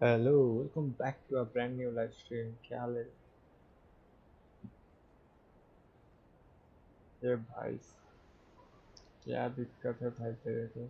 Hello welcome back to a brand new live stream. क्या हाल है ये भाई? क्या दिक्कत है भाई तेरे को?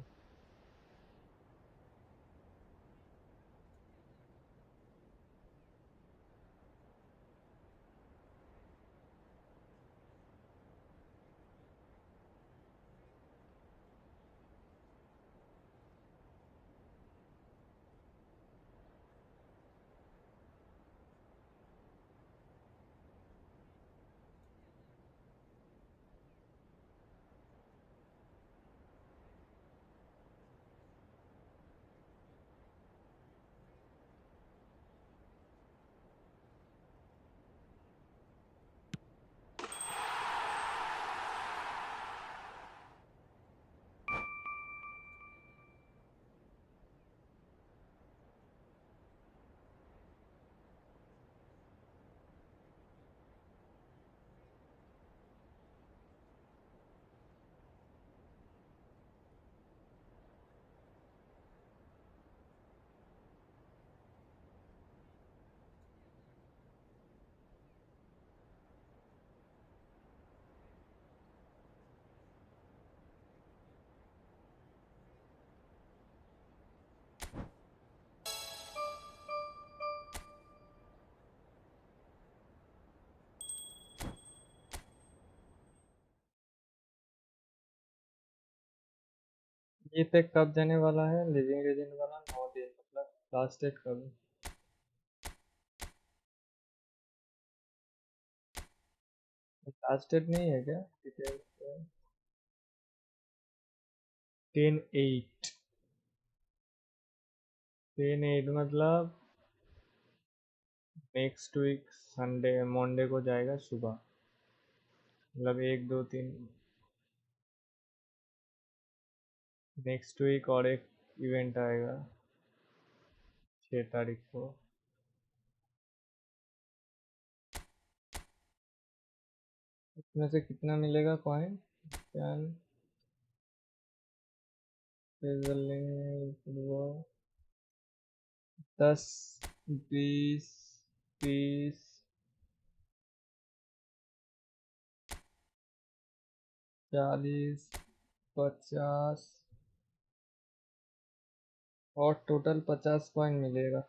ये पैक कब जाने वाला है? लिविंग लेजेंड वाला 9 दिन, मतलब लास्ट डेट कब है? लास्ट डेट नहीं है क्या? डिटेल्स 10/8। 10/8 मतलब नेक्स्ट वीक संडे मंडे को जाएगा सुबह। मतलब 1 2 3 नेक्स्ट वीक और एक इवेंट आएगा 6 तारीख को। इसमें से कितना मिलेगा कॉइन? कैन फुटबॉल 10 20 30 40 50 और टोटल 50 कॉइन मिलेगा।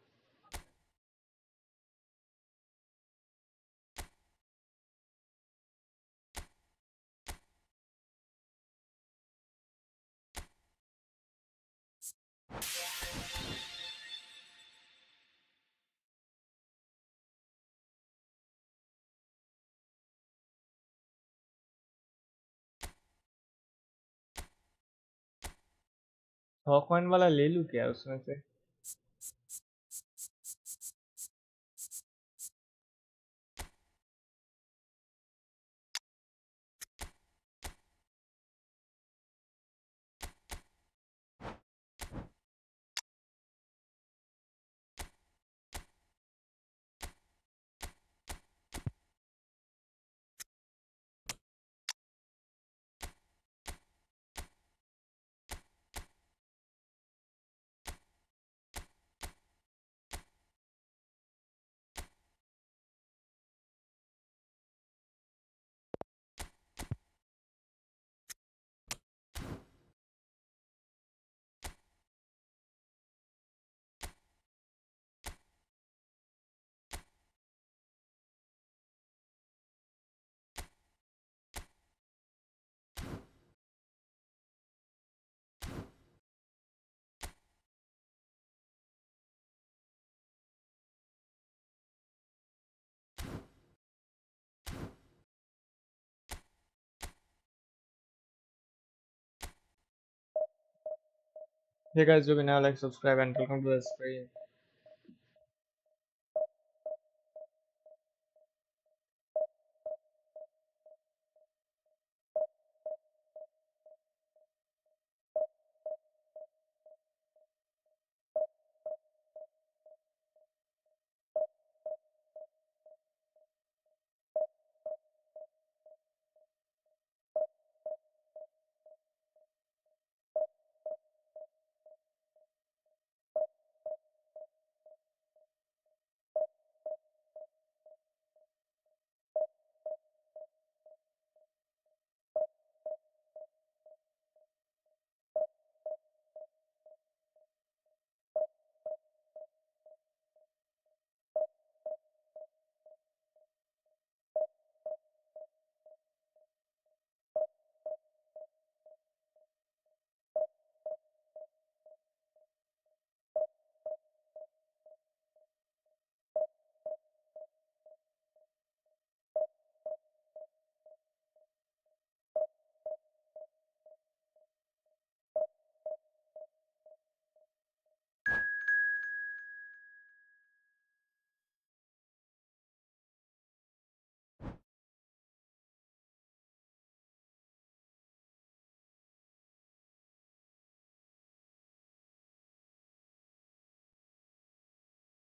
कॉइन वाला ले लूँ क्या उसमें से? Hey guys, do me now, like, subscribe and welcome to the stream.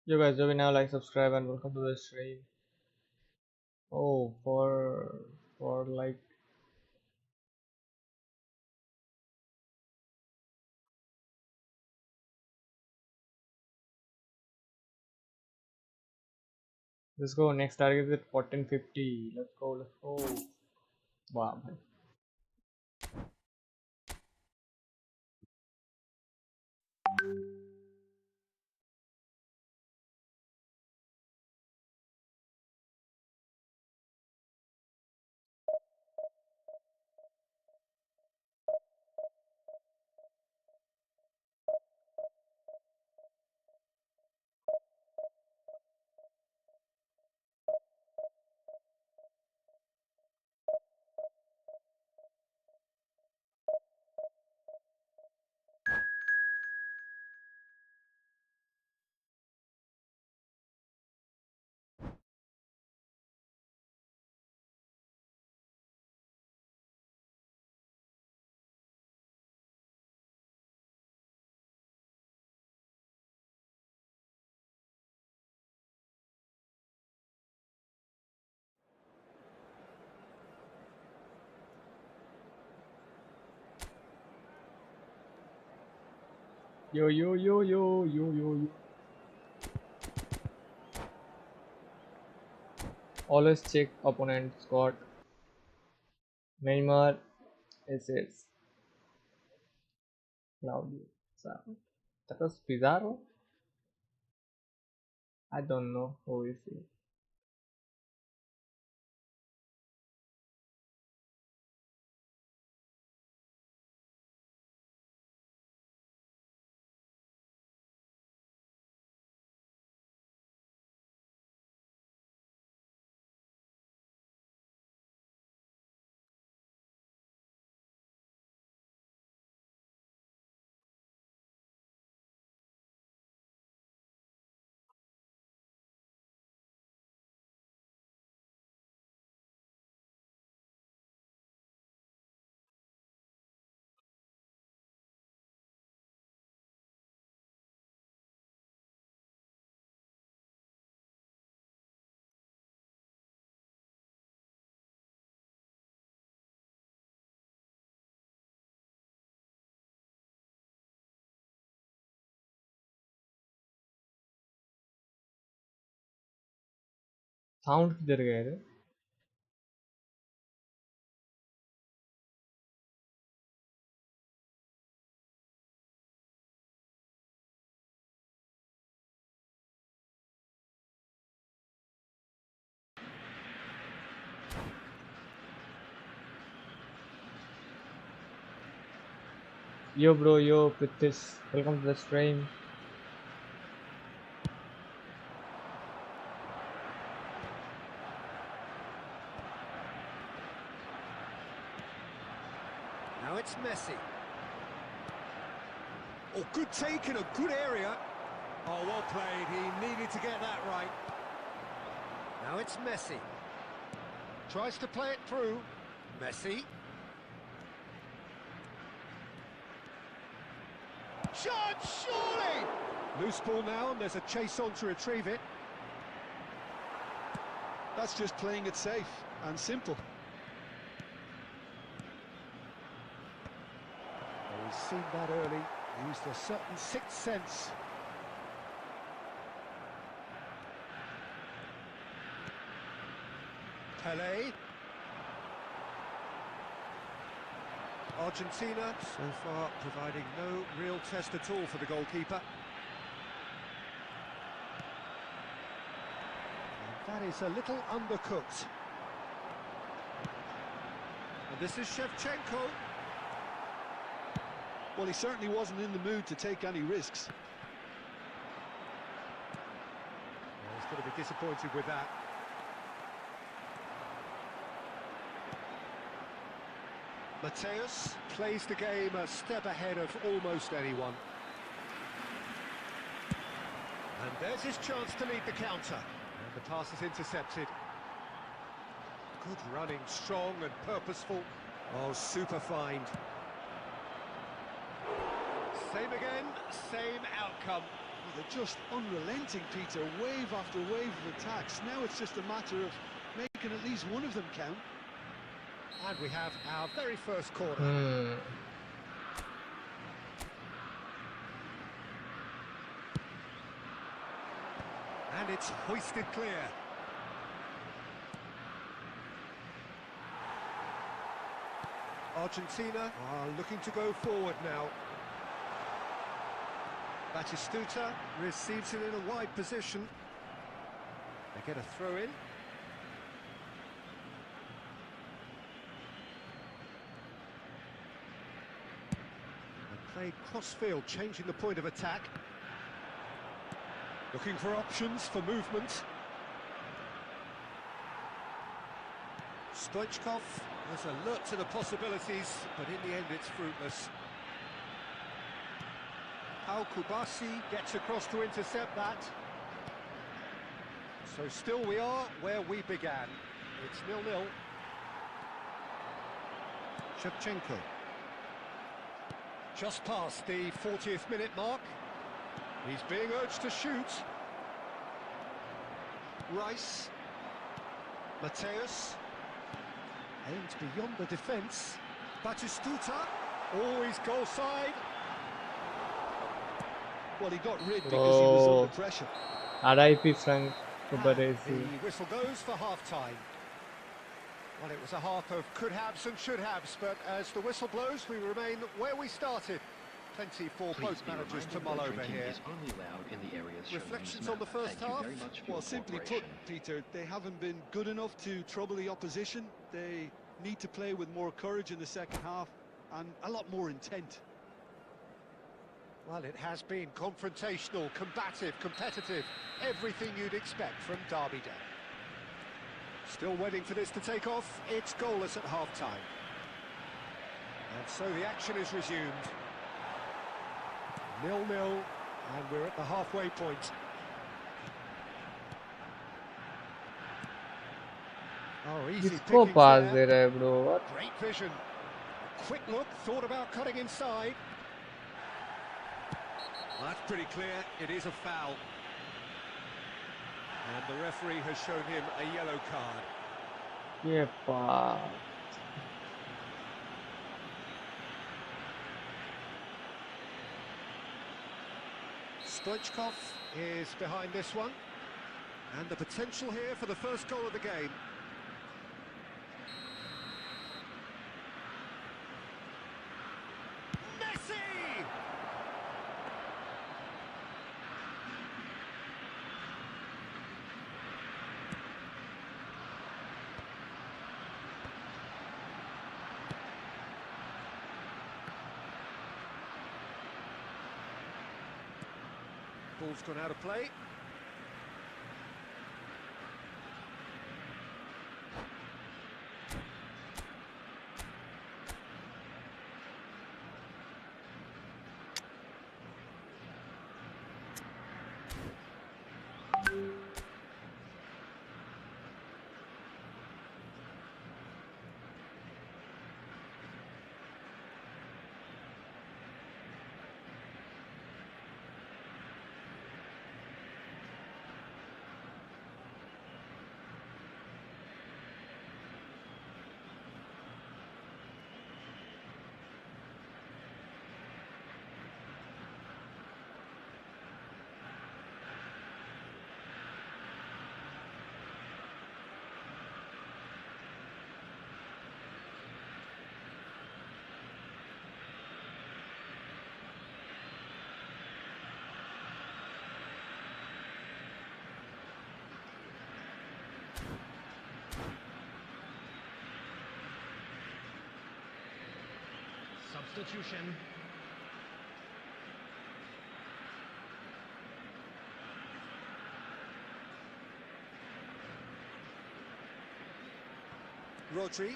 You guys do now like, subscribe, and welcome to the stream. Oh, for like let's go. Next target is at 1450. Let's go. Let's go. Wow. Yo yo yo yo yo yo yo. Always check opponent squad. Neymar, SS, Claudio. So, that was Pizarro. I don't know who is he. Sound किधर गए रे? Yo bro, yo Pritish, welcome to the stream. Now it's Messi. Oh, good take in a good area. Oh, well played. He needed to get that right. Now it's Messi. Tries to play it through. Messi. Shot, surely! Loose ball now, and there's a chase on to retrieve it. That's just playing it safe and simple. Oh, he's seen that early. Used a certain sixth sense. Pelé. Argentina, so far, providing no real test at all for the goalkeeper. And that is a little undercooked. And this is Shevchenko. Well, he certainly wasn't in the mood to take any risks. Well, he's going to be disappointed with that. Mateus plays the game a step ahead of almost anyone. And there's his chance to lead the counter. And the pass is intercepted. Good running, strong and purposeful. Oh, super find. Same again, same outcome. They're just unrelenting, Peter, wave after wave of attacks. Now it's just a matter of making at least one of them count. And we have our very first corner. And it's hoisted clear. Argentina are looking to go forward now. Batistuta receives it in a wide position. They get a throw in. They played cross-field, changing the point of attack. Looking for options for movement. Stoichkov was alert to the possibilities, but in the end it's fruitless. Al Kubasi gets across to intercept that. So still we are where we began. It's 0-0. Shevchenko. Just past the 40th minute mark. He's being urged to shoot. Rice. Mateus. Aimed beyond the defence. Batistuta. Always goal side. Well, he got rid because he was under pressure. RIP Frank Kubaresi. The whistle goes for half-time. Well, it was a half of could-haves and should-haves, but as the whistle blows, we remain where we started. Plenty for both managers to mull over here. Reflections on the first half? Well, simply put, Peter, they haven't been good enough to trouble the opposition. They need to play with more courage in the second half and a lot more intent. Well, it has been confrontational, combative, competitive. Everything you'd expect from Derby Day. Still waiting for this to take off. It's goalless at half-time. And so the action is resumed. 0-0, and we're at the halfway point. Oh, easy Disco pickings pass there. there, bro. What? Great vision. Quick look, thought about cutting inside. Well, that's pretty clear, it is a foul. And the referee has shown him a yellow card. Yeah, pass. Stoichkov is behind this one. And the potential here for the first goal of the game. Messi! Ball's gone out of play. Substitution. Rodri.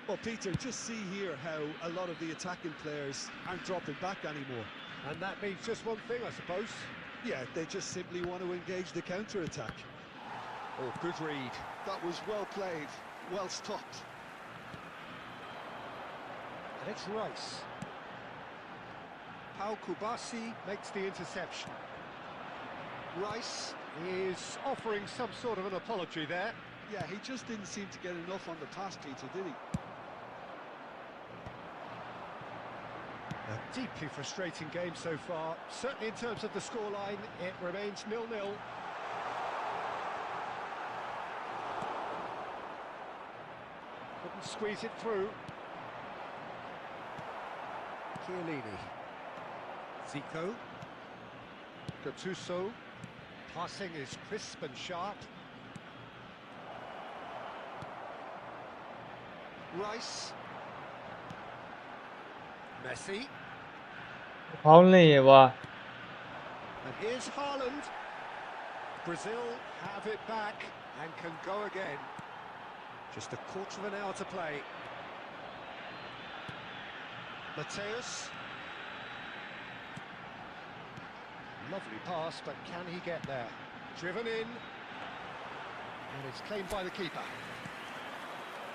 Well, Peter, just see here how a lot of the attacking players aren't dropping back anymore. And that means just one thing, I suppose. Yeah, they just simply want to engage the counter-attack. Oh, good read. That was well played, well stopped. And it's Rice. Pau Kubasi makes the interception. Rice is offering some sort of an apology there. Yeah, he just didn't seem to get enough on the pass, Peter, did he? A deeply frustrating game so far. Certainly in terms of the scoreline, it remains 0-0. Couldn't squeeze it through. Chiellini. Zico. Gattuso. Passing is crisp and sharp. Rice. Messi. Foul नहीं है वाह. And here's Haaland. Brazil have it back and can go again. Just a quarter of an hour to play. Mateus. Lovely pass, but can he get there? Driven in. And it's claimed by the keeper.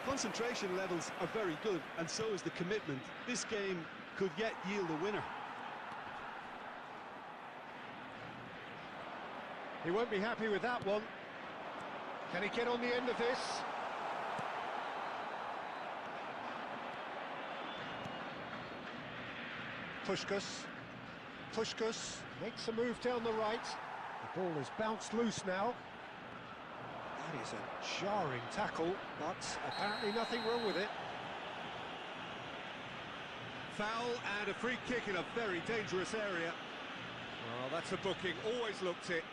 Concentration levels are very good, and so is the commitment. This game could yet yield a winner. He won't be happy with that one. Can he get on the end of this? Puskás makes a move down the right. The ball has bounced loose now. That is a jarring tackle, but apparently nothing wrong with it. Foul and a free kick in a very dangerous area. Well, that's a booking, always looked it.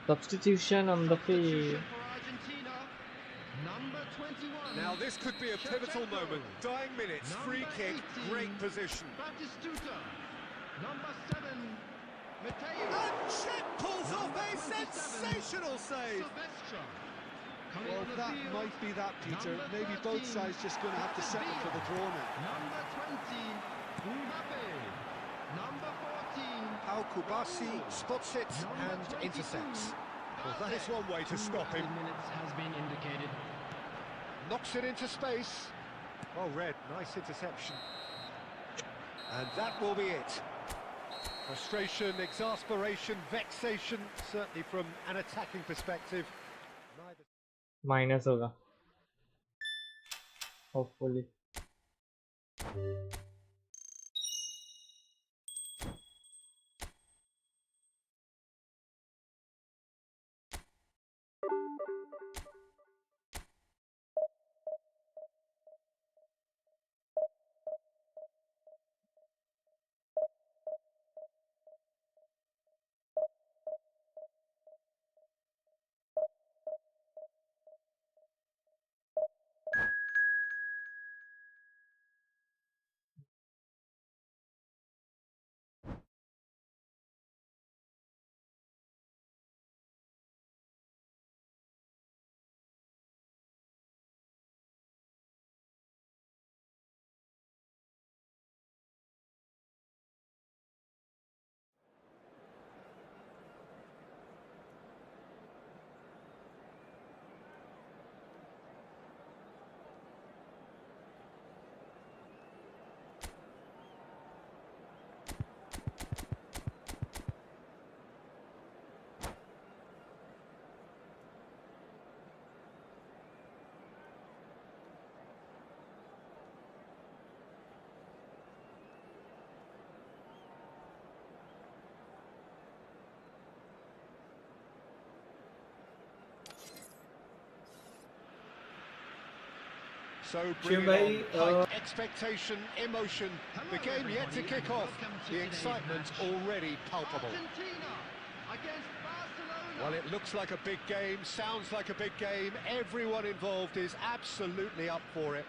Substitution on the field. Now this could be a pivotal moment. Dying minutes, free kick, great position. Number 7, Mateus. And Czech pulls off a sensational save. Well, that might be that, Peter. Maybe both sides just going to have to settle for the draw now. Number 20, Mbappe. Number 14. Pau Kubasi spots it and intercepts. Well, that is one way to stop him. Minutes has been indicated. Knocks it into space. Well read, nice interception. And that will be it. Frustration, exasperation, vexation, certainly from an attacking perspective. Neither... Minus होगा. Hopefully. So bring it on. Height, expectation, emotion. The game yet to kick off. The excitement already palpable. Argentina against Barcelona. Well, it looks like a big game, sounds like a big game. Everyone involved is absolutely up for it.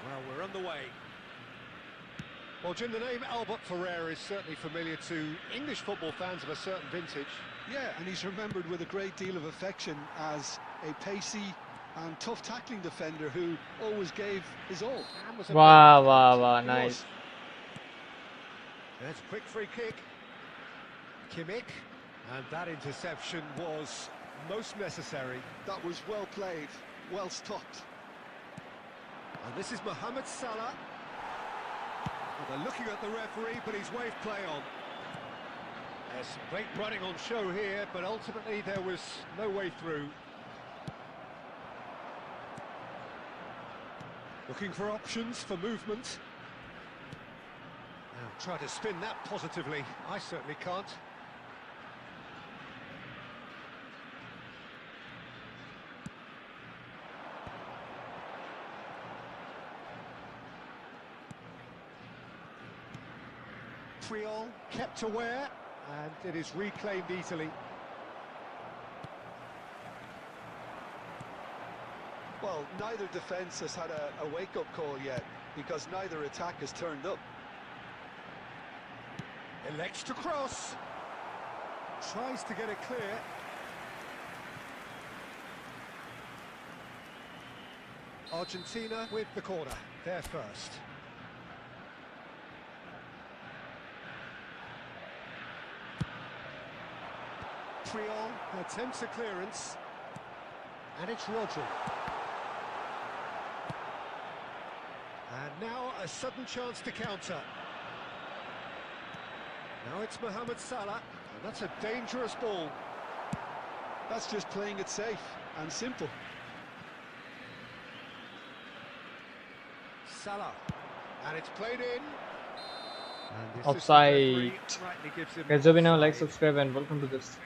Well, we're on the way. Well, Jim, the name Albert Ferrer is certainly familiar to English football fans of a certain vintage. Yeah, and he's remembered with a great deal of affection as a pacey and tough tackling defender who always gave his all. Wow, wow, wow, nice. That's a quick free kick. Kimmich, and that interception was most necessary. That was well played, well stopped. And this is Mohamed Salah. Well, they're looking at the referee, but he's waved play on. There's some great running on show here, but ultimately there was no way through. Looking for options for movement. Now try to spin that positively. I certainly can't. KREO kept aware, and it is reclaimed easily. Well, neither defence has had a wake-up call yet, because neither attack has turned up. Elects to cross. Tries to get it clear. Argentina with the corner. They're first. KREO attempts a clearance. And it's Rodri. And now a sudden chance to counter. Now it's Mohamed Salah, and that's a dangerous ball. That's just playing it safe and simple. Salah, and it's played in. And the Offside. assistant referee rightly gives him Guys, do now like, offside. subscribe, and welcome to this.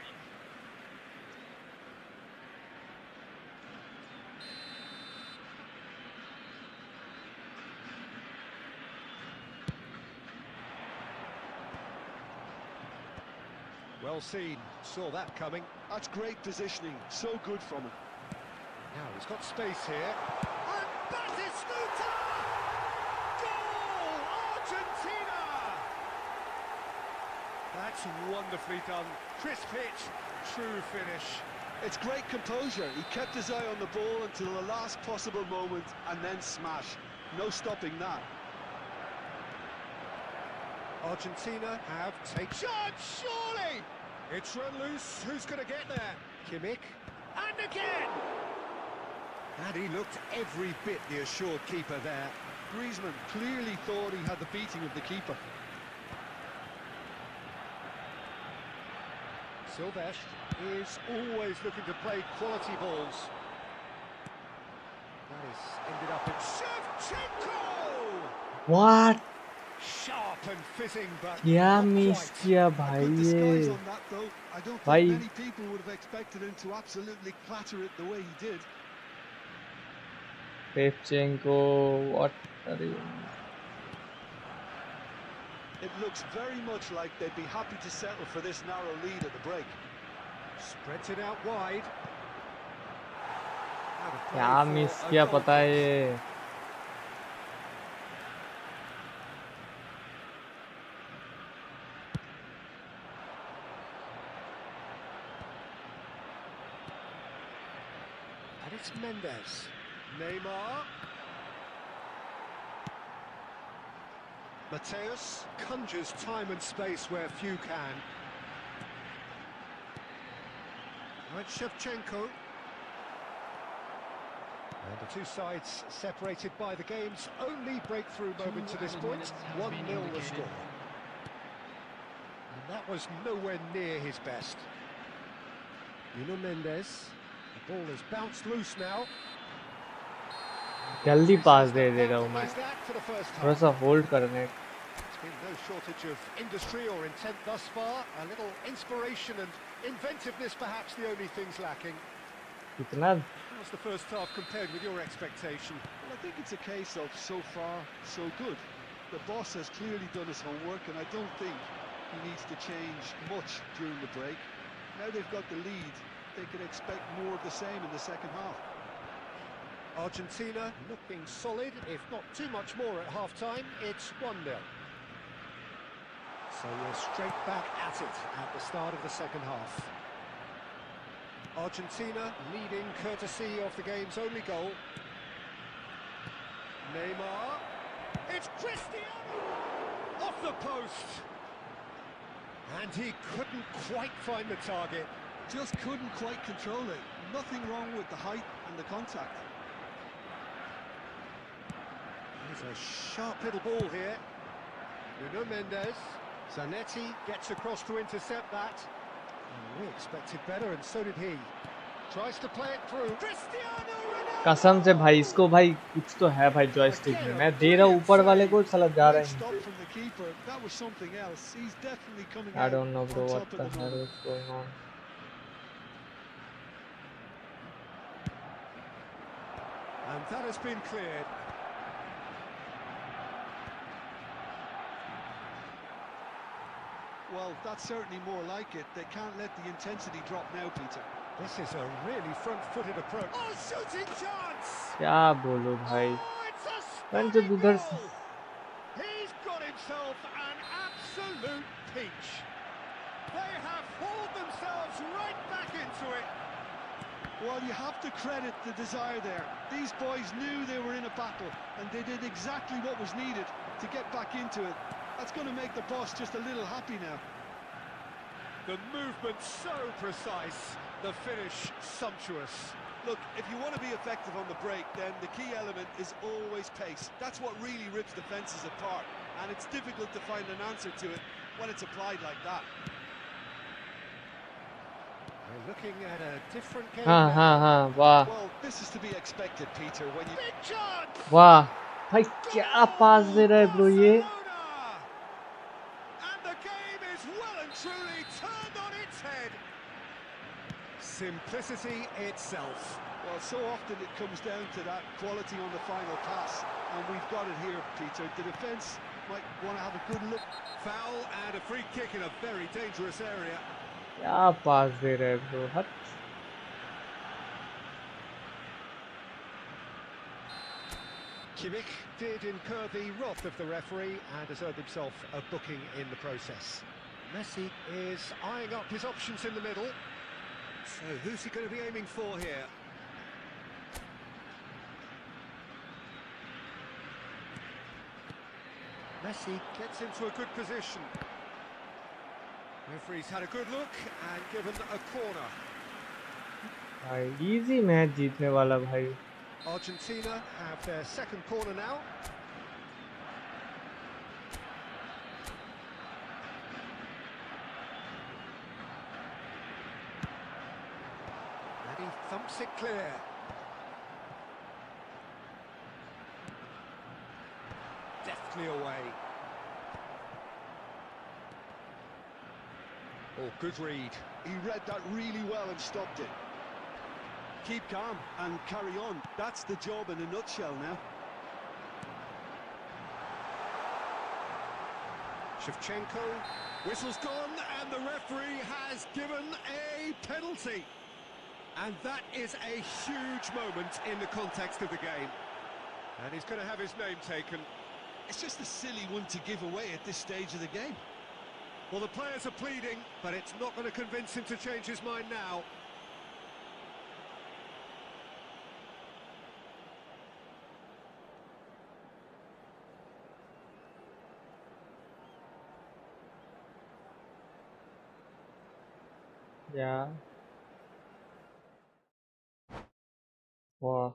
Well seen, saw that coming. That's great positioning, so good from him. Now he's got space here. And Batistuta! Goal! Argentina! That's wonderfully done. Crisp hit, true finish. It's great composure. He kept his eye on the ball until the last possible moment and then smash. No stopping that. Argentina have taken shot, surely! It's run loose, who's going to get there? Kimmich, and again! And he looked every bit the assured keeper there. Griezmann clearly thought he had the beating of the keeper. Silvestre is always looking to play quality balls. That has ended up in Shevchenko! What? Sharp and fizzing, but क्या not miss quite. किया A भाई good disguise ये? on that though. I don't Bhai. think many people would have expected him to absolutely clatter it the way he did. Shevchenko, what are you? It looks very much like they'd be happy to settle for this narrow lead at the break. Spreads it out wide. Out of play क्या for miss a किया goal पता है kick. ये? And it's Mendes. Neymar. Mateus conjures time and space where few can. Now it's Shevchenko. And the two sides separated by the game's only breakthrough moment to this point. 1-0 the score. And that was nowhere near his best. Nuno Mendes. The ball is bounced loose now. जल्दी पास दे रहा हूँ मैं. Plays that for the first थोड़ा time. सा hold करने. Been no shortage of industry or intent thus far. A little inspiration and inventiveness, perhaps the only things lacking. कितना How's the first half compared with your expectation? Well, I think it's a case of so far, so good. The boss has clearly done his homework, and I don't think he needs to change much during the break. Now they've got the lead, they can expect more of the same in the second half. Argentina looking solid, if not too much more at half-time. It's 1-0. So we're straight back at it at the start of the second half. Argentina leading courtesy of the game's only goal. Neymar. It's Cristiano! Off the post! And he couldn't quite find the target. Just couldn't quite control it. Nothing wrong with the height and the contact. There's a sharp little ball here. Nuno Mendes. Zanetti gets across to intercept that. We expected better, and so did he. Tries to play it through. Cristiano Ronaldo! कसम से भाई इसको भाई कुछ तो है भाई joystick में मैं दे रहा हूँ ऊपर वाले को साला जा रहा Stop है from the keeper. That was something else. He's definitely coming I out don't know bro on what top the of the hell moment. is going on. And that has been cleared. Well, that's certainly more like it. They can't let the intensity drop now, Peter. This is a really front-footed approach. Oh, shooting chance! क्या बोलूं भाई Oh, it's a मैं जब stunning उधर goal! He's got himself an absolute peach. They have hauled themselves right back into it. Well, you have to credit the desire there. These boys knew they were in a battle, and they did exactly what was needed to get back into it. That's going to make the boss just a little happy now. The movement so precise, the finish sumptuous. Look, if you want to be effective on the break, then the key element is always pace. That's what really rips defences apart, and it's difficult to find an answer to it when it's applied like that. We're looking at a different game हाँ now. हाँ हाँ वाह Well, this is to be expected, Peter, when you... Big chance! वाह भाई क्या पास दे रहा है bro ये Barcelona! And the game is well and truly turned on its head. Simplicity itself. Well, so often it comes down to that quality on the final pass, and we've got it here, Peter. The defence might want to have a good look. Foul and a free kick in a very dangerous area. क्या पास दे रहा है bro हट Kimmich did incur the wrath of the referee and has earned himself a booking in the process. Messi is eyeing up his options in the middle. So who's he going to be aiming for here? Messi gets into a good position. Referee's had a good look and given a corner. भाई easy match जीतने वाला भाई Argentina have their second corner now. And he thumps it clear. Deftly away. Oh, good read. He read that really well and stopped it. Keep calm and carry on. That's the job in a nutshell now. Shevchenko. Whistle's gone and the referee has given a penalty. And that is a huge moment in the context of the game. And he's going to have his name taken. It's just a silly one to give away at this stage of the game. Well, the players are pleading, but it's not going to convince him to change his mind now. या वाह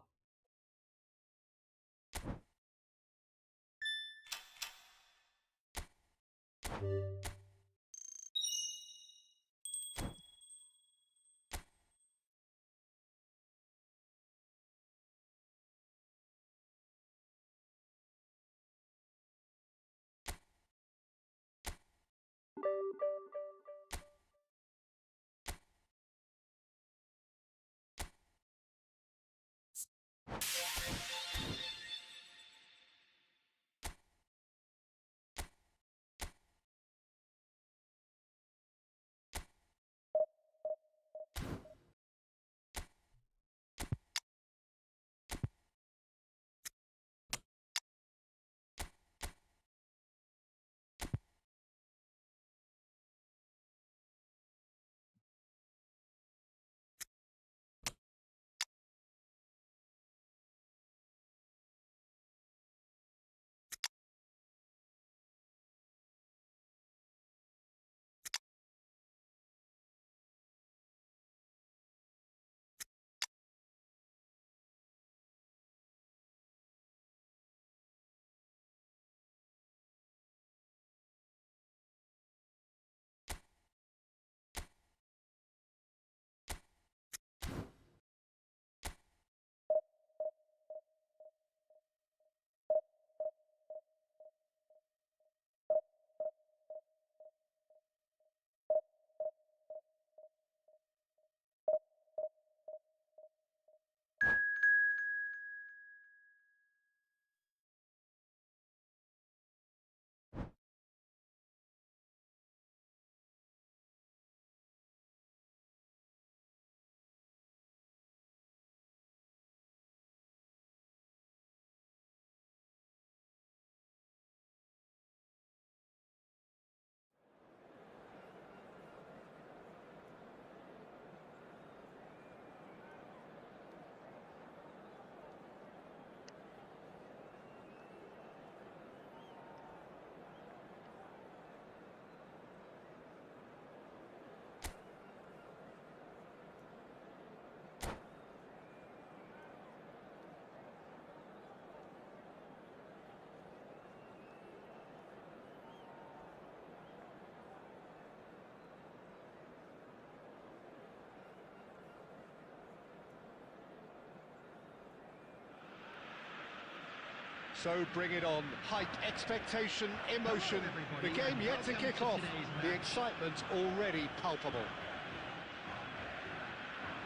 So bring it on. Hype, expectation, emotion. The game yet to kick off. The excitement already palpable.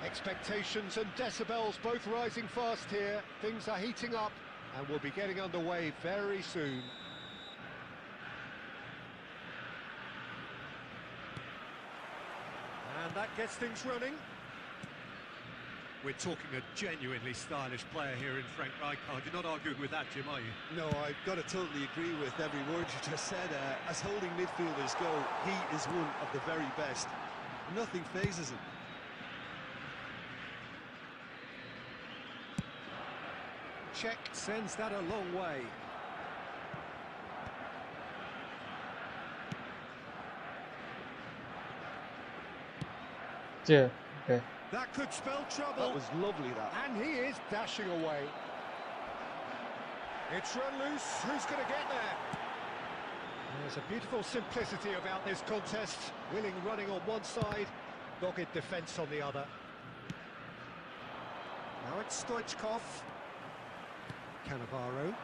Expectations and decibels both rising fast here. Things are heating up and we'll be getting underway very soon. And that gets things running. We're talking a genuinely stylish player here in Frank Rijkaard. You're not arguing with that, Jim, are you? No, I've got to totally agree with every word you just said. As holding midfielders go, he is one of the very best. Nothing phases him. Check sends that a long way. Yeah, okay. That could spell trouble. That was lovely, that. And he is dashing away. It's run loose. Who's going to get there? There's a beautiful simplicity about this contest. Willing running on one side, dogged defence on the other. Now it's Stoichkov. Cannavaro.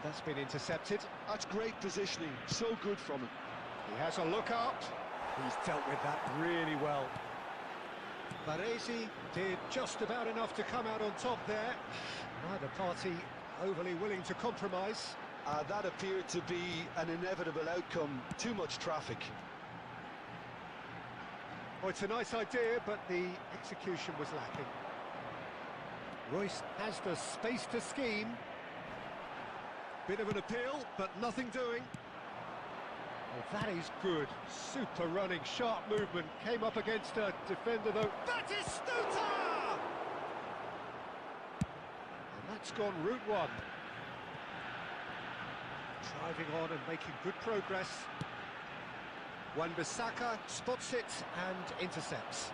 That's been intercepted. That's great positioning. So good from him. He has a look out. He's dealt with that really well. Varese did just about enough to come out on top there. Neither party overly willing to compromise. That appeared to be an inevitable outcome. Too much traffic. Oh, it's a nice idea, but the execution was lacking. Royce has the space to scheme. Bit of an appeal, but nothing doing. Oh, that is good. Super running, sharp movement. Came up against a defender, though. Batistuta! And that's gone route one. Driving on and making good progress. Wan-Bissaka spots it and intercepts.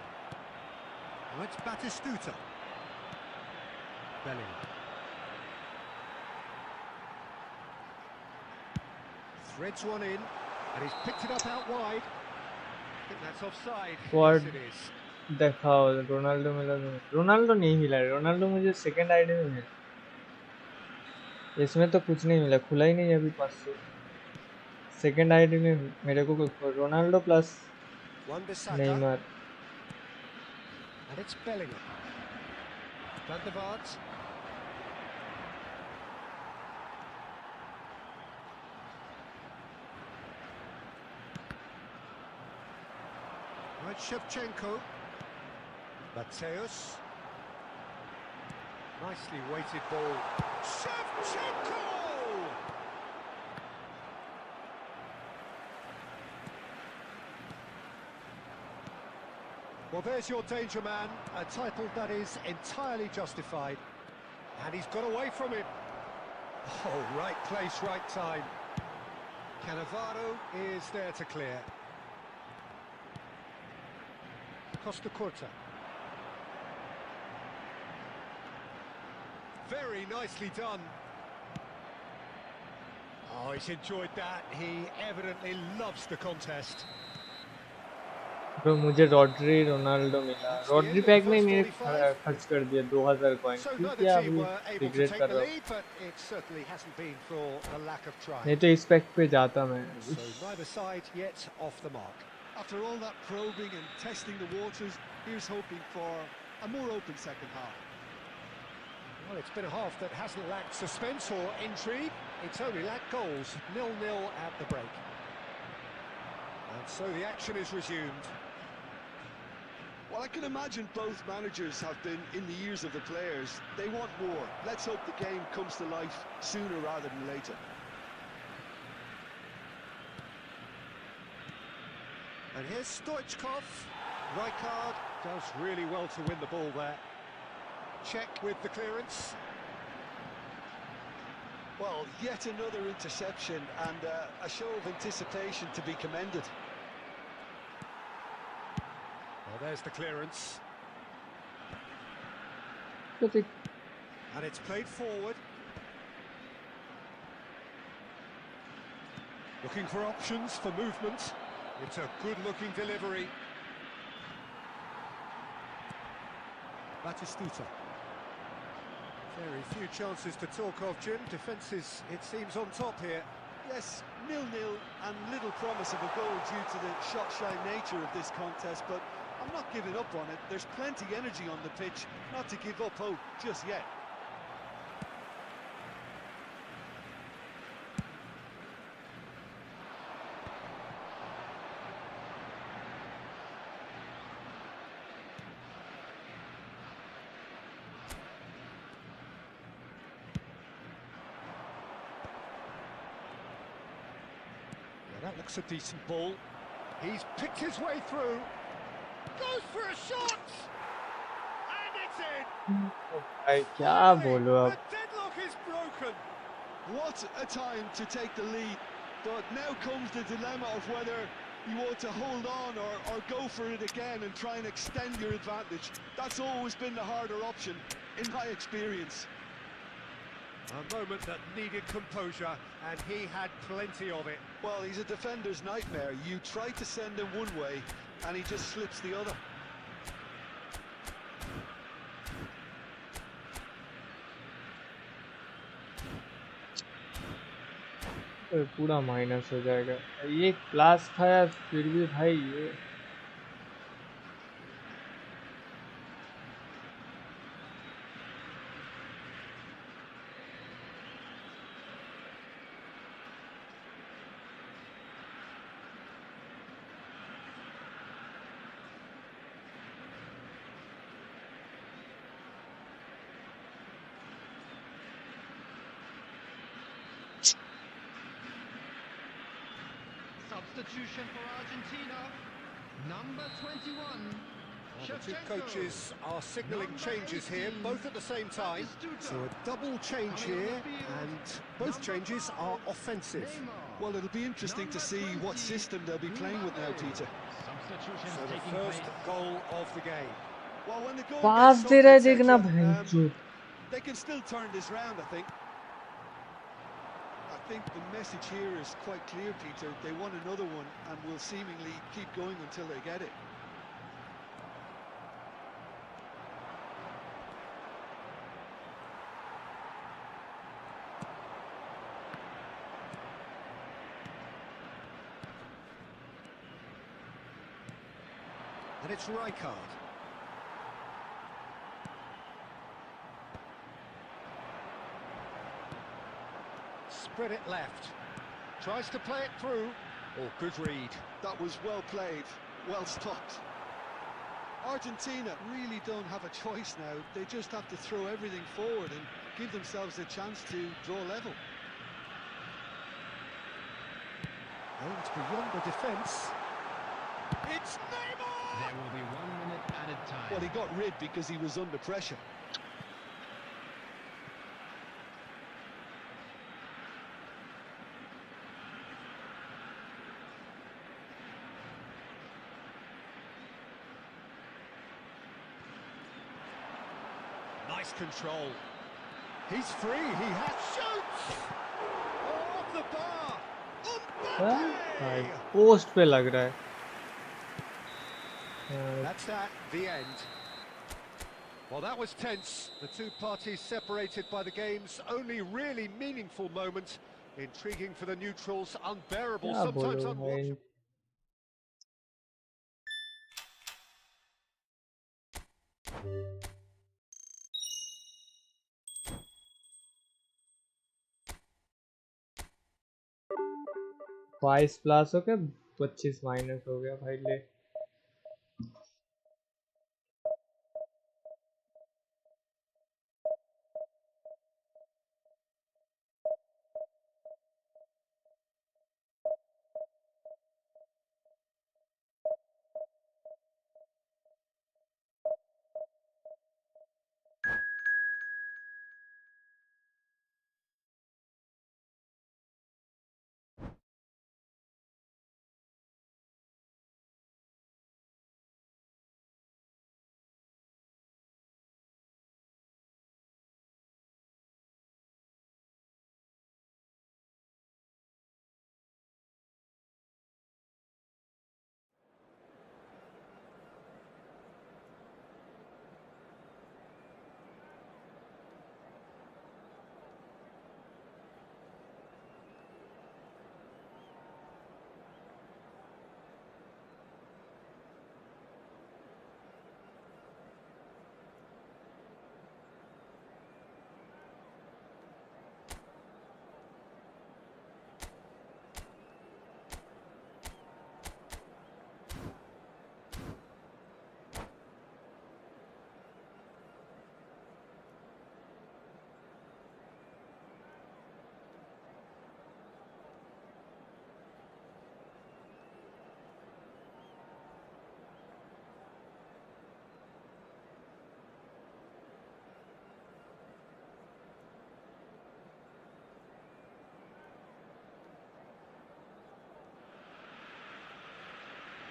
Now it's Batistuta. Bellingham. Threads one in, and he's picked it up out wide. I think that's offside. What? Yes, it is. दिखाओ Ronaldo मिला Ronaldo नहीं मिला Ronaldo मुझे second ID में मिला इसमें तो कुछ नहीं मिला खुला ही नहीं अभी पास से सेकंड आईडी में मेरे को Ronaldo plus Wan-Bissaka. Neymar And it's Bellingham. Van der Vaart. Right, Shevchenko. Mateus. Nicely weighted ball. Shevchenko! Well, there's your danger man, a title that is entirely justified. And he's got away from it. Oh, right place, right time. Cannavaro is there to clear. Costa Curta. Very nicely done. Oh, he's enjoyed that. He evidently loves the contest. तो मुझे Rodri Ronaldo मिला Rodri pack में मैंने खर्च कर दिया 2000 coin क्योंकि अभी रिग्रेट कर रहा हूँ नहीं तो इस पैक पे जाता मैं After all that probing and testing the waters, here's hoping for a more open second half. Well, it's been a half that hasn't lacked suspense or intrigue. It's only lacked goals. 0-0 at the break. And so the action is resumed. Well, I can imagine both managers have been in the ears of the players. They want more. Let's hope the game comes to life sooner rather than later. And here's Stoichkov. Rijkaard does really well to win the ball there. Check with the clearance. Well, yet another interception and a show of anticipation to be commended. Well, there's the clearance. तो And it's played forward. Looking for options for movement. It's a good-looking delivery. Batistuta. Very few chances to talk of, Jim. Defence is, it seems, on top here. Yes, 0-0 and little promise of a goal due to the shot-shy nature of this contest, but I'm not giving up on it. There's plenty energy on the pitch, not to give up hope just yet. That looks a decent ball. He's picked his way through. Goes for a shot! And it's in! भाई क्या बोलूं अब The deadlock is broken. What a time to take the lead, but now comes the dilemma of whether you want to hold on or go for it again and try and extend your advantage. That's always been the harder option, in my experience. A moment that needed composure, and he had plenty of it. Well, he's a defender's nightmare. You try to send him one way, and he just slips the other. पूरा minus हो जाएगा ये class था यार फिर भी भाई ये Substitution for Argentina, number 21. Well, the two coaches are signalling changes here, both at the same time. So a double change here, and both changes are offensive. Well, it'll be interesting to see what system they'll be playing with now, Peter. So the first goal of the game. Well, when the goal पास दे रहा है देखना भैंचो they can still turn this round, I think. I think the message here is quite clear, Peter. They want another one and will seemingly keep going until they get it. And it's Rijkaard. Spread it left. Tries to play it through. Oh, good read. That was well played, well stopped. Argentina really don't have a choice now. They just have to throw everything forward and give themselves a chance to draw level. Aimed beyond the defence. It's Neymar! There will be 1 minute added time. Well, he got rid because he was under pressure. Nice control. He's free, he has shoots! Off the bar! भाई post पे लग रहा है. That's that, the end. Well, that was tense. The two parties separated by the game's only really meaningful moment. Intriguing for the neutrals, unbearable, क्या sometimes बोलूं मैं. unwatchable. बाईस plus हो गया 25 माइनस हो गया भाई. ले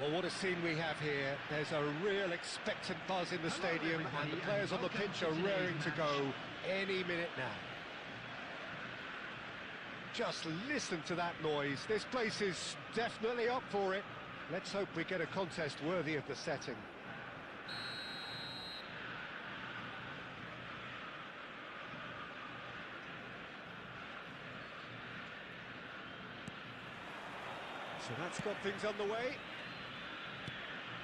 Well, what a scene we have here. There's a real expectant buzz in the stadium, and the players on the pitch are raring to go any minute now. Just listen to that noise. This place is definitely up for it. Let's hope we get a contest worthy of the setting. So that's got things underway.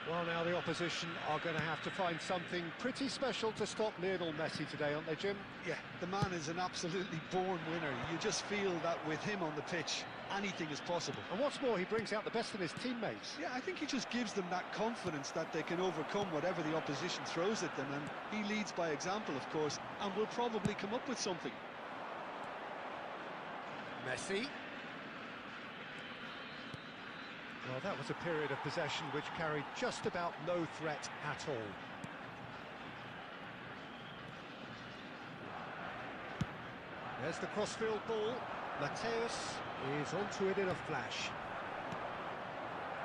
Well, now the opposition are going to have to find something pretty special to stop Lionel Messi today, aren't they, Jim? Yeah, the man is an absolutely born winner. You just feel that with him on the pitch, anything is possible. And what's more, he brings out the best in his teammates. Yeah, I think he just gives them that confidence that they can overcome whatever the opposition throws at them, and he leads by example, of course, and will probably come up with something. Messi. Well, that was a period of possession which carried just about no threat at all. There's the crossfield ball. Mateus is onto it in a flash.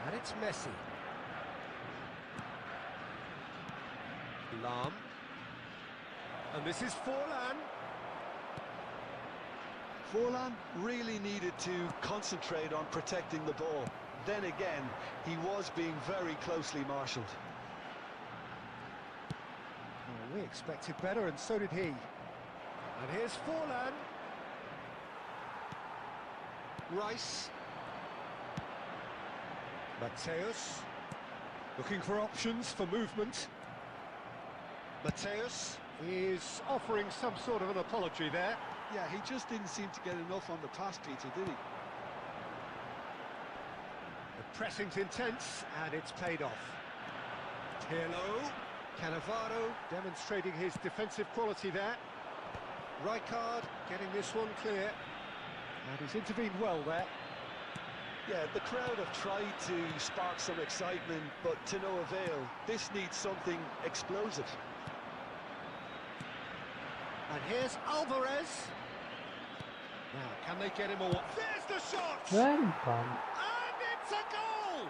And it's Messi. Lam. And this is Forlan. Forlan really needed to concentrate on protecting the ball. Then again, he was being very closely marshalled. Well, we expected better, and so did he. And here's Forlan. Rice. Mateus. Looking for options for movement. Mateus is offering some sort of an apology there. Yeah, he just didn't seem to get enough on the pass, Peter, did he? The pressing's intense, and it's paid off. Pirlo, Cannavaro demonstrating his defensive quality there. Rijkaard getting this one clear, and he's intervened well there. Yeah, the crowd have tried to spark some excitement, but to no avail. This needs something explosive. And here's Alvarez. Now, can they get him all? There's the shot! Well done. And it's a goal!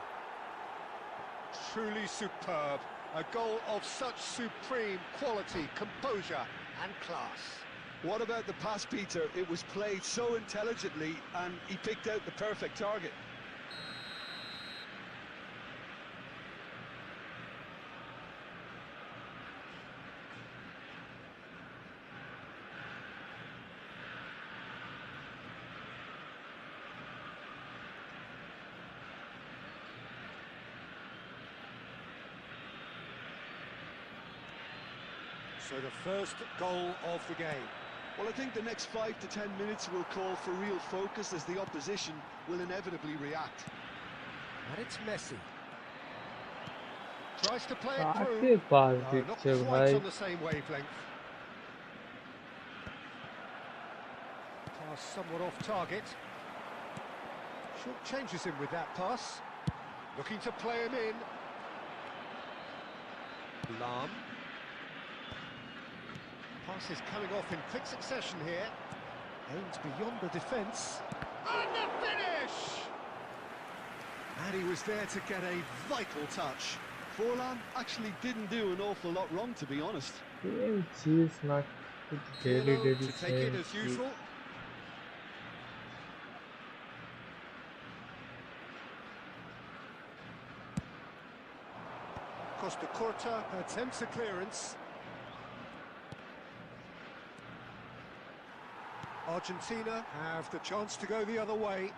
Truly superb. A goal of such supreme quality, composure and class. What about the pass, Peter? It was played so intelligently, and he picked out the perfect target. So the first goal of the game. Well, I think the next 5 to 10 minutes will call for real focus as the opposition will inevitably react. And it's Messi. Tries to play it काके through. Pass No, not दिखছে quite भाई on the same wavelength. Pass somewhat off target. Short changes him with that pass. Looking to play him in. Lam. Pass is coming off in quick succession here. Aims beyond the defence. And the finish! And he was there to get a vital touch. Forlan actually didn't do an awful lot wrong, to be honest. same चीज ना कुछ daily Pirlo daily to take it same as चीज usual. Costa Curta attempts a clearance. Argentina have the chance to go the other way.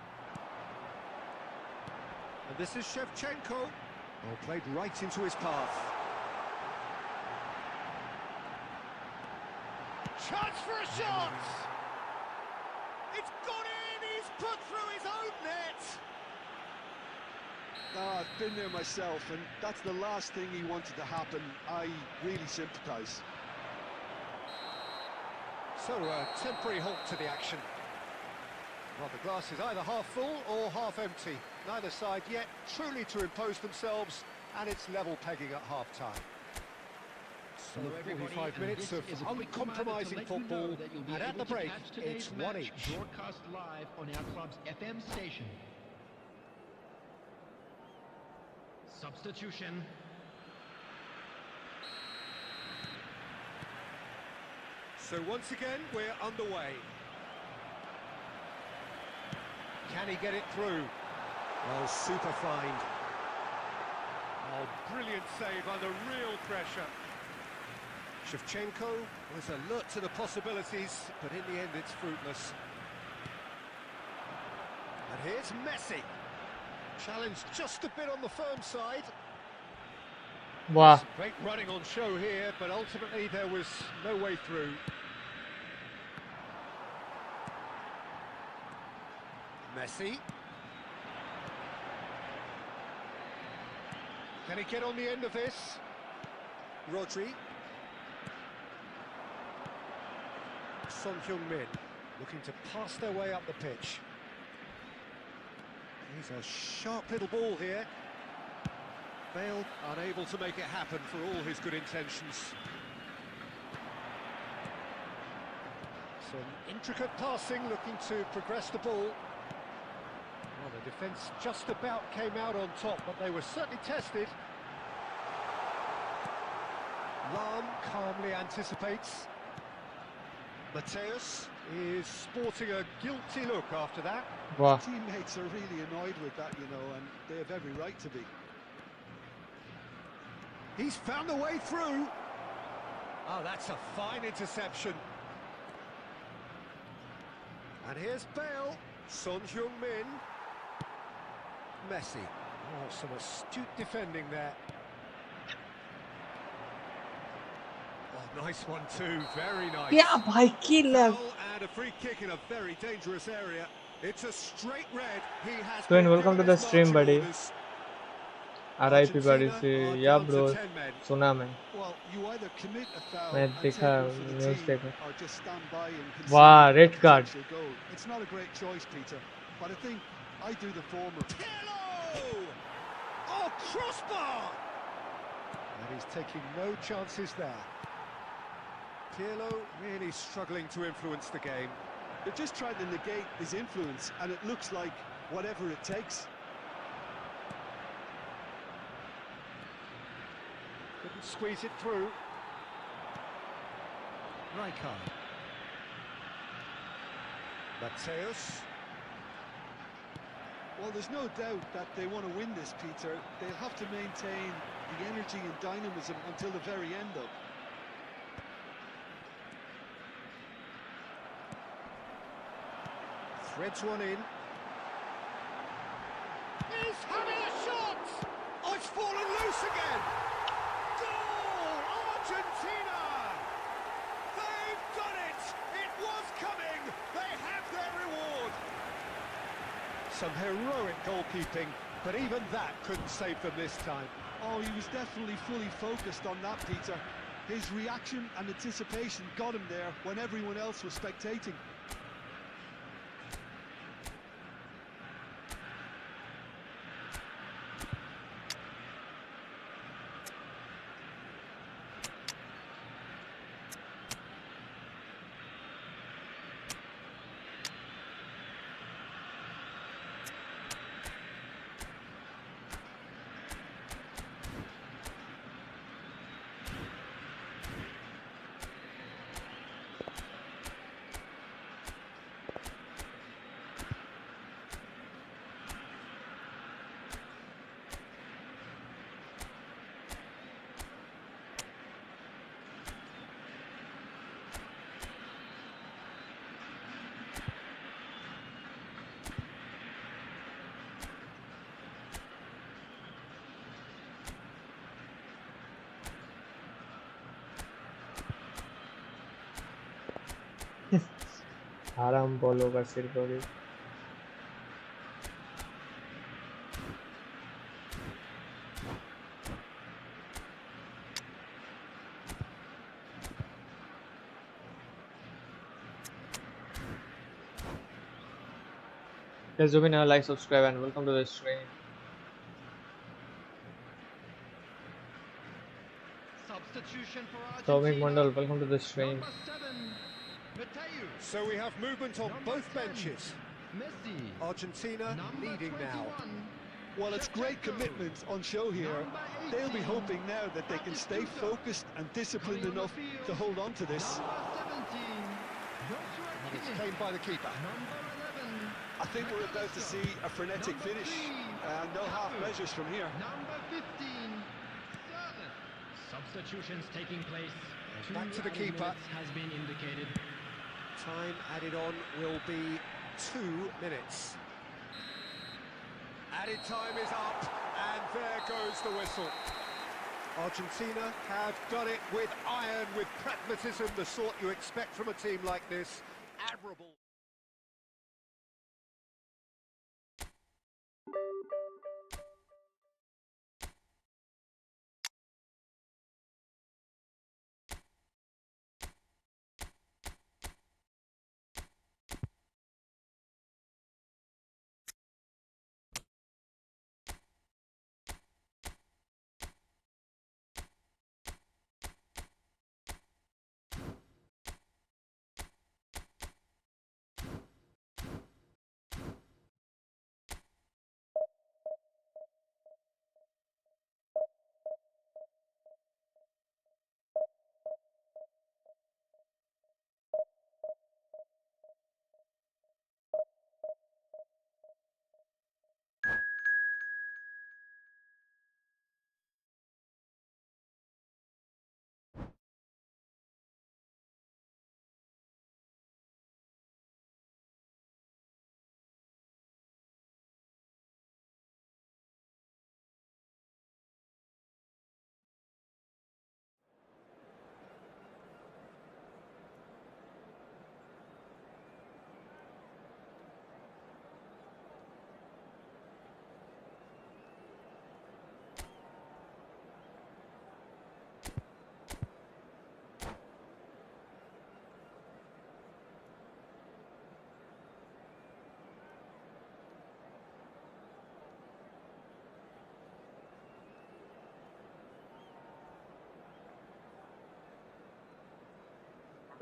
And this is Shevchenko. Oh, played right into his path. Chance for a shot! It's gone in! He's put through his own net! I've been there myself, and that's the last thing he wanted to happen. I really sympathise. So a temporary halt to the action. Well, the glass is either half full or half empty. Neither side yet truly to impose themselves, and it's level pegging at half-time. So 45 minutes of uncompromising football, and at the break, it's one each. Broadcast live on our club's FM station. Substitution. So once again, we're underway. Can he get it through? Oh, super find. Oh, brilliant save under real pressure. Shevchenko was alert to the possibilities, but in the end it's fruitless. And here's Messi. Challenged just a bit on the firm side. वाह Some great running on show here, but ultimately there was no way through. Messi. Can he get on the end of this? Rodri. Son Heung-min looking to pass their way up the pitch. He's a sharp little ball here. Bale unable to make it happen for all his good intentions. Some intricate passing, looking to progress the ball. Well, the defence just about came out on top, but they were certainly tested. Lam calmly anticipates. Mateus is sporting a guilty look after that. वाह Teammates are really annoyed with that, you know, and they have every right to be. He's found a way through. Oh, that's a fine interception. And here's Bale. Son Heung-min. Messi. Oh, some astute defending there. Oh, Nice one too, very nice. क्या भाई की लग. Foul and a free kick in a very dangerous area. It's a straight red. He has Twin, been welcome given to the his stream, marching buddy. orders. RIP buddy Argentina से are या down to bro 10 men. सुना मैं. Well, you either commit a foul मैं and देखा take one for the news team, देखा. or just stand by and वाह concede a red card. potential goal. It's not a great choice, Peter, but I think I do the former. Pirlo! Oh, crossbar! And he's taking no chances there. Pirlo really struggling to influence the game. They're just trying to negate his influence, and it looks like whatever it takes. Couldn't squeeze it through. Rijkaard. Mateus. Well, there's no doubt that they want to win this, Peter. They'll have to maintain the energy and dynamism until the very end, though. Threads one in. He's having a shot! Oh, it's fallen loose again! Goal! Argentina! They've done it! It was coming! They have their reward! Some heroic goalkeeping, but even that couldn't save them this time. Oh, he was definitely fully focused on that, Peter. His reaction and anticipation got him there when everyone else was spectating. आराम ball होगा सिर पर. Guys, do me now, like, subscribe, and welcome to the stream. Substitution for Tomik Argentina. Mandal, welcome to the stream. Number 7, Mateus. So we have movement on Number both 10, benches. Messi. Argentina Number leading now. 21, Well, it's great Shevchenko. commitment on show here. Number They'll be 18, hoping now that they can stay Batistuta. focused and disciplined Coming on the enough field, to hold on to this. Number 17, Joshua And it's Kimmich. claimed by the keeper. Number 11, I think we're about to see a frenetic Number finish, 3, and no half Cafu. measures from here. Number 15, Servant. Substitutions taking place. Back to the keeper. Has been indicated. Time added on will be 2 minutes. Added time is up, and there goes the whistle. Argentina have done it with iron, with pragmatism, the sort you expect from a team like this. Admirable.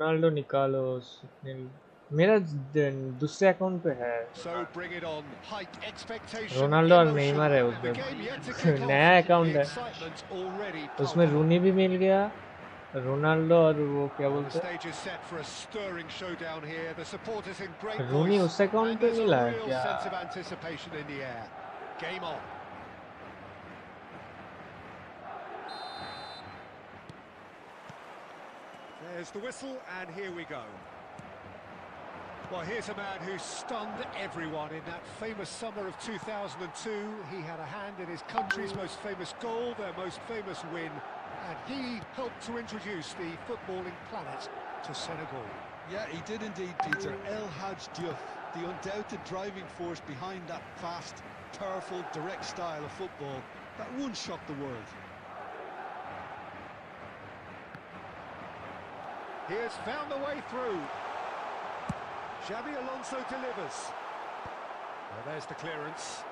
Ronaldo निकालो मेरा दूसरे account पे है So bring it on. Height, expectation, Ronaldo और emotion. Neymar है The game yet to उसमें kick नया off. Account The है excitement already उसमें palpable. रूनी भी मिल गया रोनाल्डो और वो क्या The बोलते stage is set for a stirring showdown here. The supporters in great हैं रूनी voice, उस अकाउंट and पे there's a मिला है real क्या sense of anticipation in the air. Game on. There's the whistle, and here we go. Well, here's a man who stunned everyone in that famous summer of 2002. He had a hand in his country's most famous goal, their most famous win, and he helped to introduce the footballing planet to Senegal. Yeah, he did indeed, Peter. El Hadj Diouf, the undoubted driving force behind that fast, powerful, direct style of football that once shocked the world. He has found the way through. Xabi Alonso delivers. Well, there's the clearance.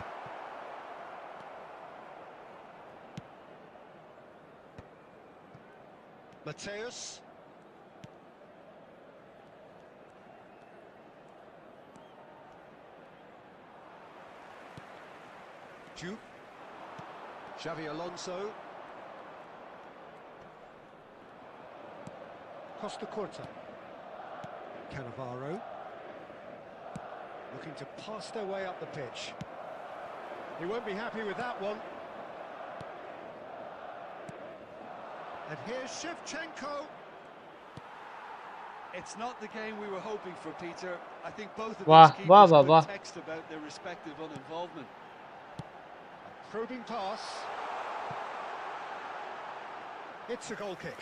Mateus. Duke. Xabi Alonso. Costa Curta. Cannavaro. Looking to pass their way up the pitch. He won't be happy with that one. And here's Shevchenko. It's not the game we were hoping for, Peter. I think both of Wah, these keepers wah, wah, could wah. text about their respective uninvolvement. Probing pass. It's a goal kick.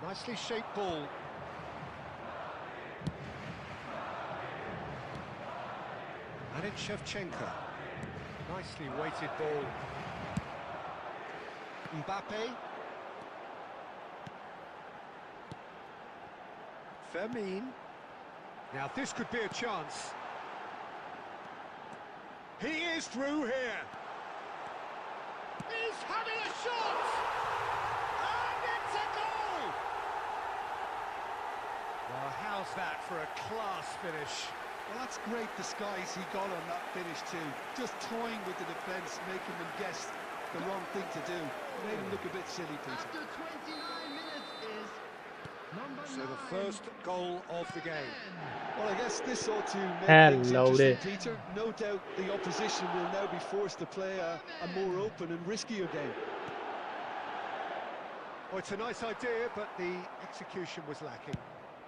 Nicely shaped ball. And it's Shevchenko. Nicely weighted ball. Mbappe. Fermin. Now this could be a chance. He is through here. He's having a shot! And it's a goal! Well, how's that for a class finish? Well, that's great disguise he got on that finish too. Just toying with the defence, making them guess the wrong thing to do. Made him look a bit silly, Peter. After 29 minutes is number So 9. the first goal of the game. Well, I guess this ought to make things Hello interesting, there. Peter. No doubt the opposition will now be forced to play a more open and riskier game. Well, it's a nice idea, but the execution was lacking.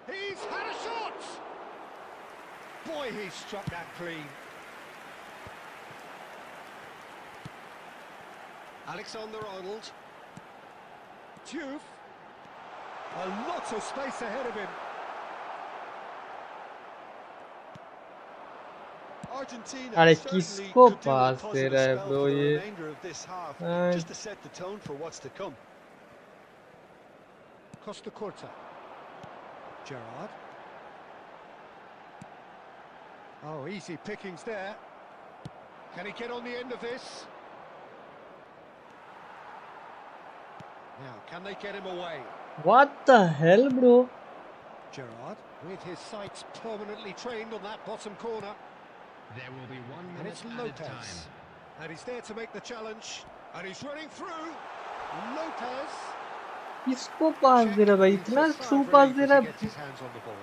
He's had a shot! Boy, he struck that clean. Alexander-Arnold. Diouf. A lot of space ahead of him. Argentina अरे certainly किसको could do a pass they positive रहा है spell bro for the ये remainder of this half, हाँ, just to set the tone for what's to come. Costa Curta. Gerrard. Oh, easy pickings there. Can he get on the end of this? Now, can they get him away? what the hell bro Gerrard, with his sights permanently trained on that bottom corner. There will be 1 And minute it's added Lopez. time. And he's there to make the challenge. And he's running through. Lopez. किसको पास दे रहा है भाई इतना Checks a sigh through of pass relief they as रहा he है gets his hands on the ball.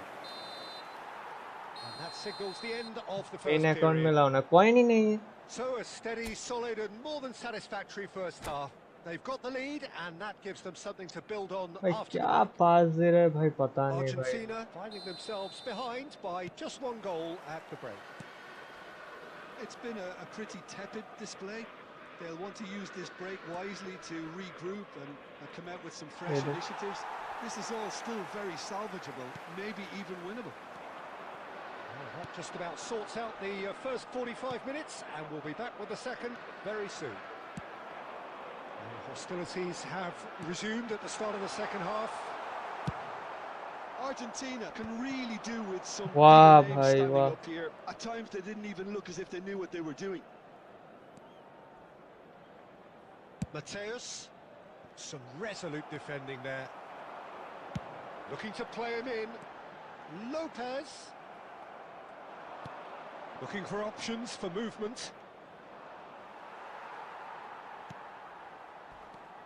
And that signals the end of the main first account में period. लाओ ना कॉइन ही नहीं है So a steady, solid and more than satisfactory first half. They've got the lead and that gives them something to build on भाई after the क्या break. पास दे रहा है भाई पता नहीं भाई Argentina finding themselves behind by just one goal at the break. It's been a pretty tepid display. They'll want to use this break wisely to regroup and come out with some fresh Yeah, initiatives. This is all still very salvageable, maybe even winnable. Well, that just about sorts out the first 45 minutes and we'll be back with the second very soon. Hostilities have resumed at the start of the second half. Argentina can really do with some वाह bigger names भाई standing वाह up here. At times they didn't even look as if they knew what they were doing. Mateus, some resolute defending there. Looking to play him in. Lopez. Looking for options for movement.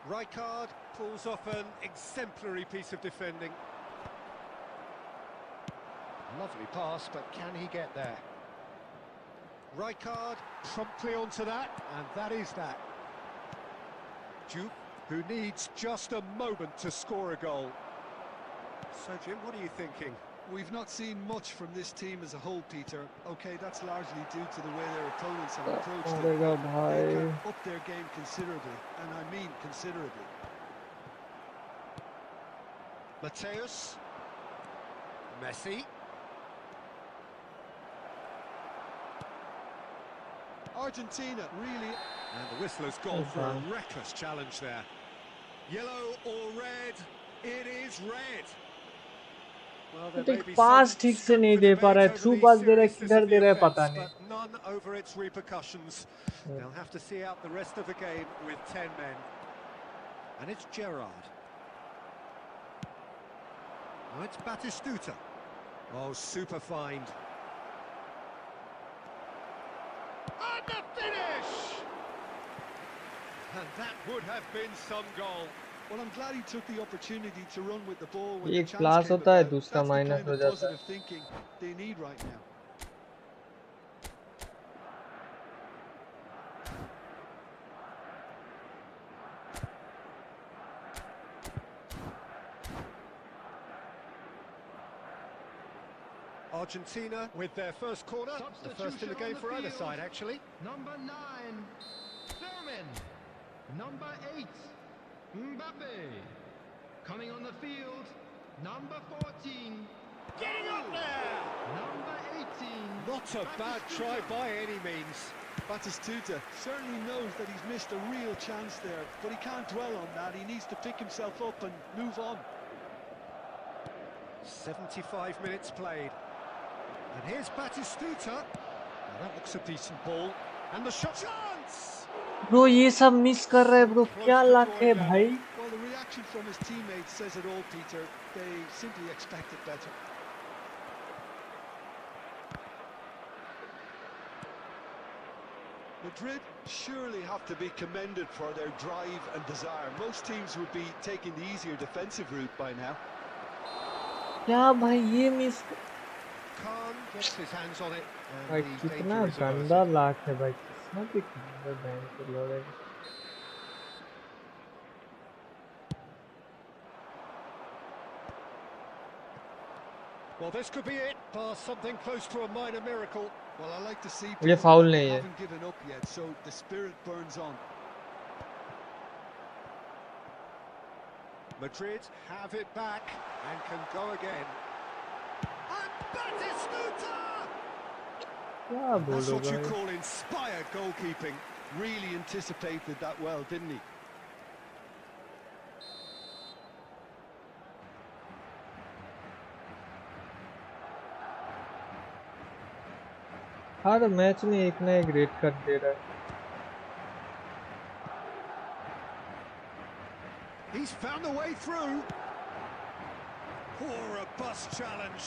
Rijkaard pulls off an exemplary piece of defending. Lovely pass, but can he get there? Rijkaard promptly onto that, and that is that. Duke, who needs just a moment to score a goal. So, Jim, what are you thinking? We've not seen much from this team as a whole, Peter. Okay, that's largely due to the way their opponents have approached it. They can up their game considerably, and I mean considerably. Mateus. Messi. Argentina really... And the whistle has gone for a reckless challenge there. Yellow or red? It is red. Well, there may be पास ठीक से नहीं दे पा रहा है, through pass दे रहा है, किधर दे रहा है पता नहीं. but none over its repercussions. They'll have to see out the rest of the game with 10 men. And it's Gerrard. Oh, it's Batistuta. Oh, super find. And the finish! And that would have been some goal. Well, I'm glad he took the opportunity to run with the ball when एक the chance plus came होता है, about. दूसरा That's the minus kind हो of जाता है. positive thinking they need right now. Argentina with their first corner, the first in the game for either side, actually. Number 9, Thurman. Number 8, Mbappe. Coming on the field, number 14. Getting up there! Number 18. Not a bad try by any means. Batistuta certainly knows that he's missed a real chance there, but he can't dwell on that. He needs to pick himself up and move on. 75 minutes played. And here's Batistuta. Now that looks a decent ball. And the shot. Chance! Bro, ये सब miss कर रहा है bro, क्या luck है भाई. Well, the reaction from his teammates says it all, Peter. They simply expected better. Madrid surely have to be commended for their drive and desire. Most teams would be taking the easier defensive route by now. क्या भाई ये miss. Khan gets his hands on it. भाई कितना गंदा लाख है भाई, किस्मत ही खराब है बैंक के लोड़े. Well, this could be it. Past something close to a minor miracle. Well, I like to see ये people फाउल नहीं है. haven't given up yet, so the spirit burns on. Madrid have it back and can go again. And Batistuta! क्या That's बोलो what you भाई. call inspired goalkeeping. Really anticipated that well, didn't he? Her match में एक ना एक red card दे रहा है. He's found the way through. Poor a bust challenge.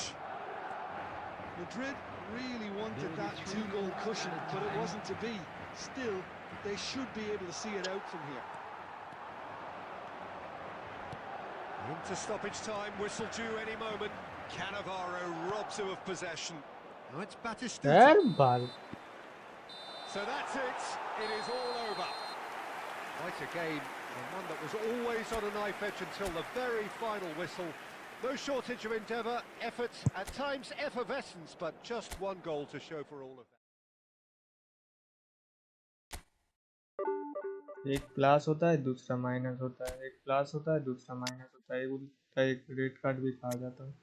Madrid really wanted that two-goal cushion, but it wasn't to be. Still, they should be able to see it out from here. Into stoppage time, whistle due any moment. Cannavaro robs him of possession. Now it's Batistuta. यार बाल. So that's it. It is all over. Quite a game, and one that was always on a knife edge until the very final whistle. No shortage of endeavour, effort, at times effervescence, but just one goal to show for all of that. एक plus होता है, दूसरा minus होता है. एक plus होता है, दूसरा माइनस होता है. एक रेड कार्ड भी कहा जाता है.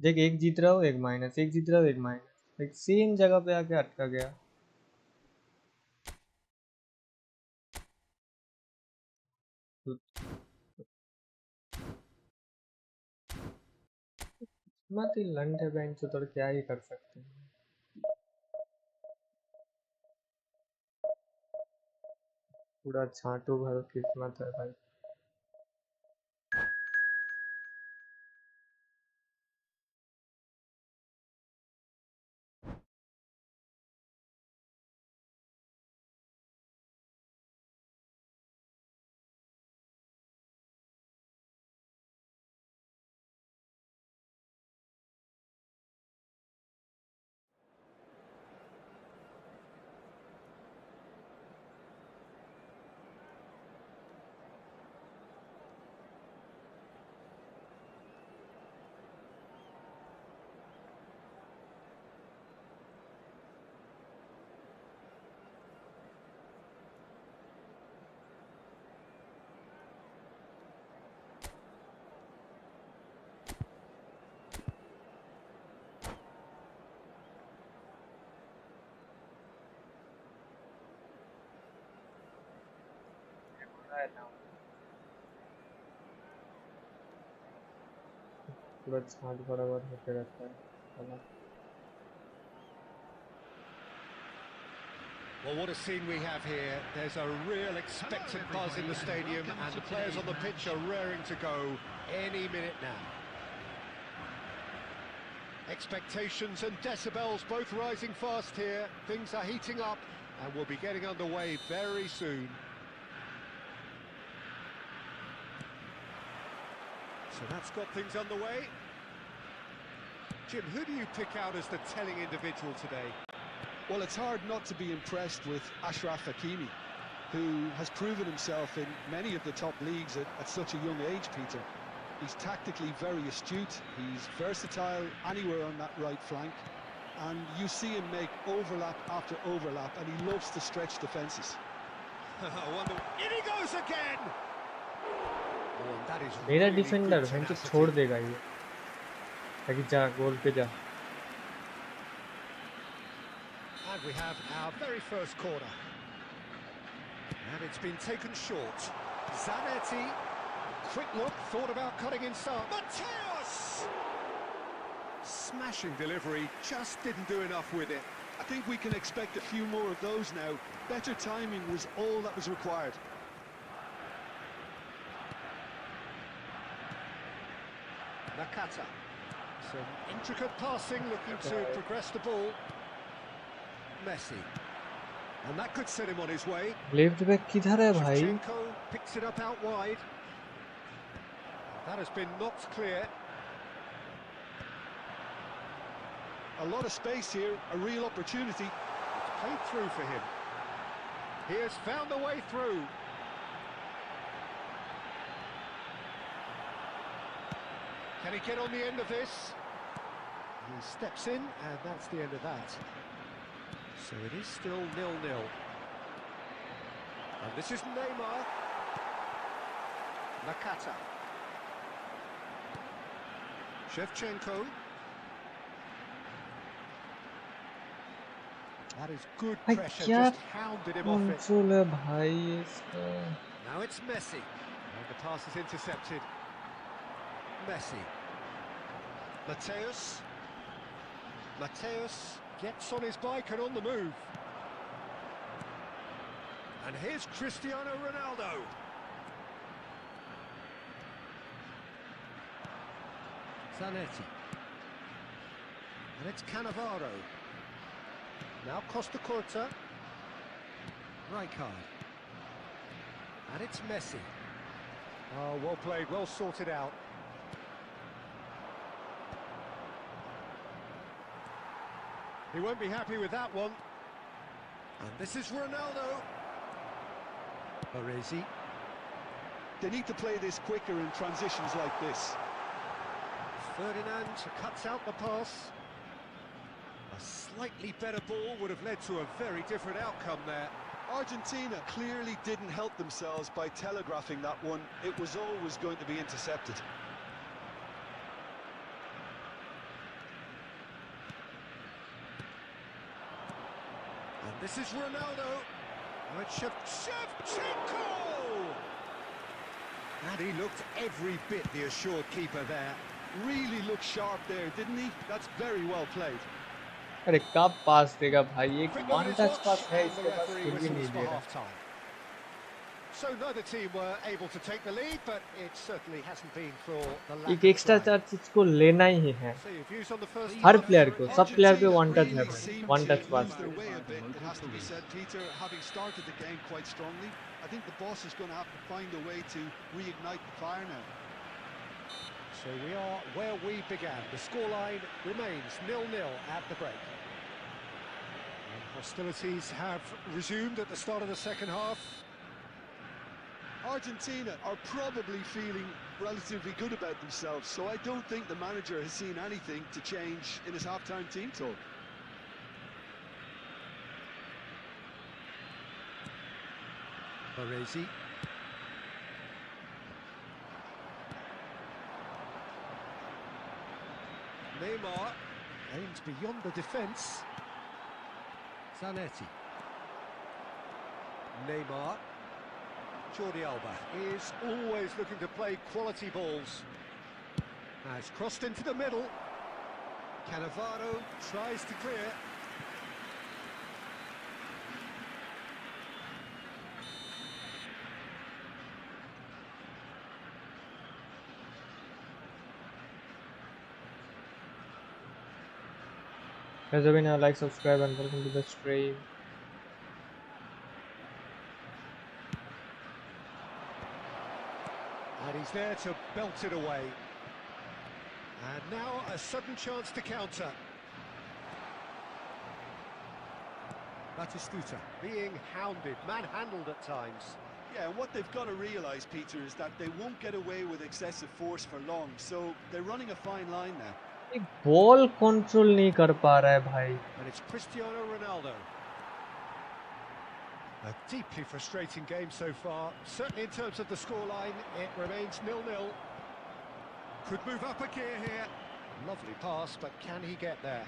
देख एक जीत रहा हूँ एक माइनस, एक जीत रहा हूँ एक माइनस, एक सेम जगह पे आके अटका गया। मत ही लंडे बैंक तो क्या ही कर सकते हैं। पूरा छाटू भर किस्मत है भाई। पूरा छाट बराबर होते रहता है। Well, what a scene we have here. There's a real expectant buzz in the stadium, and the players on the pitch are raring to go any minute now. Expectations and decibels both rising fast here. Things are heating up, and we'll be getting underway very soon. So that's got things underway. Jim, who do you pick out as the telling individual today? Well, it's hard not to be impressed with Achraf Hakimi, who has proven himself in many of the top leagues at such a young age, Peter. He's tactically very astute, he's versatile anywhere on that right flank, and you see him make overlap after overlap, and he loves to stretch defences. I wonder... In he goes again! Oh, that is मेरा really defender good भैंचो tenacity. छोड़ देगा ये, ताकि जा गोल पे जा। And we have our very first corner. And it's been taken short. Zanetti, quick look, thought about cutting inside. Mateus! Smashing delivery, just didn't do enough with it. I think we can expect a few more of those now. Better timing was all that was required. Nakata. Some intricate passing, looking to progress the ball. Messi. And that could set him on his way. Left back किधर है भाई? Shevchenko picks it up out wide. That has been knocked clear. A lot of space here, a real opportunity. It's played through for him. He has found a way through. Can he get on the end of this? He steps in, and that's the end of that. So it is still 0-0. And this is Neymar. Nakata. Shevchenko. That is good pressure, just hounded him off it. Now it's Messi. And the pass is intercepted. Messi. Mateus gets on his bike and on the move. And here's Cristiano Ronaldo. Zanetti. And it's Cannavaro. Now Costa Curta. Rijkaard. And it's Messi. Oh, well played, well sorted out. He won't be happy with that one. And this is Ronaldo. Baresi. They need to play this quicker in transitions like this. Ferdinand cuts out the pass. A slightly better ball would have led to a very different outcome there. Argentina clearly didn't help themselves by telegraphing that one. It was always going to be intercepted. This is Ronaldo. Oh, it's Shevchenko! And he looked every bit the assured keeper there. Really looked sharp there, didn't he? That's very well played. अरे कब पास देगा भाई, एक Quick one minute touch watch, पास है and the इसके पास, referee फिर भी नहीं whistles for दे रहा. half-time. So neither team were able to take the lead, but it certainly hasn't been for the lack एक of एक्स्ट्रा trying. चार्ज इसको लेना ही है, So your views on the first her half? Player को, सब player पे Argentina one touch है really भाई, seemed one to touch pass. lose their way a bit, it has to be said, Peter, having started the game quite strongly. I think the boss is going to have to find a way to reignite the fire now. So we are where we began. The scoreline remains 0-0 at the break. And hostilities have resumed at the start of the second half. Argentina are probably feeling relatively good about themselves, so I don't think the manager has seen anything to change in his half-time team talk. Baresi. Neymar aims beyond the defence. Zanetti. Neymar. Jordi Alba is always looking to play quality balls. Has crossed into the middle. Cannavaro tries to clear. Guys, like, subscribe and welcome to the stream. And he's there to belt it away. And now a sudden chance to counter. Batistuta being hounded, manhandled at times. Yeah, and what they've got to realise, Peter, is that they won't get away with excessive force for long, so they're running a fine line now. एक ball control नहीं कर पा रहा है भाई. And it's Cristiano Ronaldo. A deeply frustrating game so far. Certainly in terms of the scoreline, it remains 0-0. Could move up a gear here. Lovely pass, but can he get there?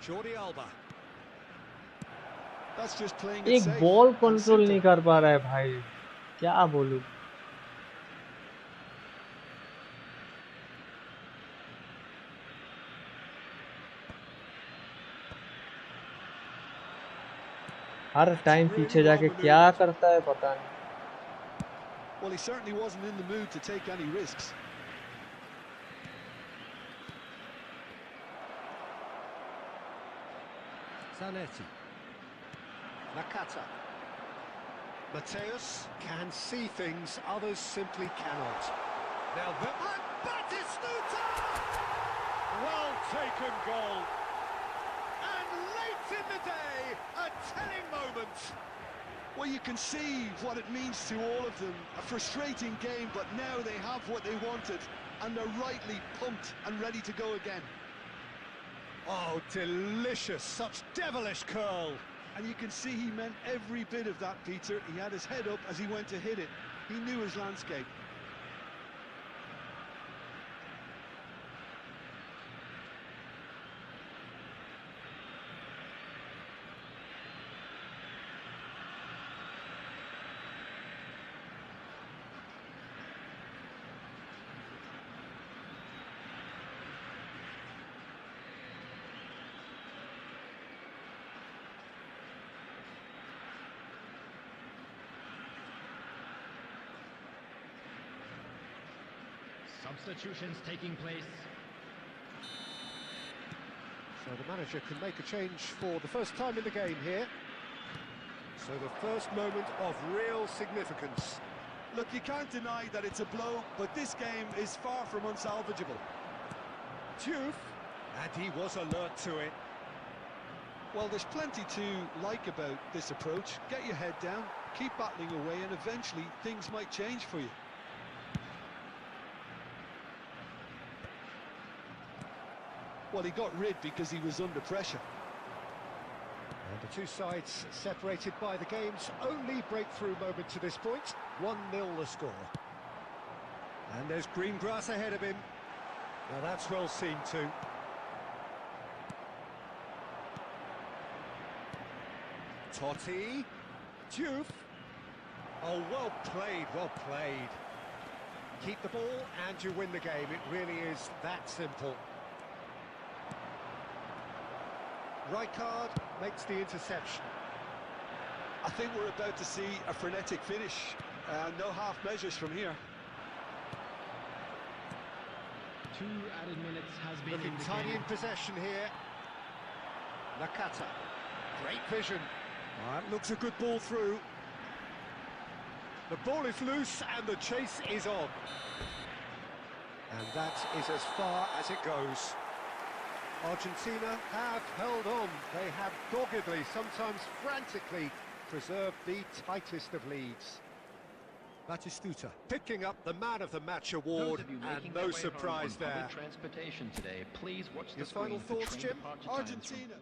Jordi Alba. That's just playing it एक safe ball and control नहीं simple. कर पा रहा है भाई, क्या बोलूं. हर time पीछे जाके क्या करता है पता नहीं. Well, he certainly wasn't in the mood to take any risks. Zanetti. Nakata. Mateus can see things others simply cannot. Now the Batistuta! Well taken goal. And late in the day, a telling moment. Well, you can see what it means to all of them. A frustrating game, but now they have what they wanted, and they're rightly pumped and ready to go again. Oh, delicious, such devilish curl. And you can see he meant every bit of that, Peter. He had his head up as he went to hit it. He knew his landscape. Substitutions taking place. So the manager can make a change for the first time in the game here. So the first moment of real significance. Look, you can't deny that it's a blow, but this game is far from unsalvageable. Diouf, and he was alert to it. Well, there's plenty to like about this approach. Get your head down, keep battling away, and eventually things might change for you. Well, he got rid because he was under pressure. And the two sides separated by the game's only breakthrough moment to this point. 1-0 the score. And there's green grass ahead of him. Now that's well seen too. Totti. Diouf. Oh, well played, well played. Keep the ball and you win the game. It really is that simple. Rijkaard makes the interception. I think we're about to see a frenetic finish. No half measures from here. 2 added minutes has been Looking tiny in possession here. Nakata. Great vision. That looks a good ball through. The ball is loose and the chase is on. And that is as far as it goes. Argentina have held on. They have doggedly, sometimes frantically, preserved the tightest of leads. Batistuta picking up the Man of the Match award, and no surprise there. Transportation today. Please watch Your the final screen for thoughts, train Jim? departure times from- Argentina.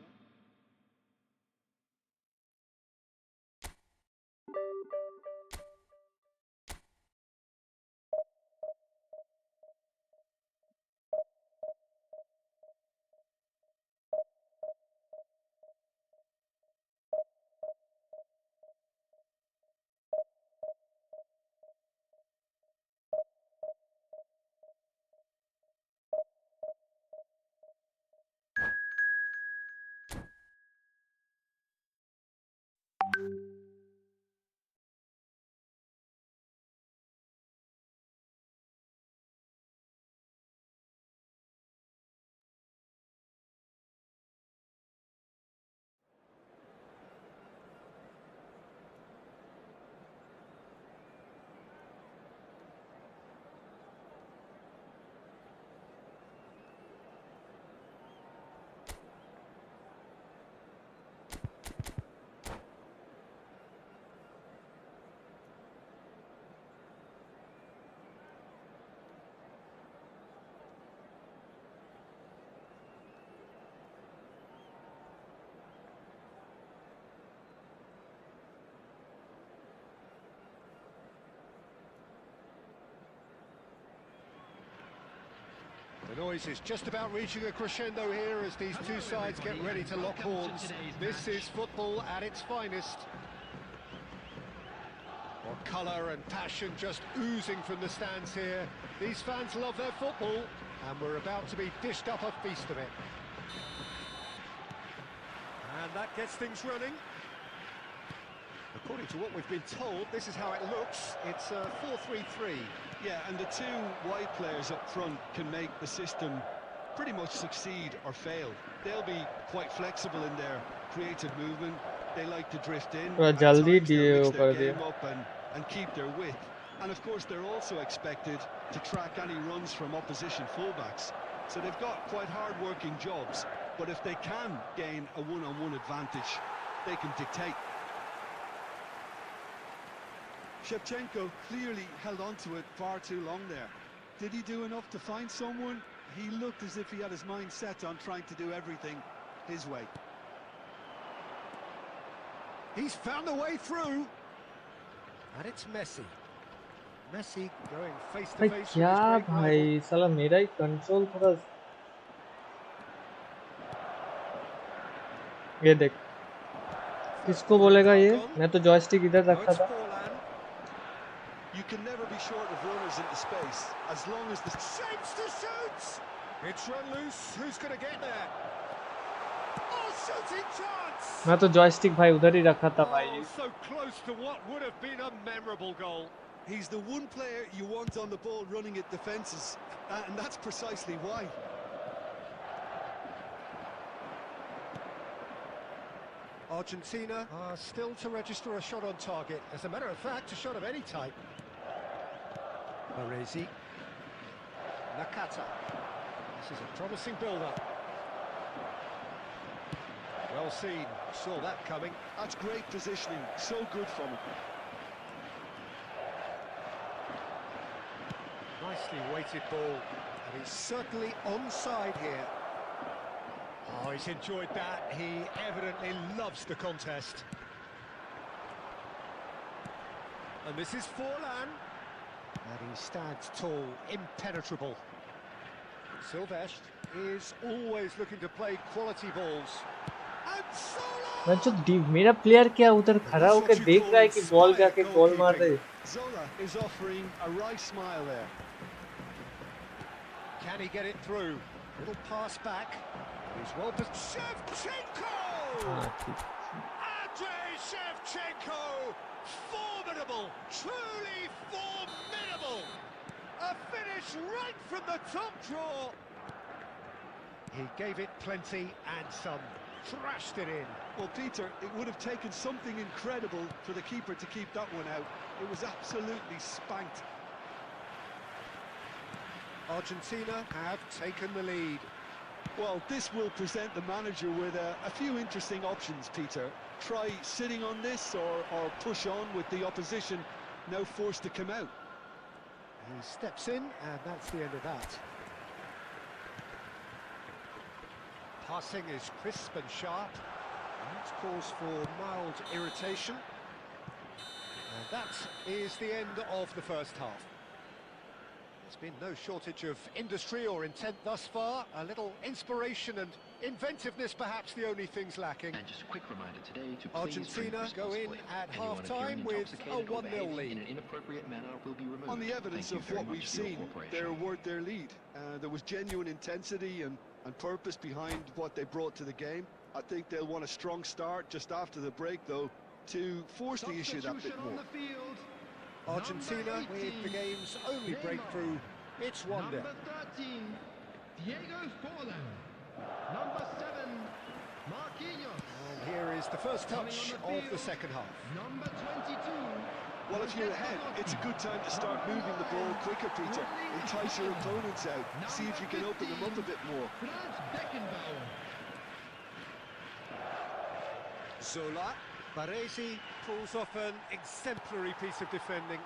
The noise is just about reaching a crescendo here as these two sides get ready to lock horns. This is football at its finest. Well, colour and passion just oozing from the stands here. These fans love their football, and we're about to be dished up a feast of it. And that gets things running. According to what we've been told, this is how it looks. It's a 4-3-3. Yeah, and the two wide players up front can make the system pretty much succeed or fail. They'll be quite flexible in their creative movement. They like to drift in. थोड़ा At जल्दी times they'll mix their कर दिया. game up and keep their width. And of course, they're also expected to track any runs from opposition fullbacks. So they've got quite hard-working jobs. But if they can gain a one-on-one advantage, they can dictate. Shevchenko clearly held on to it far too long there. Did he do enough to find someone? He looked as if he had his mind set on trying to do everything his way. He's found a way through. And it's Messi. Messi going face to भाई face with his क्या great भाई rival. साला मेरा ही control थोड़ा ये देख किसको बोलेगा ये मैं तो जॉयस्टिक इधर Now रखा it's था Forlan. You can never be short of runners into space as long as the Shapes to shoot. It's run loose. Who's going to get there? Oh, shooting chance. मैं तो joystick भाई उधर ही रखा था भाई Oh, so close to what would have been a memorable goal. he's the one player you want on the ball running at defences, and that's precisely why. Argentina are still to register a shot on target. As a matter of fact, a shot of any type. Baresi. Nakata. This is a promising build-up. Well seen. Saw that coming. That's great positioning, so good from him. Nicely weighted ball. And he's certainly onside here. Oh, he's enjoyed that. He evidently loves the contest. And this is Forlan. And he stands tall, impenetrable. Silvestre is always looking to play quality balls. And Zola! मैं जो मेरा player क्या उधर खड़ा That's होकर what you देख रहा है call कि बॉल inspired जाके गोल मार दे। goalkeeping. Zola is offering a wry smile there. Can he get it through? Little pass back. He's well positioned. Shevchenko! हाँ ठीक। Andrei Shevchenko! Formidable! Truly formidable! A finish right from the top draw. He gave it plenty and some. Thrashed it in. Well, Peter, it would have taken something incredible for the keeper to keep that one out. It was absolutely spanked. Argentina have taken the lead. Well, this will present the manager with a few interesting options, Peter. Try sitting on this or push on with the opposition now forced to come out. He steps in, and that's the end of that. Passing is crisp and sharp. That's cause for mild irritation. And that is the end of the first half. There's been no shortage of industry or intent thus far. A little inspiration and inventiveness, perhaps the only things lacking. And just a quick reminder today to please Argentina drink go in responsibly. at Anyone half-time appearing with a intoxicated or 1-0 behaving lead. in an inappropriate manner will be removed. On the evidence Thank you of very what much we've for your seen, cooperation. they're worth their lead. There was genuine intensity and purpose behind what they brought to the game. I think they'll want a strong start just after the break, though, to force the issue that bit Substitution on more. the field. Argentina Number with 18, the game's only Neymar. breakthrough. It's 1-0. Number 13, Diego Forlan. Number 7, Marquinhos. And here is the first touch Coming on the of the field, second half. Well, Number 22. if you're ahead, it's a good time to start moving the ball quicker, Peter. Entice your opponents out. See if you can open them up a bit more. Franz Beckenbauer. Zola. Baresi pulls off an exemplary piece of defending.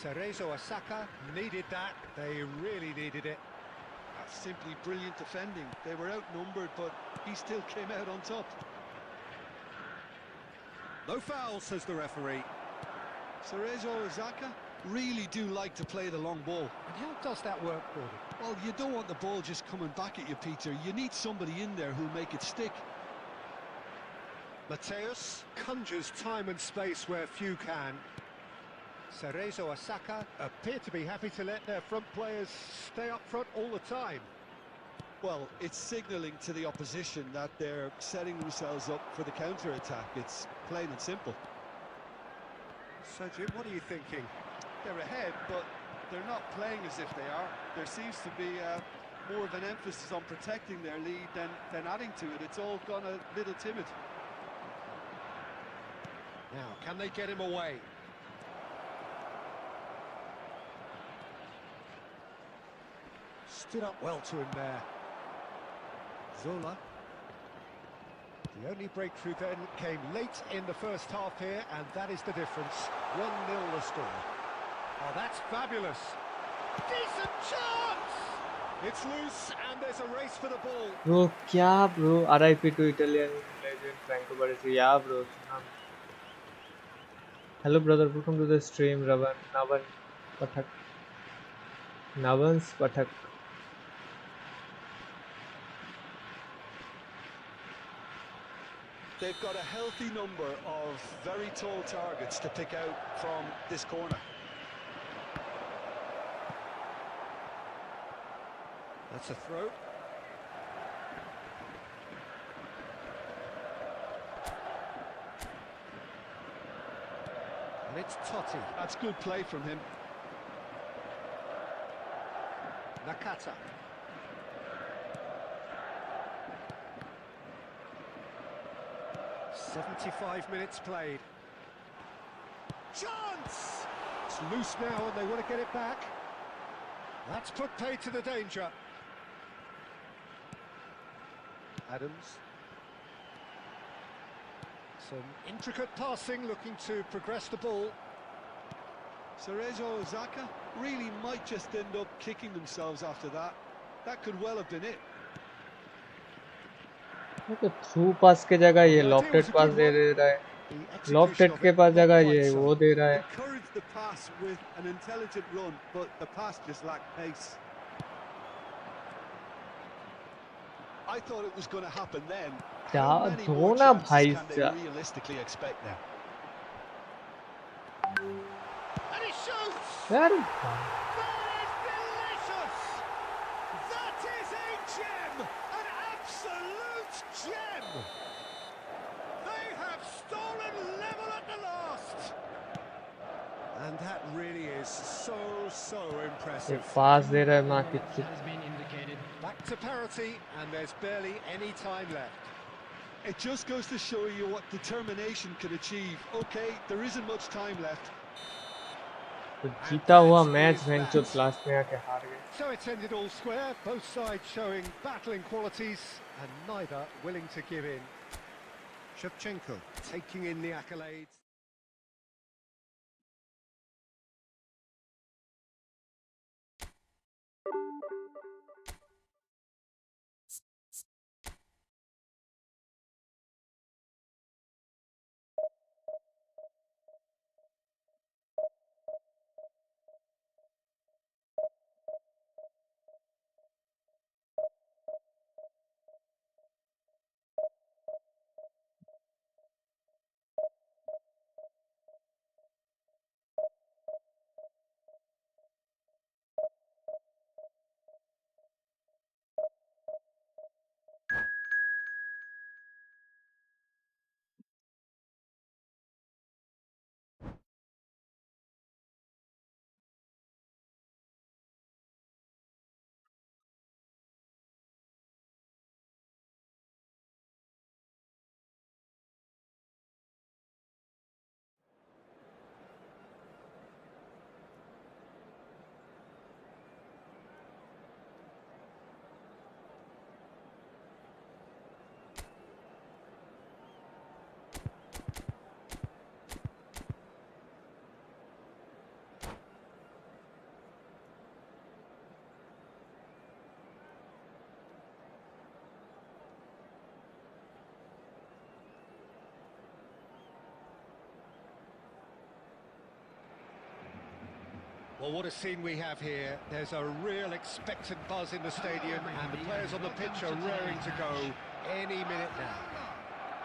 Cerezo Osaka needed that. They really needed it. That's simply brilliant defending. They were outnumbered, but he still came out on top. No foul, says the referee. Cerezo Osaka really do like to play the long ball. And how does that work, Gordon? Well, you don't want the ball just coming back at you, Peter. You need somebody in there who'll make it stick. Mateus conjures time and space where few can. Cerezo Osaka appear to be happy to let their front players stay up front all the time. Well, it's signalling to the opposition that they're setting themselves up for the counter-attack. It's plain and simple. So, Jim, what are you thinking? They're ahead, but they're not playing as if they are. There seems to be more of an emphasis on protecting their lead than adding to it. It's all gone a little timid. Now, can they get him away? Stood up well to him there. Zola. The only breakthrough then came late in the first half here, and that is the difference. 1-0 the score. Oh, that's fabulous. Decent chance! It's loose, and there's a race for the ball. Bro, क्या bro? RIP to Italian legend Franco Baresi. Yeah, bro. Hello, brother. Welcome to the stream, Navan Pathak. Navan's Pathak. They've got a healthy number of very tall targets to pick out from this corner. That's a throw. And it's Totti. That's good play from him. Nakata. "75 minutes played. Chance! It's loose now and they want to get it back. That's put pay to the danger. Adams. Some intricate passing, looking to progress the ball. Cerezo Osaka really might just end up kicking themselves after that. That could well have been it. तो through pass के जगह ये lofted पास दे रहा है, lofted के पास जगह ये वो दे रहा है. Encouraged the pass with an intelligent run, but the pass just lacked pace. I thought it was going to happen then. क्या How many दो more ना chances भाई can they से realistically expect now? And he shoots! यार That is delicious! That is a gem! An absolute gem! They have stolen level at the last! And that really is so ये impressive. पास दे रहा है माँ की Has been indicated. Back to parity, and there's barely any time left. It just goes to show you what determination can achieve. Okay, there isn't much time left. तो जीता हुआ match venture last में आके हार गए. So it's ended all square, both sides showing battling qualities, and neither willing to give in. Shevchenko taking in the accolades. Well, what a scene we have here. There's a real expectant buzz in the stadium, and the players on the pitch are raring to go any minute now.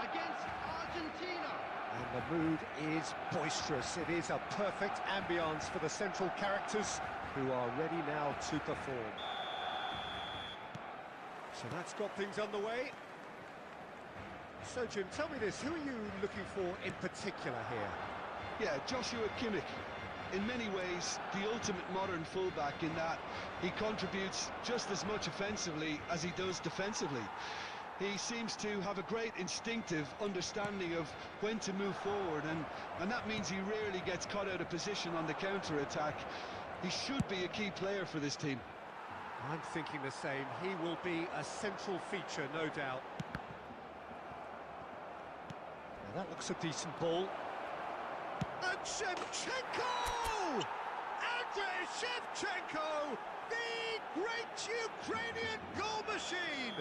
Against Argentina. And the mood is boisterous. It is a perfect ambience for the central characters who are ready now to perform. So that's got things underway. So, Jim, tell me this, who are you looking for in particular here? Yeah, Joshua Kimmich. In many ways, the ultimate modern fullback in that he contributes just as much offensively as he does defensively. He seems to have a great instinctive understanding of when to move forward, and that means he rarely gets caught out of position on the counter-attack. He should be a key player for this team. I'm thinking the same. He will be a central feature, no doubt. Now that looks a decent ball. And Shevchenko! Andrei Shevchenko! The great Ukrainian goal machine!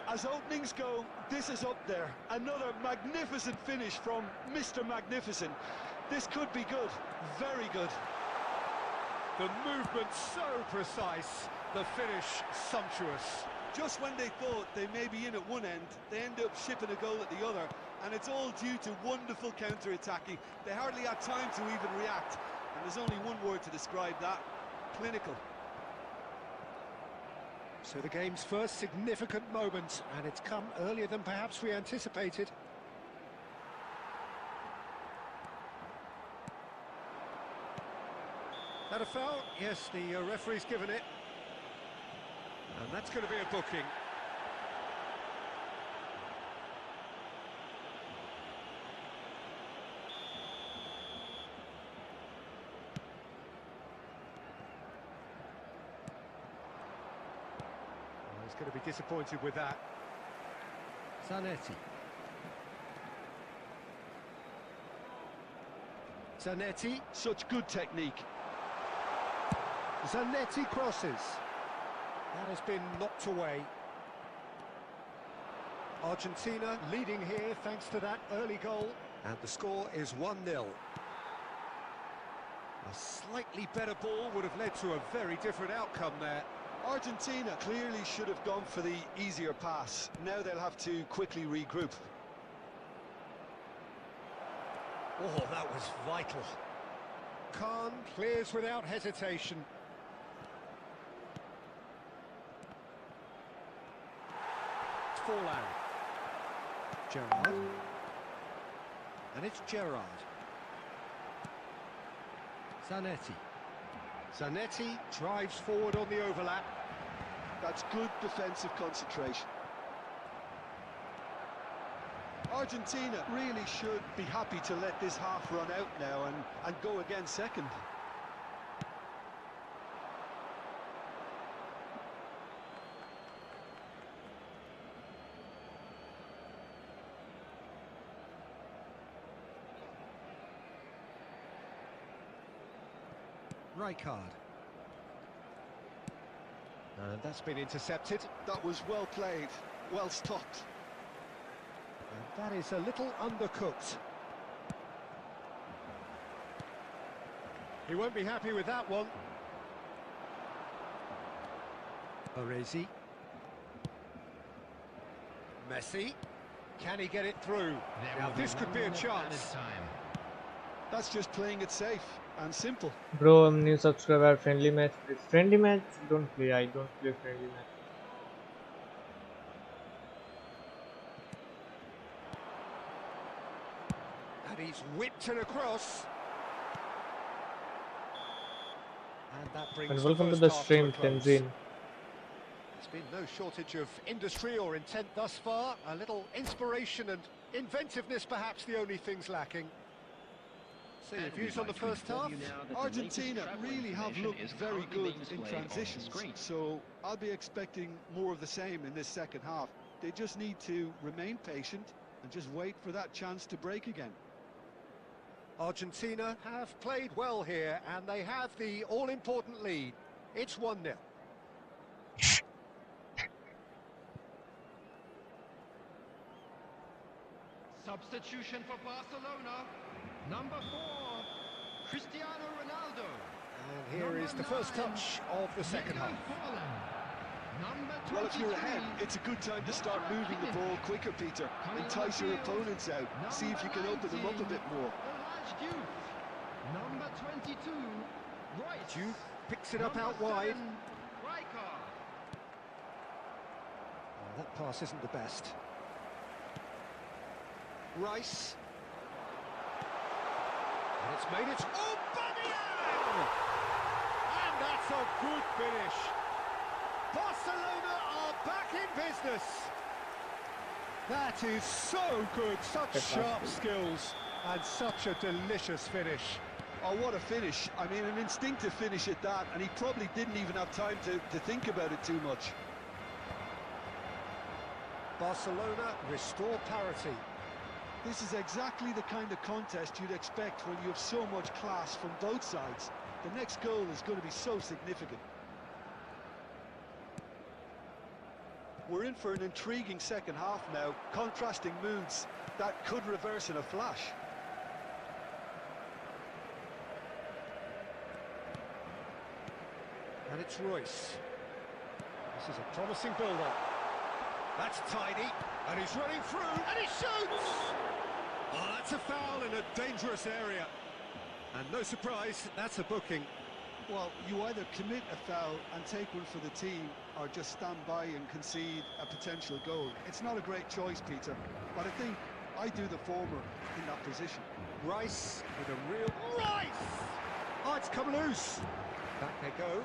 As openings go, this is up there. Another magnificent finish from Mr. Magnificent. This could be good, very good. The movement so precise, the finish sumptuous. Just when they thought they may be in at one end, they end up shipping a goal at the other, and it's all due to wonderful counter-attacking. They hardly had time to even react, and there's only one word to describe that: clinical. So the game's first significant moment, and it's come earlier than perhaps we anticipated. That a foul? Yes, the referee's given it. And that's going to be a booking. Well, he's going to be disappointed with that. Zanetti. Zanetti. Such good technique. Zanetti crosses. That has been knocked away. Argentina leading here thanks to that early goal. And the score is 1-0. A slightly better ball would have led to a very different outcome there. Argentina clearly should have gone for the easier pass. Now they'll have to quickly regroup. Oh, that was vital. Khan clears without hesitation. Forlan. Gerrard. And it's Gerrard. Zanetti. Zanetti drives forward on the overlap. That's good defensive concentration. Argentina really should be happy to let this half run out now and go again second. Rijkaard. And that's been intercepted. That was well played, well stopped. And that is a little undercooked. He won't be happy with that one. Orezi. Messi. Can he get it through? Now this could be a chance. That's just playing it safe and simple. Bro, I'm new subscriber. Friendly match. Please. Friendly match? Don't play. I don't play friendly match. And he's whipped it across. And that brings And welcome to the the first half stream, a close. Tenzin. There's been no shortage of industry or intent thus far. A little inspiration and inventiveness, perhaps the only things lacking. See your views on the first half. Argentina really have looked very good in transitions, so I'll be expecting more of the same in this second half. They just need to remain patient and just wait for that chance to break again. Argentina have played well here, and they have the all-important lead. It's 1-0. Substitution for Barcelona. Number 4, Cristiano Ronaldo. And here is the first touch of the second half. Well, if you're ahead, it's a good time to start moving the ball quicker, Peter. Entice your opponents out. See if you can open them up a bit more. Number 22, Royce. Jude picks it up out wide. Rijkaard. That pass isn't the best. Rice. And it's made it. Oh, Bamian! And that's a good finish. Barcelona are back in business. That is so good. Such sharp skills and such a delicious finish. Oh, what a finish. I mean, an instinctive finish at that, and he probably didn't even have time to think about it too much. Barcelona restore parity. This is exactly the kind of contest you'd expect when you have so much class from both sides. The next goal is going to be so significant. We're in for an intriguing second half now, contrasting moods that could reverse in a flash. And it's Royce. This is a promising build-up. That's tidy, and he's running through, and he shoots! Oh, that's a foul in a dangerous area. And no surprise, that's a booking. Well, you either commit a foul and take one for the team, or just stand by and concede a potential goal. It's not a great choice, Peter, but I think I do the former in that position. Rice with a real... Rice! Oh, it's come loose. Back they go.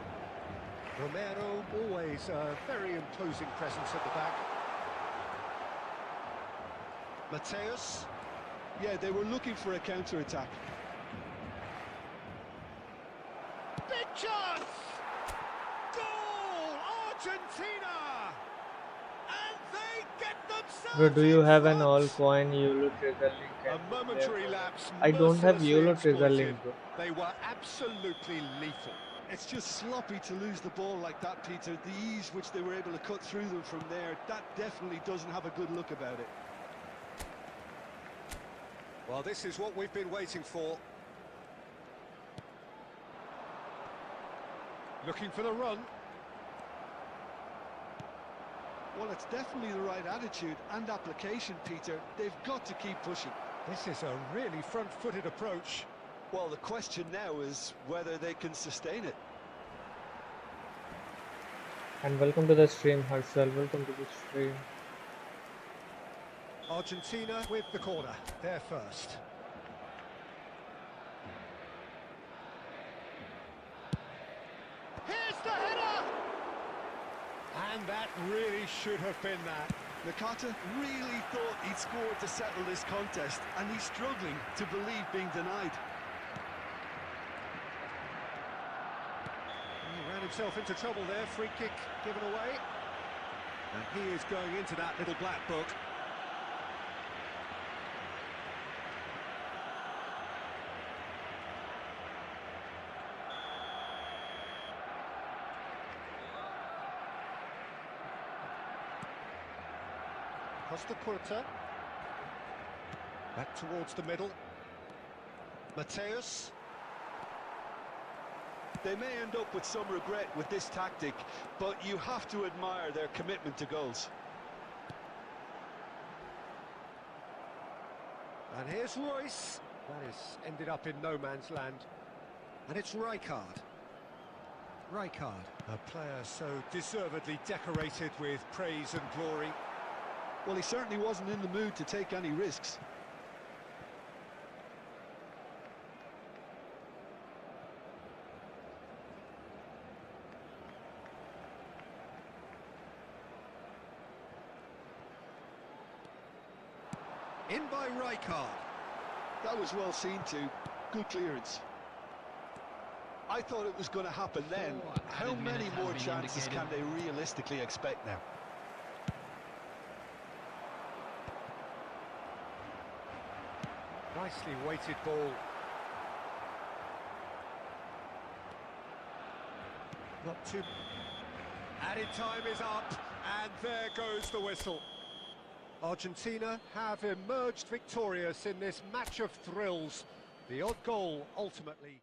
Romero, always a very imposing presence at the back. Mateus. Yeah, they were looking for a counter-attack. Big chance! Goal! Argentina! And they get themselves. Bro, do you have an in all front. coin Euro treasure link? A momentary lapse. I don't have mercilessly Euro treasure exploited. link, bro. They were absolutely lethal. It's just sloppy to lose the ball like that, Peter. The ease which they were able to cut through them from there, that definitely doesn't have a good look about it. Well, this is what we've been waiting for. Looking for the run. Well, it's definitely the right attitude and application, Peter. They've got to keep pushing. This is a really front-footed approach. Well, the question now is whether they can sustain it. And welcome to the stream, Harshal. Welcome to the stream. Argentina with the corner. They're first. Here's the header! And that really should have been that. Nakata really thought he'd scored to settle this contest, and he's struggling to believe being denied. He ran himself into trouble there. Free kick given away. And he is going into that little black book. Costa Curta. Back towards the middle. Mateus. They may end up with some regret with this tactic, but you have to admire their commitment to goals. And here's Royce. That has ended up in no man's land. And it's Rijkaard. Rijkaard, a player so deservedly decorated with praise and glory. Well, he certainly wasn't in the mood to take any risks. In by Rijkaard. That was well seen too. Good clearance. I thought it was going to happen then. How many more chances can they realistically expect now? Nicely weighted ball. Not too... Added time is up, and there goes the whistle. Argentina have emerged victorious in this match of thrills. The odd goal ultimately...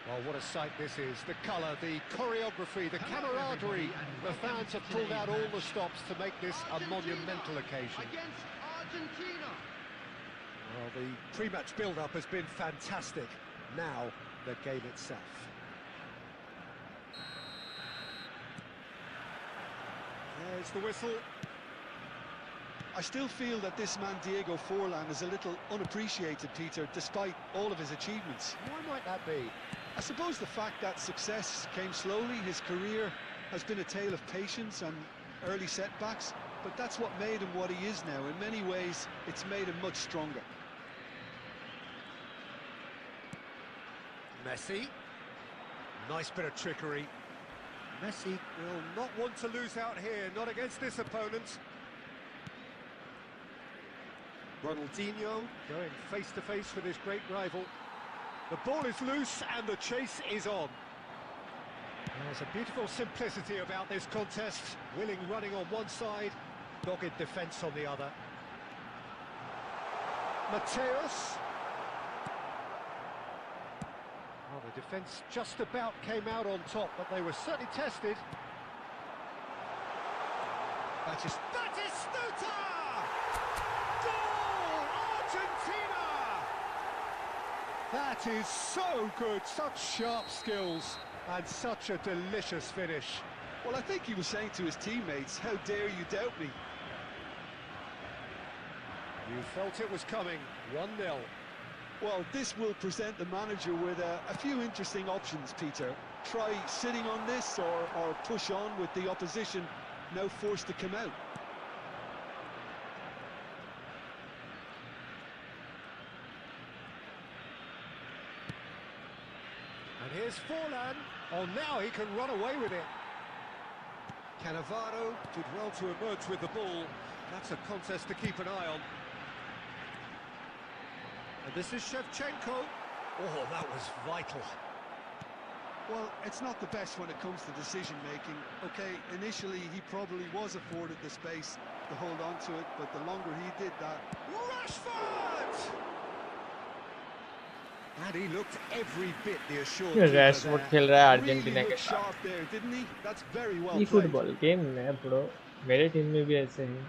Well, what a sight this is. The colour, the choreography, the camaraderie. The fans have pulled out all the stops to make this a monumental occasion. Against Argentina. Well, the pre-match build-up has been fantastic. Now, the game itself. There's the whistle. I still feel that this man Diego Forlan is a little unappreciated, Peter, despite all of his achievements. Why might that be? I suppose the fact that success came slowly, his career has been a tale of patience and early setbacks, but that's what made him what he is now. In many ways, it's made him much stronger. Messi. Nice bit of trickery. Messi will not want to lose out here, not against this opponent. Ronaldinho going face-to-face with his great rival. The ball is loose and the chase is on. There's a beautiful simplicity about this contest. Willing running on one side, dogged defence on the other. Mateus. Well, the defence just about came out on top, but they were certainly tested. Batistuta! Goal! Argentina! That is so good, such sharp skills, and such a delicious finish. Well, I think he was saying to his teammates, how dare you doubt me? You felt it was coming, 1-0. Well, this will present the manager with a few interesting options, Peter. Try sitting on this or push on with the opposition now forced to come out. And here's Forlan. Oh, now he can run away with it. Cannavaro did well to emerge with the ball. That's a contest to keep an eye on. And this is Shevchenko. Oh, that was vital. Well, it's not the best when it comes to decision-making. Okay, initially he probably was afforded the space to hold on to it, but the longer he did that... Rashford! And he looked every bit the assured ये keeper Rashford there. खेल रहा है Really Argentina के looked साथ sharp there, didn't he? That's very well E played. Football game है bro मेरे team में भी ऐसे ही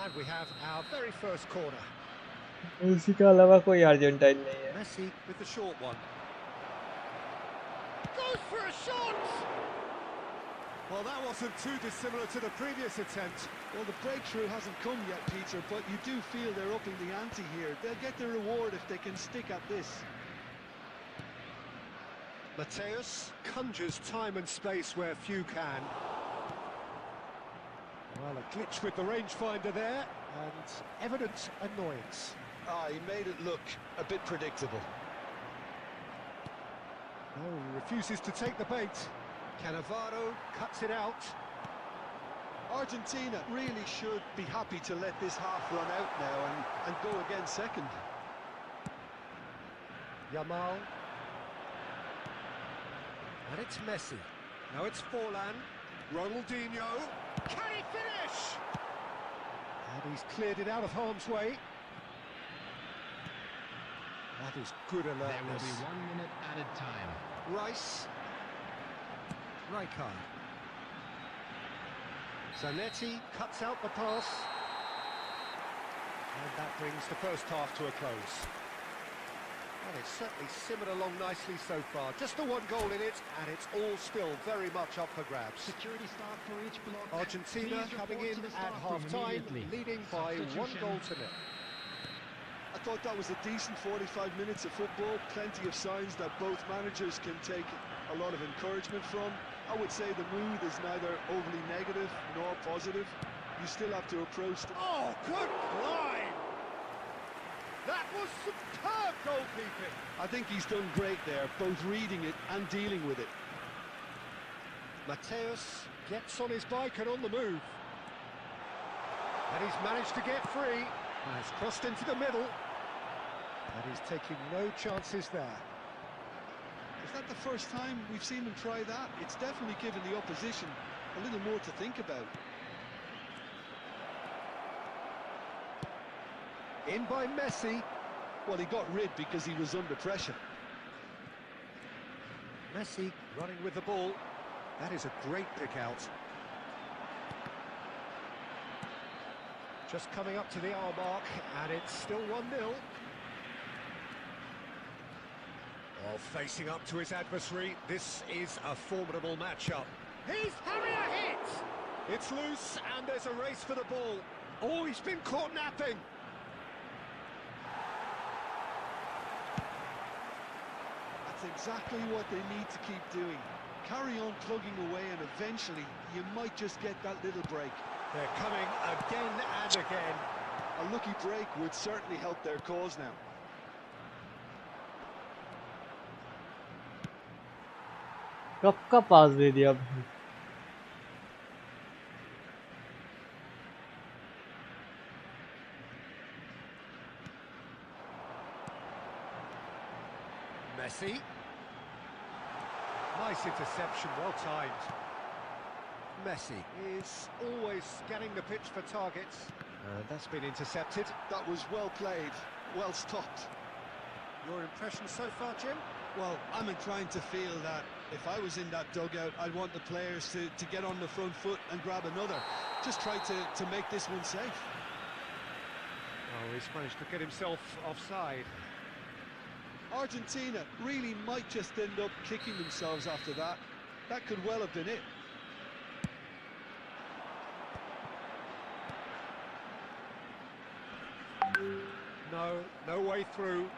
And we have our very first corner. उसी के अलावा कोई अर्जेंटाइन नहीं है Messi with the short one. Goes for a shot! Well, that wasn't too dissimilar to the previous attempt. Well, the breakthrough hasn't come yet, Peter, but you do feel they're upping the ante here. They'll get the reward if they can stick at this. Mateus conjures time and space where few can. Well, a glitch with the rangefinder there, and evident annoyance. He made it look a bit predictable. No, he refuses to take the bait. Cannavaro cuts it out. Argentina really should be happy to let this half run out now and go again second. Yamal. And it's Messi. Now it's Forlan. Ronaldinho. Can he finish? And he's cleared it out of harm's way. That is good alertness. There will be 1 minute added time. Rice. Rijkaard. Zanetti cuts out the pass. And that brings the first half to a close. Well, it's certainly simmered along nicely so far. Just the one goal in it, and it's all still very much up for grabs. Security staff for each block. Argentina Please coming report in to the at staff room half-time, immediately. leading by 1-0. I thought that was a decent 45 minutes of football. Plenty of signs that both managers can take a lot of encouragement from. I would say the mood is neither overly negative nor positive. You still have to approach the... Oh, good line! That was superb goalkeeping. I think he's done great there, both reading it and dealing with it. Mateus gets on his bike and on the move. And he's managed to get free. And it's crossed into the middle. And he's taking no chances there. Is that the first time we've seen him try that? It's definitely given the opposition a little more to think about. In by Messi. Well, he got rid because he was under pressure. Messi running with the ball. That is a great pick out. Just coming up to the hour mark, and it's still 1-0. Well, facing up to his adversary, this is a formidable matchup. He's having a hit! It's loose, and there's a race for the ball. Oh, he's been caught napping. That's exactly what they need to keep doing. Carry on plugging away, and eventually you might just get that little break. They're coming again and again. A lucky break would certainly help their cause now. कब का पास दे दिया भाई Messi. Nice interception, well timed. Messi is always scanning the pitch for targets. And that's been intercepted. That was well played, well stopped. Your impression so far, Jim? Well, I'm inclined to feel that if I was in that dugout, I'd want the players to get on the front foot and grab another. Just try to make this one safe. Oh, he's managed to get himself offside. Argentina really might just end up kicking themselves after that. That could well have been it. No way through.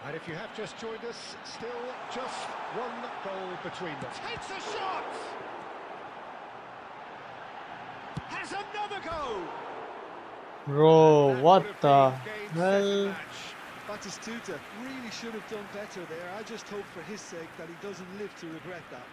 And if you have just joined us, still just one goal between them. Takes a shot! Has another go! Bro, what the hell? Batistuta really should have done better there. I just hope for his sake that he doesn't live to regret that.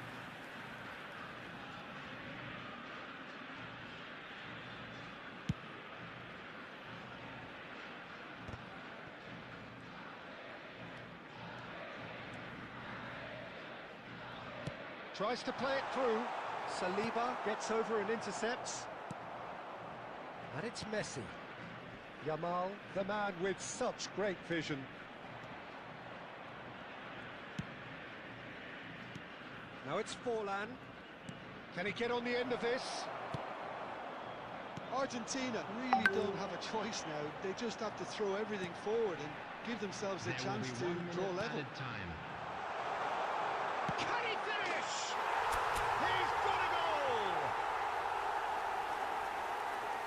Tries to play it through. Saliba gets over and intercepts. And it's Messi. Yamal, the man with such great vision. Now it's Forlan. Can he get on the end of this? Argentina really don't have a choice now. They just have to throw everything forward and give themselves a chance to draw level. Can he finish? He's got a goal!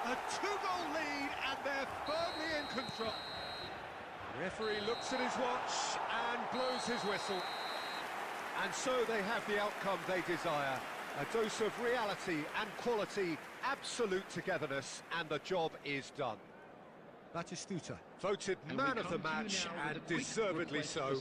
A two-goal lead and they're firmly in control. The referee looks at his watch and blows his whistle. And so they have the outcome they desire. A dose of reality and quality, absolute togetherness, and the job is done. Batistuta, voted man of the match, and deservedly so.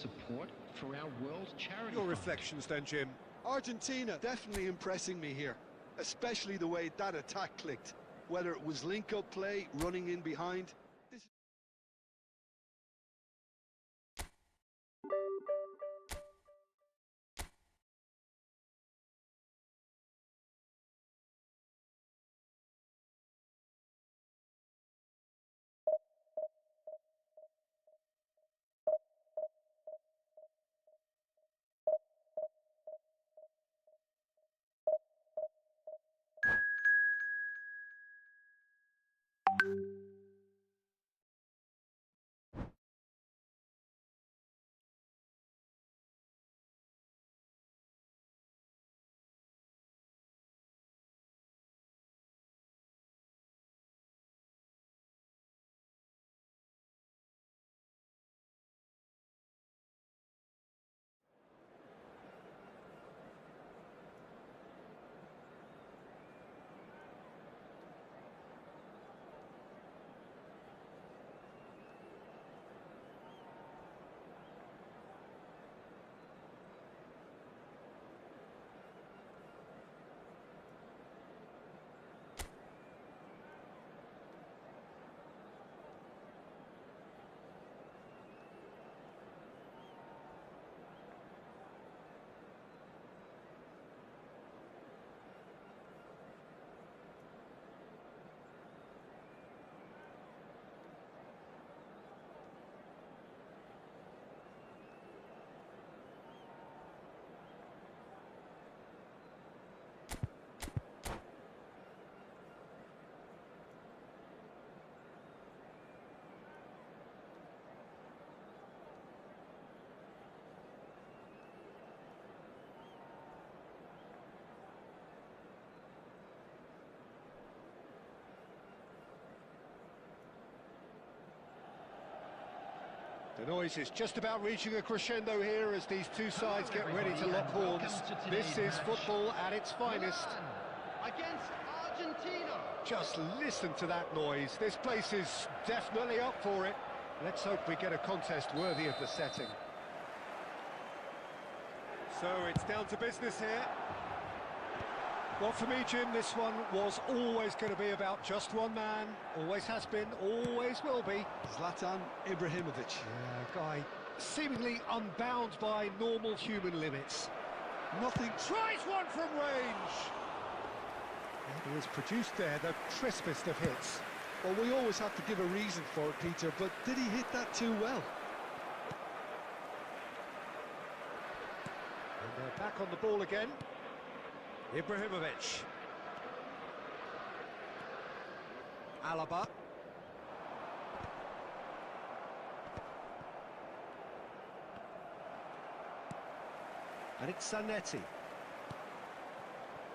For our World Charity Your Fund. reflections then, Jim? Argentina definitely impressing me here, especially the way that attack clicked. Whether it was link-up play, running in behind. The noise is just about reaching a crescendo here as these two sides get ready to lock horns. This is football at its finest. Against Argentina. Just listen to that noise. This place is definitely up for it. Let's hope we get a contest worthy of the setting. So it's down to business here. Well, for me, Jim, this one was always going to be about just one man. Always has been, always will be. Zlatan Ibrahimovic. Yeah, guy seemingly unbound by normal human limits. Nothing. Tries one from range. And he has produced there the crispest of hits. Well, we always have to give a reason for it, Peter, but did he hit that too well? And they're back on the ball again. Ibrahimovic. Alaba. And it's Zanetti.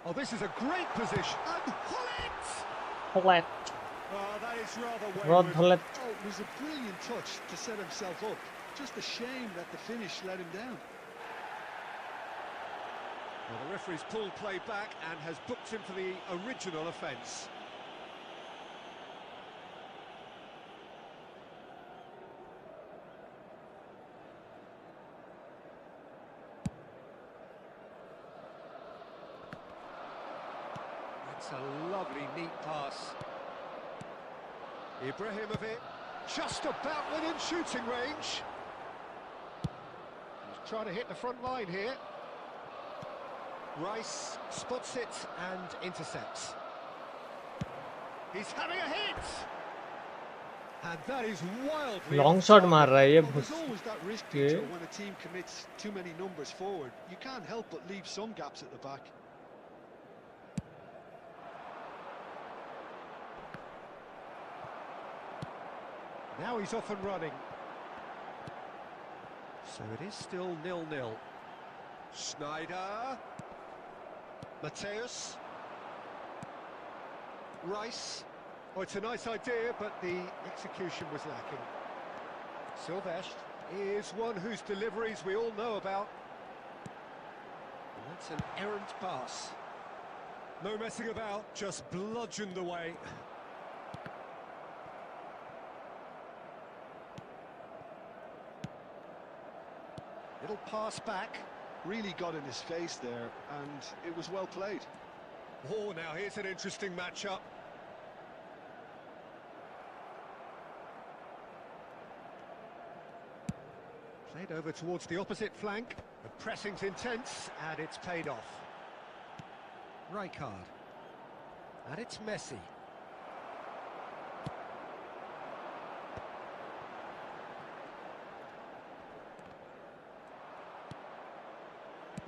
Oh, this is a great position. And Flat. oh, that is rather Rod wayward. Hullet. Oh, it was a brilliant touch to set himself up. Just a shame that the finish let him down. Well, the referee's pulled play back and has booked him for the original offence. That's a lovely, neat pass. Ibrahimovic, just about within shooting range. He's trying to hit the front line here. Rice spots it and intercepts. He's having a hit! And that is wildly Long shot मार रहा है ये Well, there's always that risk, Peter, when a team commits too many numbers forward. You can't help but leave some gaps at the back. Now he's off and running. So it is still 0-0. Schneider. Mateus. Rice. Oh, it's a nice idea, but the execution was lacking. Silvestre is one whose deliveries we all know about. And that's an errant pass. No messing about, just bludgeoned away. Little pass back. Really got in his face there, and it was well played. Oh, now here's an interesting matchup. Played over towards the opposite flank. The pressing's intense, and it's paid off. Rijkaard. And it's Messi.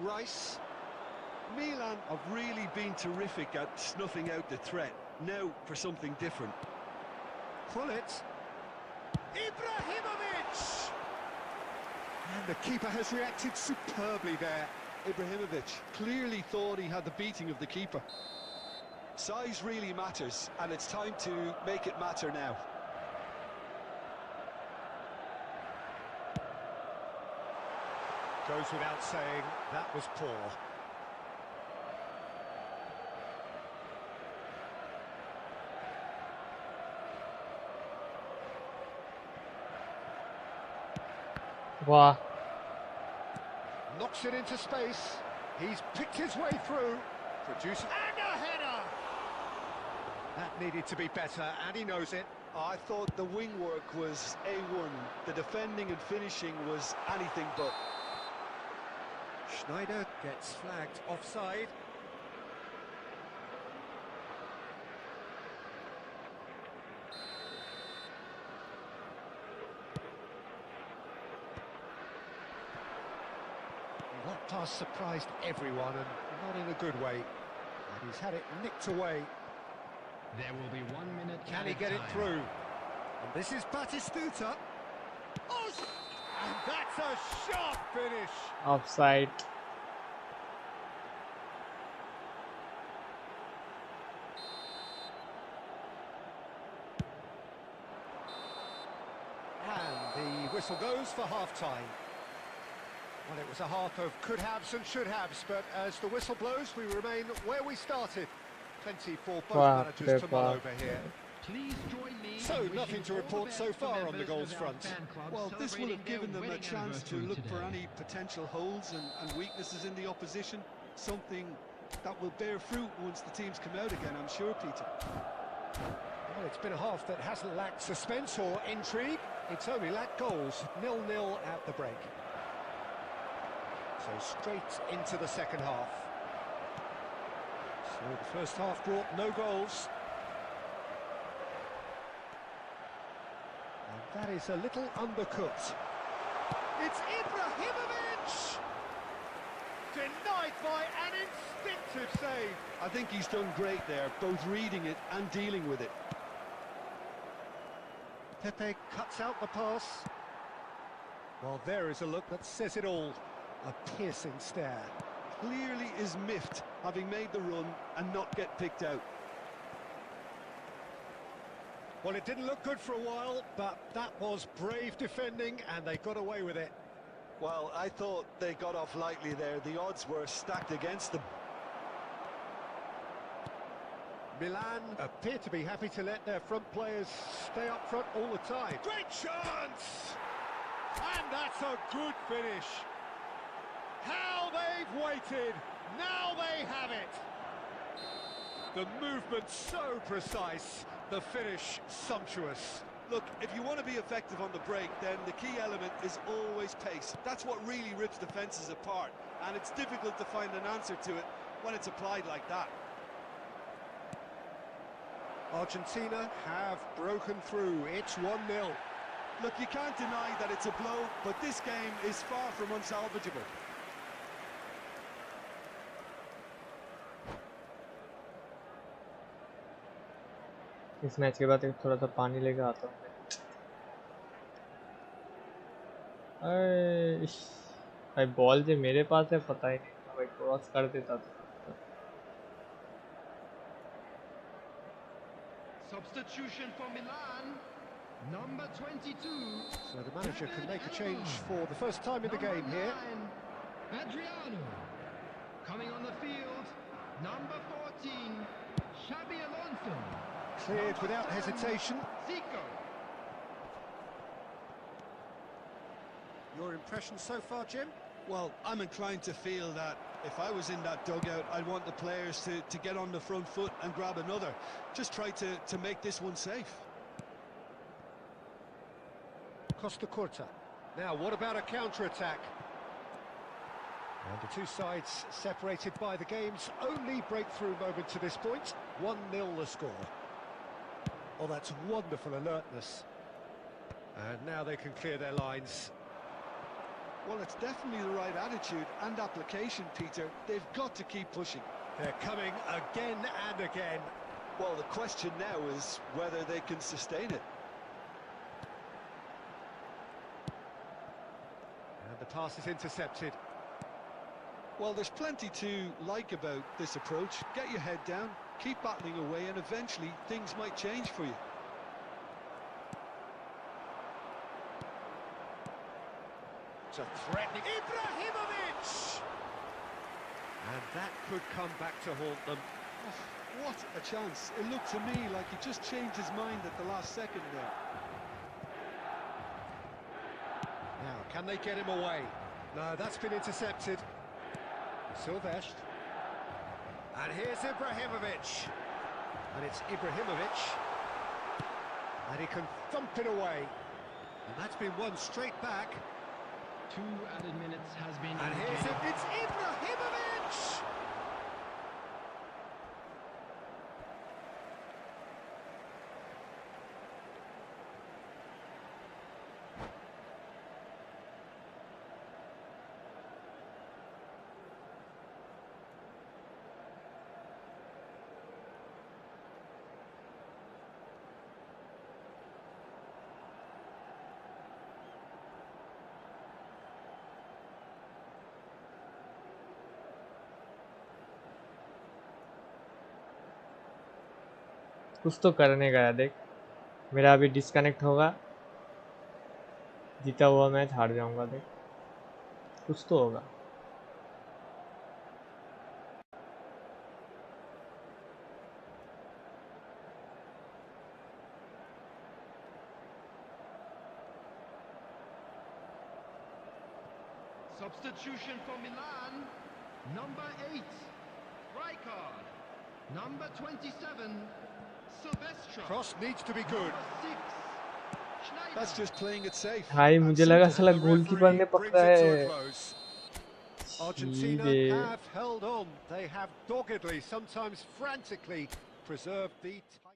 Rice. Milan have really been terrific at snuffing out the threat. Now for something different. Krullet. Ibrahimovic! And the keeper has reacted superbly there. Ibrahimovic clearly thought he had the beating of the keeper. Size really matters, and it's time to make it matter now. Goes without saying, that was poor. Wow. Knocks it into space. He's picked his way through. Produces... And a header! That needed to be better, and he knows it. I thought the wing work was A1. The defending and finishing was anything but. Schneider gets flagged offside. That pass surprised everyone, and not in a good way. And he's had it nicked away. There will be 1 minute. Can he get it through? And this is Batistuta. Oh, and that's a sharp finish. Offside. And the whistle goes for half-time. Well, it was a half of could-haves and should-haves, but as the whistle blows, we remain where we started. Plenty for both managers to mull over here. Please join me. So, nothing to report so far on the goals front. Well, this will have given them a chance to look for any potential holes and weaknesses in the opposition. Something That will bear fruit once the teams come out again, I'm sure, Peter. Well, it's been a half that hasn't lacked suspense or intrigue. It's only lacked goals. 0-0 at the break. So straight into the second half. So the first half brought no goals. And that is a little undercooked. It's Ibrahimovic! Denied by an instinctive save. I think he's done great there, both reading it and dealing with it. Pepe cuts out the pass. Well, there is a look that says it all. A piercing stare. Clearly is miffed, having made the run and not get picked out. Well, it didn't look good for a while, but that was brave defending, and they got away with it. Well, I thought they got off lightly there. The odds were stacked against them. Milan appear to be happy to let their front players stay up front all the time. Great chance! And that's a good finish. How they've waited. Now they have it. The movement so precise. The finish sumptuous. Look, if you want to be effective on the break, then the key element is always pace. That's what really rips defences apart, and it's difficult to find an answer to it when it's applied like that. Argentina have broken through. It's 1-0. Look, you can't deny that it's a blow, but this game is far from unsalvageable. इस match के बाद एक थोड़ा सा पानी लेकर आता हूँ। अरे भाई बॉल जो मेरे पास है पता ही नहीं था भाई, क्रॉस कर देता था। Substitution for Milan, number 22. So the manager can make a change for the first time in the game here. Adriano. Coming on the field, number 14, Xabi Alonso. Cleared without hesitation. Zico. Your impression so far, Jim? Well, I'm inclined to feel that if I was in that dugout, I'd want the players to get on the front foot and grab another. Just try to make this one safe. Costa Curta. Now, what about a counter-attack? And the two sides separated by the game's only breakthrough moment to this point. 1-0 the score. Oh, that's wonderful alertness. And now they can clear their lines. Well, it's definitely the right attitude and application, Peter. They've got to keep pushing. They're coming again and again. Well, the question now is whether they can sustain it. And the pass is intercepted. Well, there's plenty to like about this approach. Get your head down, keep battling away, and eventually things might change for you. It's a threatening Ibrahimovic! And that could come back to haunt them. Oh, what a chance. It looked to me like he just changed his mind at the last second there. Now, can they get him away? No, that's been intercepted. Silvestre. And here's Ibrahimovic. And it's Ibrahimovic. And he can thump it away. And that's been one straight back. 2 added minutes has been And here's it. It's Ibrahimovic! कुछ तो करने गया, देख मेरा अभी disconnect होगा, जीता हुआ मैच हार जाऊंगा, देख कुछ तो होगा। Substitution for Milan, number 8, striker. Number 27, Silvestre. Cross needs to be good. Number 6, Schneider. That's just playing it safe. भाई मुझे लगा साला And the गोलकीपर ने referee brings पकड़ा it to a है। close. छी Argentina बे। have held on. They have doggedly, sometimes frantically, preserved the title.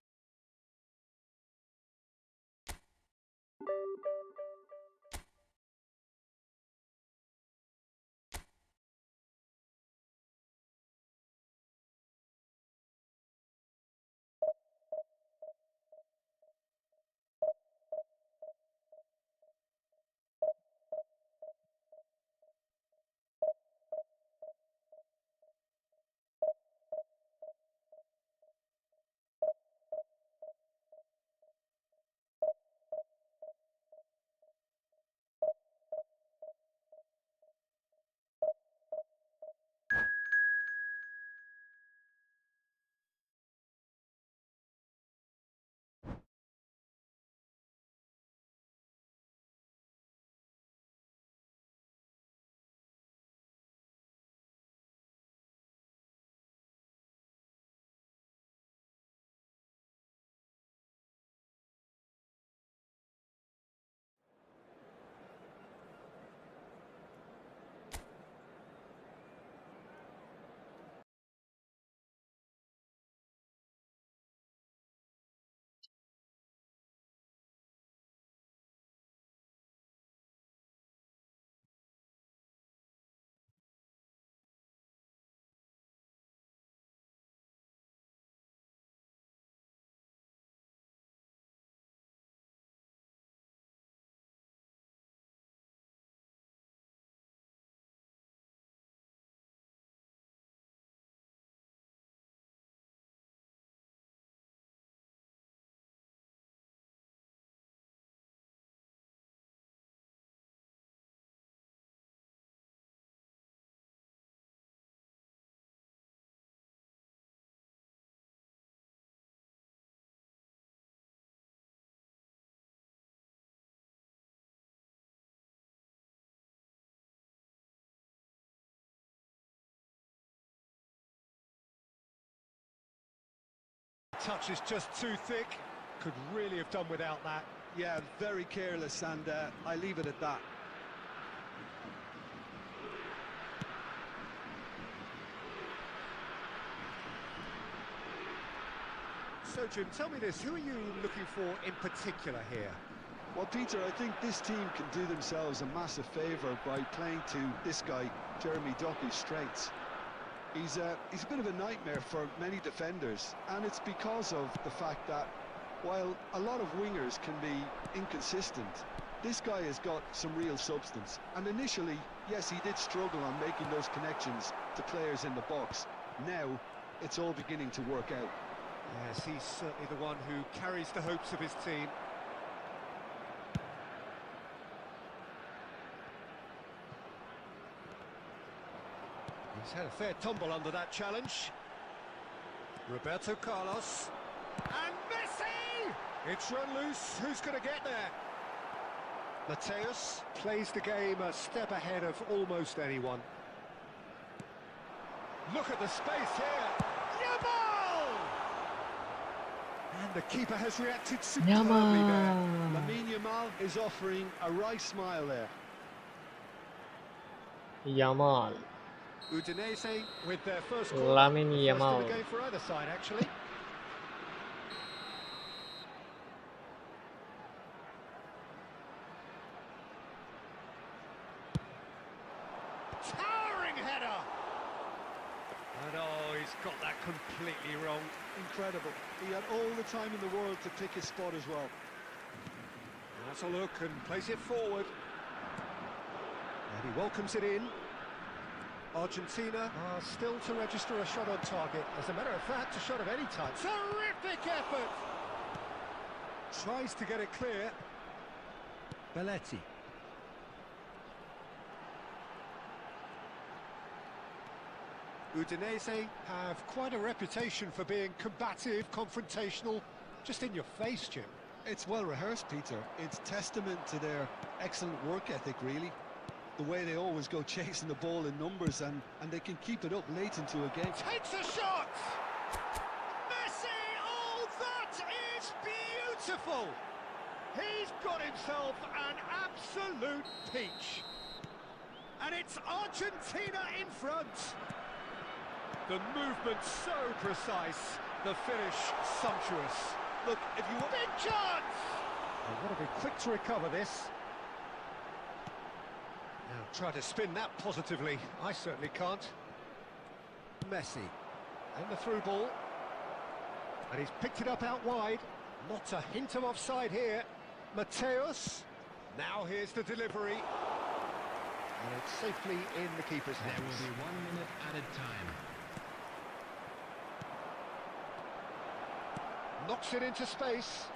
Touch is just too thick. Could really have done without that. Yeah, very careless, and I leave it at that. So, Jim, tell me this. Who are you looking for in particular here? Well, Peter, I think this team can do themselves a massive favour by playing to this guy, Jeremy Duffy's strengths. He's a bit of a nightmare for many defenders, and it's because of the fact that while a lot of wingers can be inconsistent, this guy has got some real substance. And initially, yes, he did struggle on making those connections to players in the box. Now, it's all beginning to work out. Yes, he's certainly the one who carries the hopes of his team. He's had a fair tumble under that challenge. Roberto Carlos. And Messi! It's run loose. Who's going to get there? Mateus plays the game a step ahead of almost anyone. Look at the space here. Yamal! And the keeper has reacted superbly there. Lamine Yamal is offering a wry smile there. Yamal. Udinese with their first goal. Lamine First Yamal. in the game for either side, actually. Towering header! And oh, he's got that completely wrong. Incredible. He had all the time in the world to pick his spot as well. That's a look and place it forward. And he welcomes it in. Argentina are still to register a shot on target. As a matter of fact, a shot of any type. Terrific effort! Tries to get it clear. BYTE. Udinese have quite a reputation for being combative, confrontational, just in your face, Jim. It's well rehearsed, Peter. It's testament to their excellent work ethic, really. the way they always go chasing the ball in numbers, and they can keep it up late into a game. Takes a shot! Messi! Oh, that is beautiful! He's got himself an absolute peach. And it's Argentina in front. The movement so precise, the finish sumptuous. Look, if you want... Big chance! They've got to be quick to recover this. Now try to spin that positively. I certainly can't. Messi. And the through ball. And he's picked it up out wide. Not a hint of offside here. Mateus. Now here's the delivery. And it's safely in the keeper's hands. There will be 1 minute added time. Knocks it into space.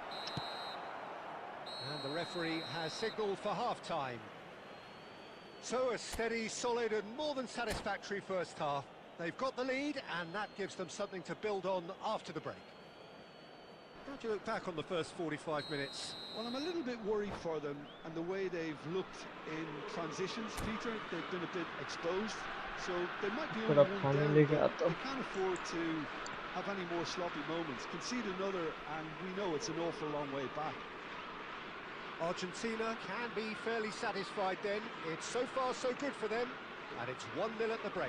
And the referee has signalled for half-time. So a steady, solid and more than satisfactory first half. They've got the lead and that gives them something to build on after the break. How do you look back on the first 45 minutes? Well, I'm a little bit worried for them and the way they've looked in transitions, Peter. They've been a bit exposed, so they might be only one down. They can't afford to have any more sloppy moments. Concede another and we know it's an awful long way back. Argentina can be fairly satisfied then. It's so far so good for them, and it's 1-0 at the break.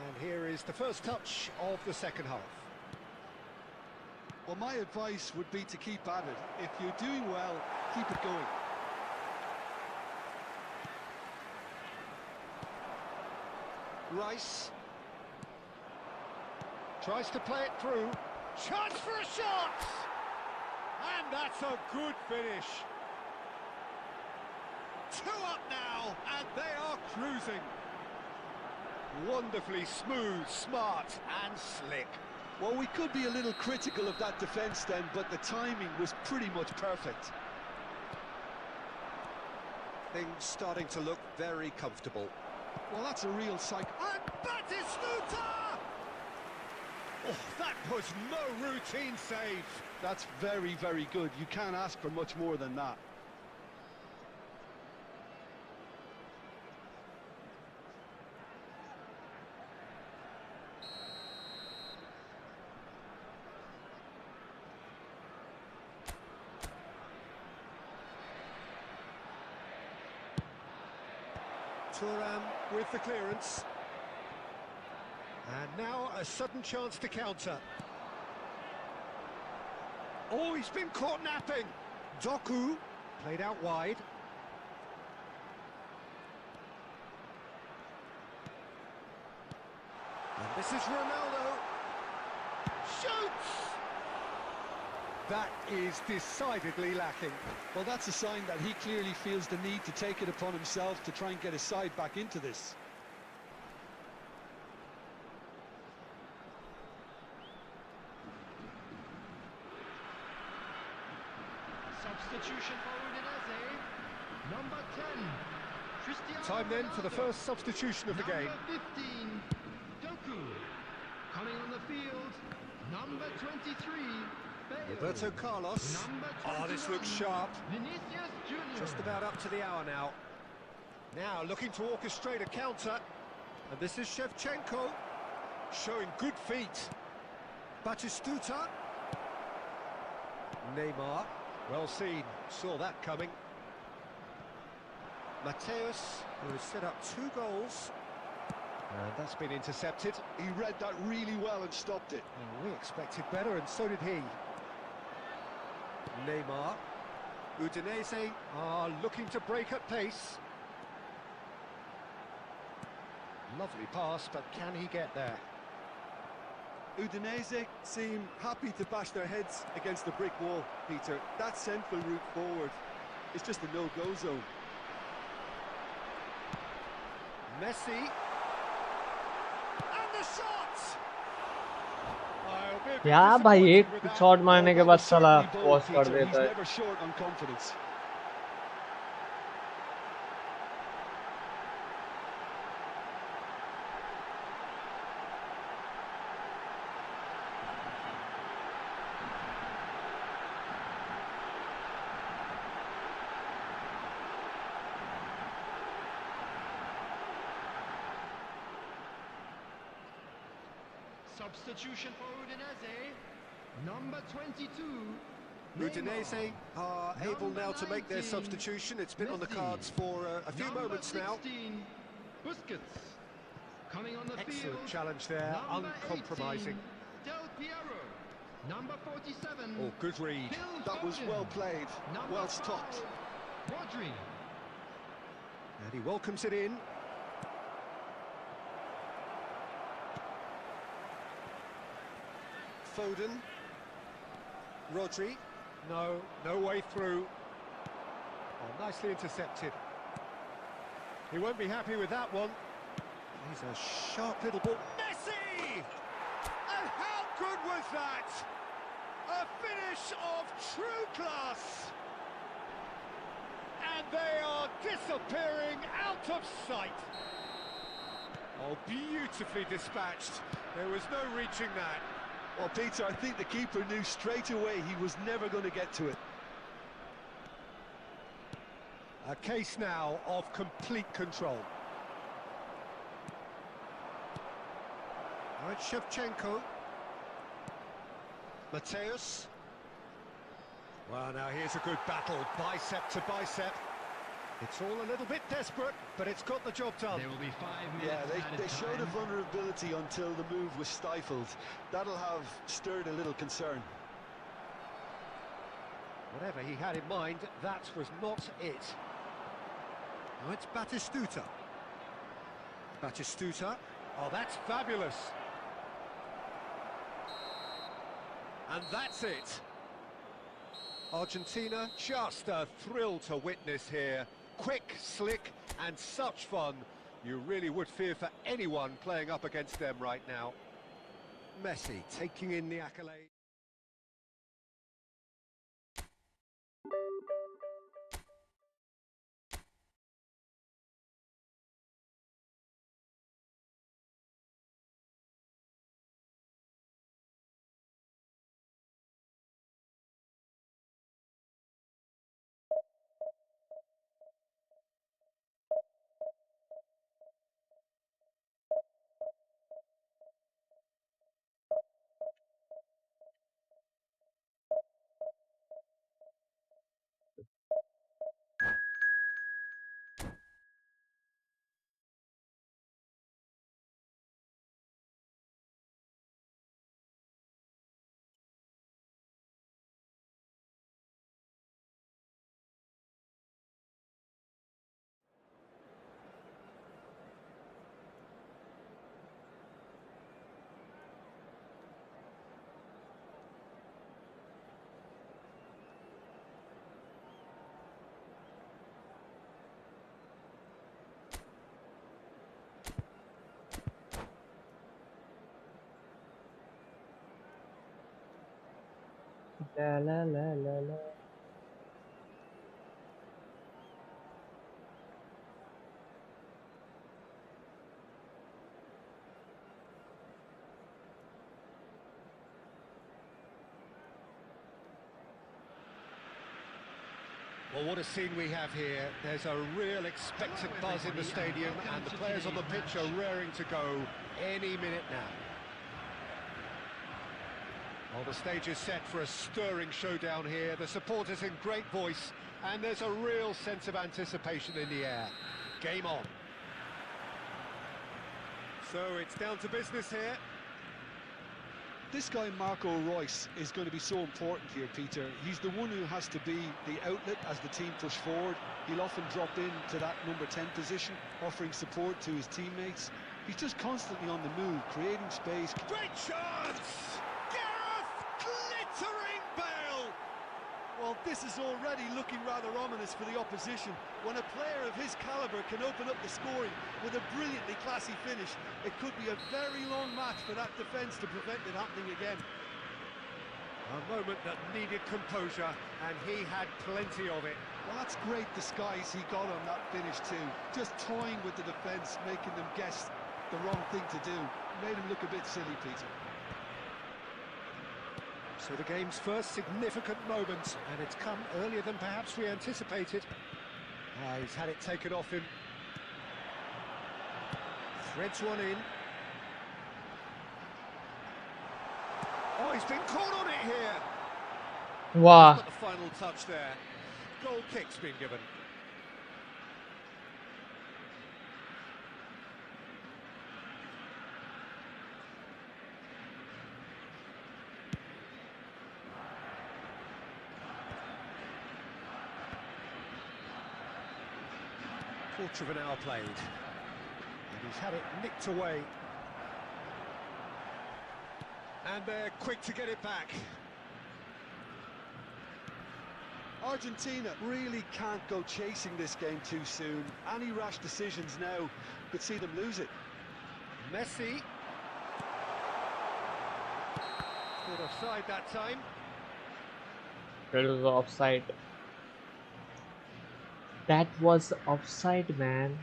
And here is the first touch of the second half. Well, my advice would be to keep at it. If you're doing well, keep it going. Rice tries to play it through. Chance for a shot! And that's a good finish. 2 up now, and they are cruising. Wonderfully smooth, smart and slick. Well, we could be a little critical of that defence then, but the timing was pretty much perfect. Things starting to look very comfortable. Well, that's a real cycle. And Batistuta! Oh, that was no routine save. That's very, very good. You can't ask for much more than that. Thuram with the clearance. And now a sudden chance to counter. Oh, he's been caught napping. Doku played out wide. And this is Ronaldo. Shoots! That is decidedly lacking. Well, that's a sign that he clearly feels the need to take it upon himself to try and get his side back into this. Substitution for Udinese. Number 10. Cristiano Time then for the Ronaldo. first substitution of the game. Number 15. Doku. Coming on the field. Number 23. Roberto Carlos. Oh, this looks sharp. Vinicius Jr. Just about up to the hour now. Now looking to orchestrate a counter. And this is Shevchenko. Showing good feet. Batistuta. Neymar. Well seen. Saw that coming. Mateus, who has set up 2 goals. And that's been intercepted. He read that really well and stopped it. Well, we expected better, and so did he. Neymar. Udinese are looking to break at pace. Lovely pass, but can he get there? Udinese seem happy to bash their heads against the brick wall, Peter. That central route forward is just a no-go zone. Messi. And the shot! यार भाई एक shot मारने के बाद साला pause कर देता है. Substitution for Udinese. Number 22. Udinese are able now to make their 19, substitution. It's been on the Messi. cards for a few Number moments now. 16, Busquets. Coming on the Excellent field. challenge there, Number uncompromising. 18, Del Piero. Number 47. Oh, good read. Phil That was Foden. well played, Number well stopped. 5, Rodri. And he welcomes it in. Foden. Rodri. No way through. Oh, nicely intercepted. He won't be happy with that one. He's a sharp little ball. Messi! And how good was that? A finish of true class. And they are disappearing out of sight. Oh, beautifully dispatched. There was no reaching that. Well, Peter, I think the keeper knew straight away he was never going to get to it. A case now of complete control. All right, Shevchenko. Mateus. Well, now here's a good battle, bicep to bicep. It's all a little bit desperate, but it's got the job done. There will be 5 minutes. Yeah, added they showed a time. vulnerability until the move was stifled. That'll have stirred a little concern. Whatever he had in mind, that was not it. Now it's Batistuta. Batistuta. Oh, that's fabulous. And that's it. Argentina, just a thrill to witness here. Quick, slick, and such fun. You really would fear for anyone playing up against them right now. Messi taking in the accolade. La la la la la. Well, what a scene we have here. There's a real expectant buzz in the stadium, and the players on the pitch are raring to go any minute now. Well, the stage is set for a stirring showdown here. The supporters in great voice, and there's a real sense of anticipation in the air. Game on. So it's down to business here. This guy, Marco Reus, is going to be so important here, Peter. He's the one who has to be the outlet as the team push forward. He'll often drop into that number 10 position, offering support to his teammates. He's just constantly on the move, creating space. Great chance! Gareth, glittering Bale! Well, this is already looking rather ominous for the opposition. When a player of his calibre can open up the scoring with a brilliantly classy finish, it could be a very long match for that defence to prevent it happening again. A moment that needed composure, and he had plenty of it. Well, that's great disguise he got on that finish too. Just toying with the defence, making them guess the wrong thing to do. Made him look a bit silly, Peter. So the game's first significant moment, and it's come earlier than perhaps we anticipated. He's had it taken off him. Threads one in. he's been caught on it here. वाह Got the final touch there. Goal kick's been given. Quarter of an hour played. And he's had it nicked away. And they're quick to get it back. Argentina really can't go chasing this game too soon. Any rash decisions now could see them lose it. Messi. Caught offside that time. that was offside. That was offside, man.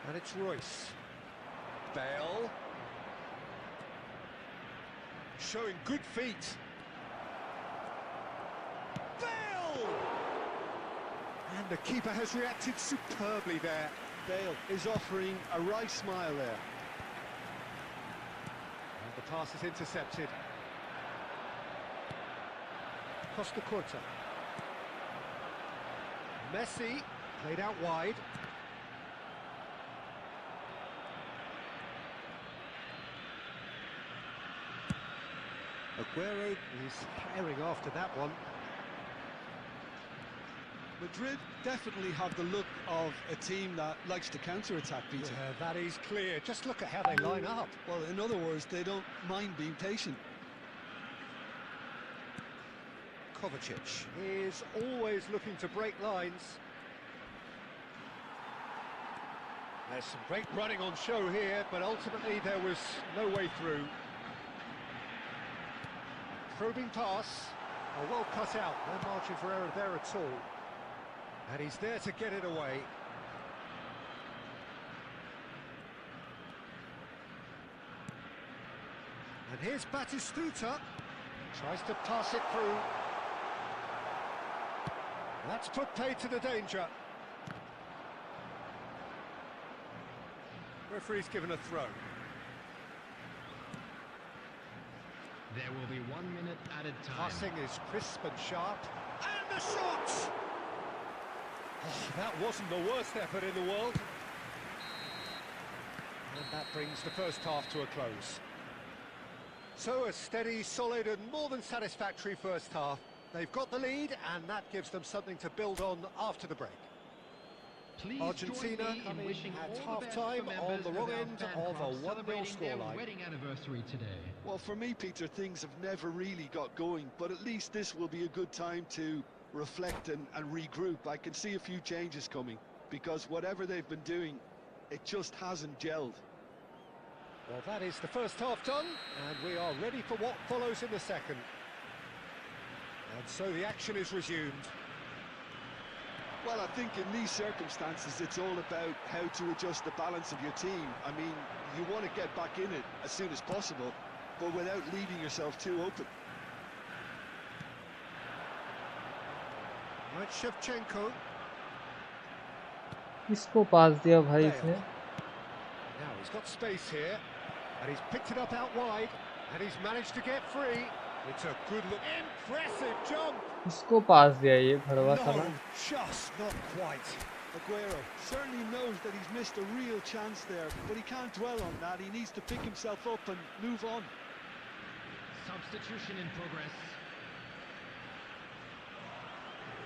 And it's Royce. Bale. Showing good feet. Bale! And the keeper has reacted superbly there. Bale is offering a right smile there. And the pass is intercepted. Costa Curta. Messi played out wide. Aguero is herring after that one. Madrid definitely have the look of a team that likes to counter-attack, Peter. Yeah, that is clear. Just look at how they line up. Well, in other words, they don't mind being patient. Kovacic is always looking to break lines. There's some great running on show here, but ultimately there was no way through. Probing pass, well cut out, no margin for error there at all. And he's there to get it away. And here's Batistuta, tries to pass it through. That's put paid to the danger. Referee's given a throw. There will be 1 minute added time. Passing is crisp and sharp. And the shot! Oh, that wasn't the worst effort in the world. And that brings the first half to a close. So a steady, solid and more than satisfactory first half. They've got the lead and that gives them something to build on after the break. Please Argentina join me in coming wishing at all the best half-time for on members the wrong our end fan of club a 1-0 celebrating their scoreline. wedding anniversary today. Well, for me, Peter, things have never really got going, but at least this will be a good time to reflect and regroup. I can see a few changes coming, because whatever they've been doing, it just hasn't gelled. Well, that is the first half done, and we are ready for what follows in the second. And so the action is resumed. Well, I think in these circumstances, it's all about how to adjust the balance of your team. I mean, you want to get back in it as soon as possible, but without leaving yourself too open. Right, Shevchenko. किसको पास दिया भाई इसने? Now he's got space here, and he's picked it up out wide, and he's managed to get free. It's a good look. Impressive jump! किसको पास दिया ये भड़वा साला? No, just not quite. Aguero certainly knows that he's missed a real chance there, but he can't dwell on that. He needs to pick himself up and move on. Substitution in progress.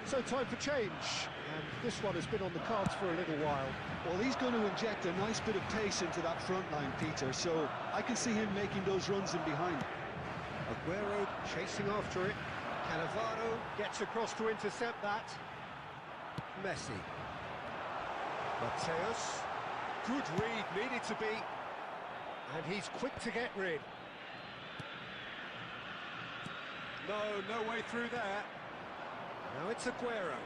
So time for change, and this one has been on the cards for a little while. Well, he's going to inject a nice bit of pace into that front line, Peter, so I can see him making those runs in behind. Aguero chasing after it. Cannavaro gets across to intercept that. Messi. Mateus. Good read, needed to be. And he's quick to get rid. No way through there. Now it's Aguero.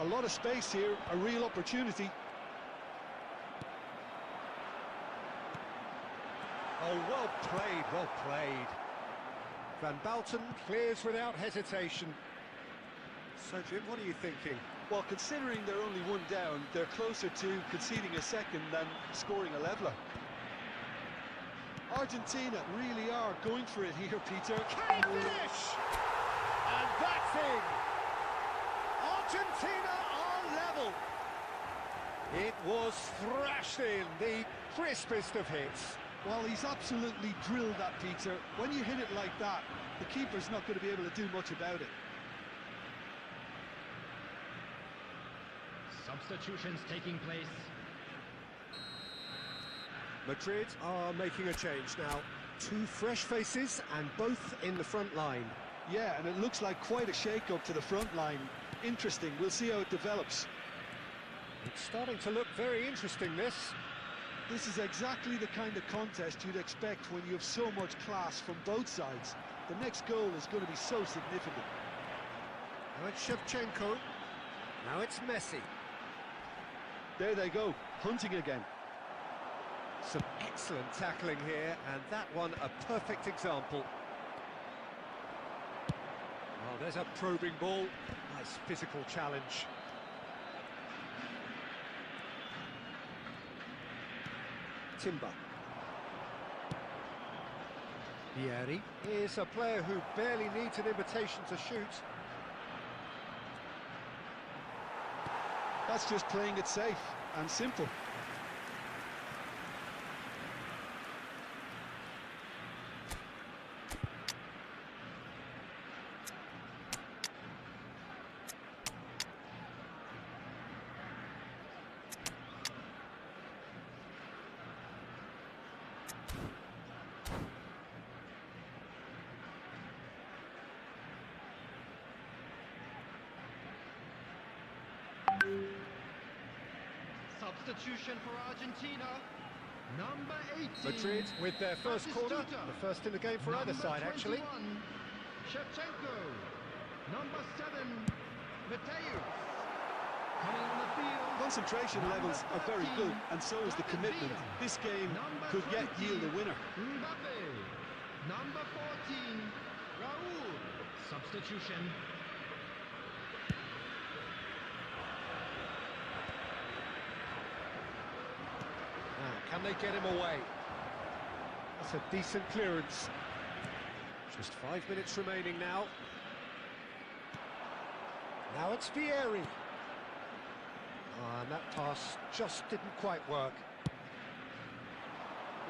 A lot of space here, a real opportunity. Oh, well played, well played. Van Balten clears without hesitation. So, Jim, what are you thinking? Well, considering they're only one down, they're closer to conceding a second than scoring a leveller. Argentina really are going for it here, Peter. Can he finish? And that's in! Argentina are level! It was thrashed in, the crispest of hits. Well, he's absolutely drilled that, Peter. When you hit it like that, the keeper's not going to be able to do much about it. Substitutions taking place. Madrid are making a change now. 2 fresh faces and both in the front line. Yeah, and it looks like quite a shake-up to the front line. Interesting, we'll see how it develops. It's starting to look very interesting, this. This is exactly the kind of contest you'd expect when you have so much class from both sides. The next goal is going to be so significant. Now it's Shevchenko. Now it's Messi. There they go, hunting again. Some excellent tackling here, and that one a perfect example. Oh, there's a probing ball. Nice physical challenge. Timber. Vieri is a player who barely needs an invitation to shoot. That's just playing it safe and simple. Substitution for Argentina. Number 18. Madrid with their first corner, the first in the game for either side, actually. Shevchenko. Number 7, Mateus. Coming on the field. Concentration levels are very good, and so is the commitment. This game could yet yield a winner. Mbappe. Number 14, Raul. Substitution. Can they get him away? That's a decent clearance. Just 5 minutes remaining now. Now it's Vieri. And that pass just didn't quite work.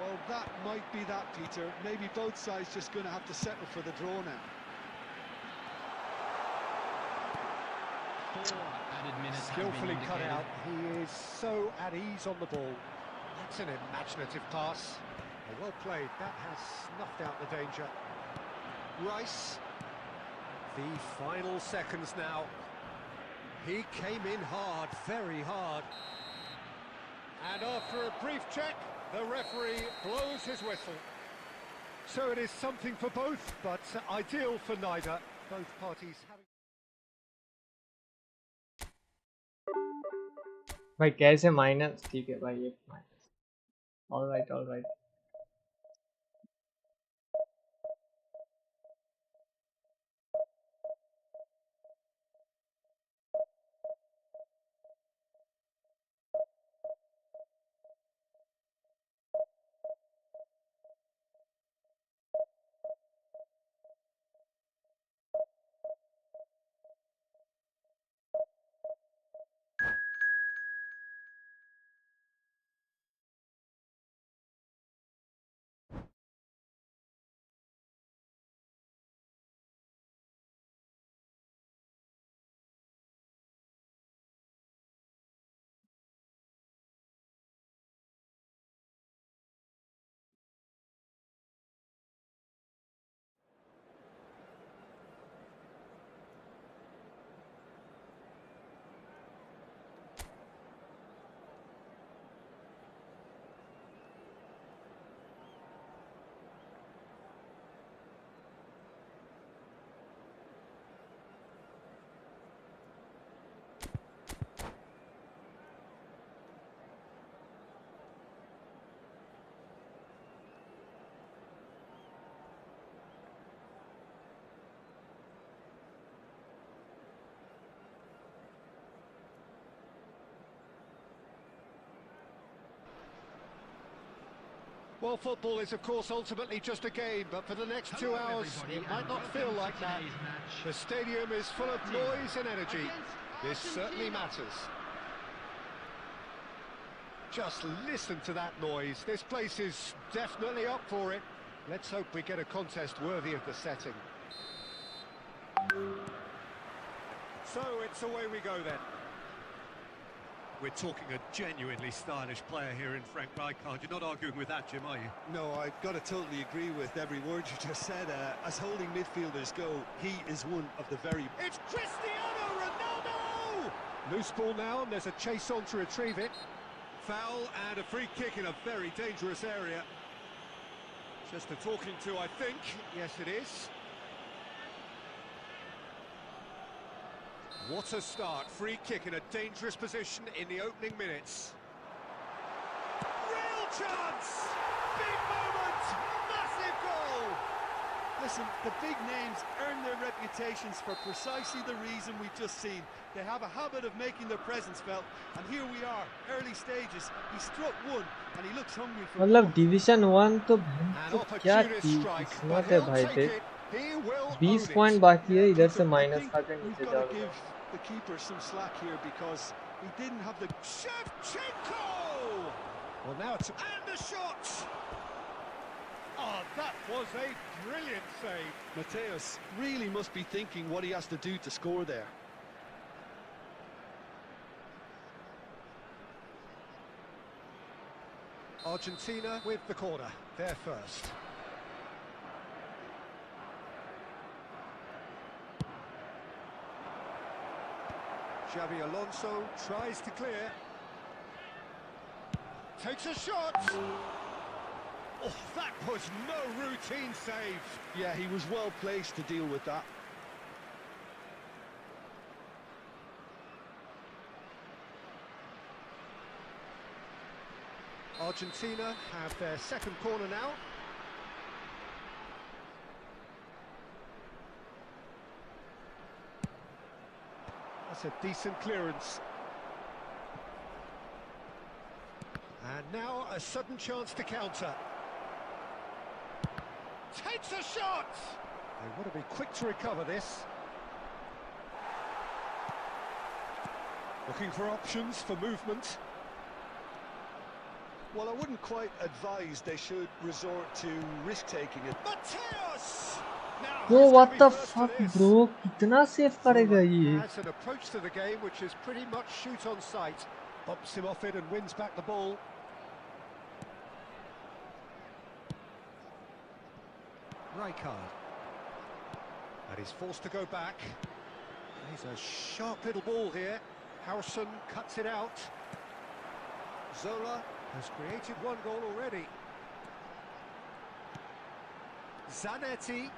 Well, that might be that, Peter. Maybe both sides just going to have to settle for the draw now. 4 added minutes. Skillfully cut out. He is so at ease on the ball. That's an imaginative pass. Well played. That has snuffed out the danger. Rice. The final seconds now. He came in hard, very hard. And after a brief check, the referee blows his whistle. So it is something for both, but ideal for neither. Both parties having... भाई कैसे minus? ठीक है भाई, एक minus. All right. Well, football is, of course, ultimately just a game, but for the next 2 hours, it might not feel like that. The stadium is full of noise and energy. This certainly matters. Just listen to that noise. This place is definitely up for it. Let's hope we get a contest worthy of the setting. So it's away we go then. We're talking a genuinely stylish player here in Frank Rijkaard. You're not arguing with that, Jim, are you? No, I've got to totally agree with every word you just said. As holding midfielders go, he is one of the very... It's Cristiano Ronaldo! Loose ball now, and there's a chase on to retrieve it. Foul and a free kick in a very dangerous area. Just a talking to, I think. Yes, it is. What a start. Free kick in a dangerous position in the opening minutes. Real chance! Big moment! Massive goal! Listen, the big names earn their reputations for precisely the reason we've just seen. They have a habit of making their presence felt, and here we are, early stages. He struck one, and he looks hungry for more. मतलब division 1 तो क्या opportunist strike, किस्मत but है he'll भाई take देख it. He will 20 own point it. बाकी है इधर से I माइनस think खाकर we've नीचे got to जाओगे give the keeper some slack here because he didn't have the... Shevchenko! Well, now it's... And the shot! Oh, that was a brilliant save. Mateus really must be thinking what he has to do to score there. Argentina with the corner. They're first. Xabi Alonso tries to clear. Takes a shot. Oh, that was no routine save. Yeah, he was well placed to deal with that. Argentina have their second corner now. That's a decent clearance. And now a sudden chance to counter. Takes a shot! They want to be quick to recover this. Looking for options for movement. Well, I wouldn't quite advise they should resort to risk-taking it. Mateus! Now, वो who's what gonna the be first to fuck this? bro कितना save करेगा ये Has an approach to the game which is pretty much shoot on sight. Bumps him off it and wins back the ball. Rijkaard. And he's forced to go back. He's a sharp little ball here. Howson cuts it out. Zola has created one goal already. Zanetti.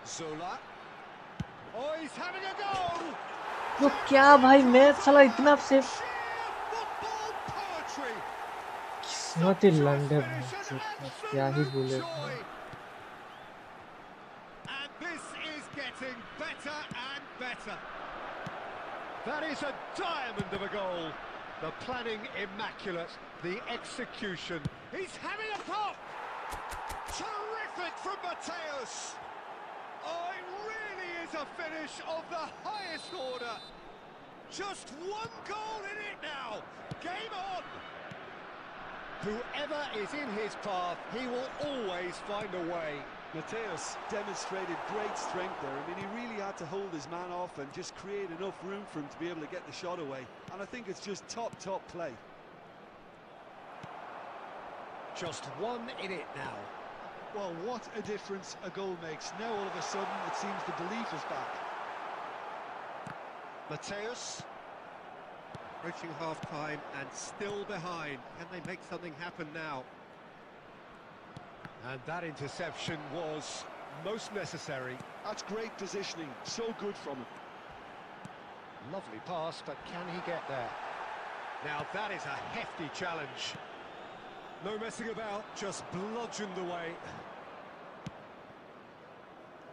Zola. Oh, he's having a go! वो क्या भाई मैं साला इतना save Sheer football poetry! किस्मत ही लंडे भाई क्या ही बोले Joy. And this is getting better and better. That is a diamond of a goal. The planning immaculate, the execution. He's having a pop! Terrific from Mateus! Oh, it really is a finish of the highest order. Just one goal in it now. Game on! Whoever is in his path, he will always find a way. Mateus demonstrated great strength there. I mean, he really had to hold his man off and just create enough room for him to be able to get the shot away. And I think it's just top play. Just one in it now. Well, what a difference a goal makes. Now, all of a sudden, it seems the belief is back. Mateus. Approaching half-time and still behind. Can they make something happen now? And that interception was most necessary. That's great positioning. So good from him. Lovely pass, but can he get there? Now that is a hefty challenge. No messing about, just bludgeoned away.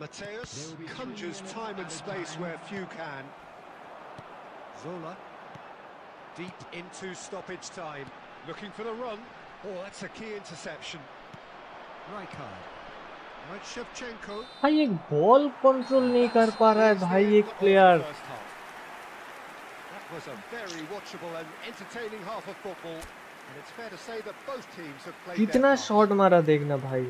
Mateus conjures time and space where few can. Zola. Deep into stoppage time. Looking for the run. Oh, that's a key interception. Rijkaard. Right, Shevchenko. भाई एक ball control नहीं कर पा रहा है भाई एक player. That was a very watchable and entertaining half of football. And it's fair to say that both teams have played their कितना part. शॉट मारा देखना भाई.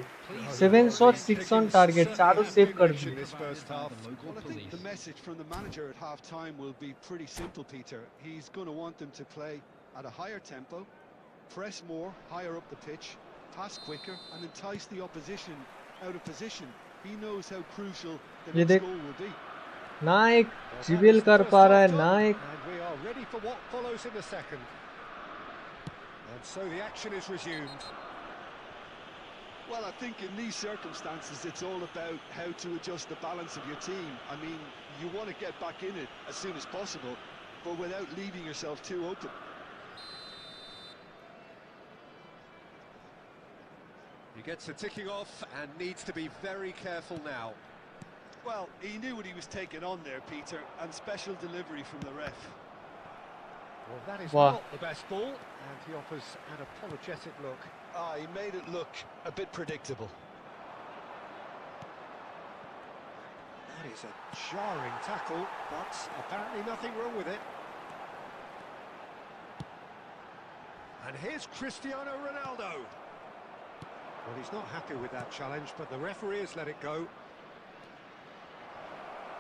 7 shots, 6 on target. चारों सेव कर दिए. This first half. Well, I think the message from the manager at half-time will be pretty simple, Peter. He's going to want them to play at a higher tempo, press more, higher up the pitch, pass quicker, and entice the opposition out of position. He knows how crucial the next goal will be. ना एक dribble कर पा रहा है ना एक. And we are ready for what follows in the second. And so the action is resumed. Well, I think in these circumstances, it's all about how to adjust the balance of your team. I mean, you want to get back in it as soon as possible, but without leaving yourself too open. He gets a ticking off and needs to be very careful now. Well, he knew what he was taking on there, Peter, and special delivery from the ref. Well, that is Wow. not the best ball, and he offers an apologetic look. He made it look a bit predictable. That is a jarring tackle, but apparently nothing wrong with it. And here's Cristiano Ronaldo. Well, he's not happy with that challenge, but the referee has let it go.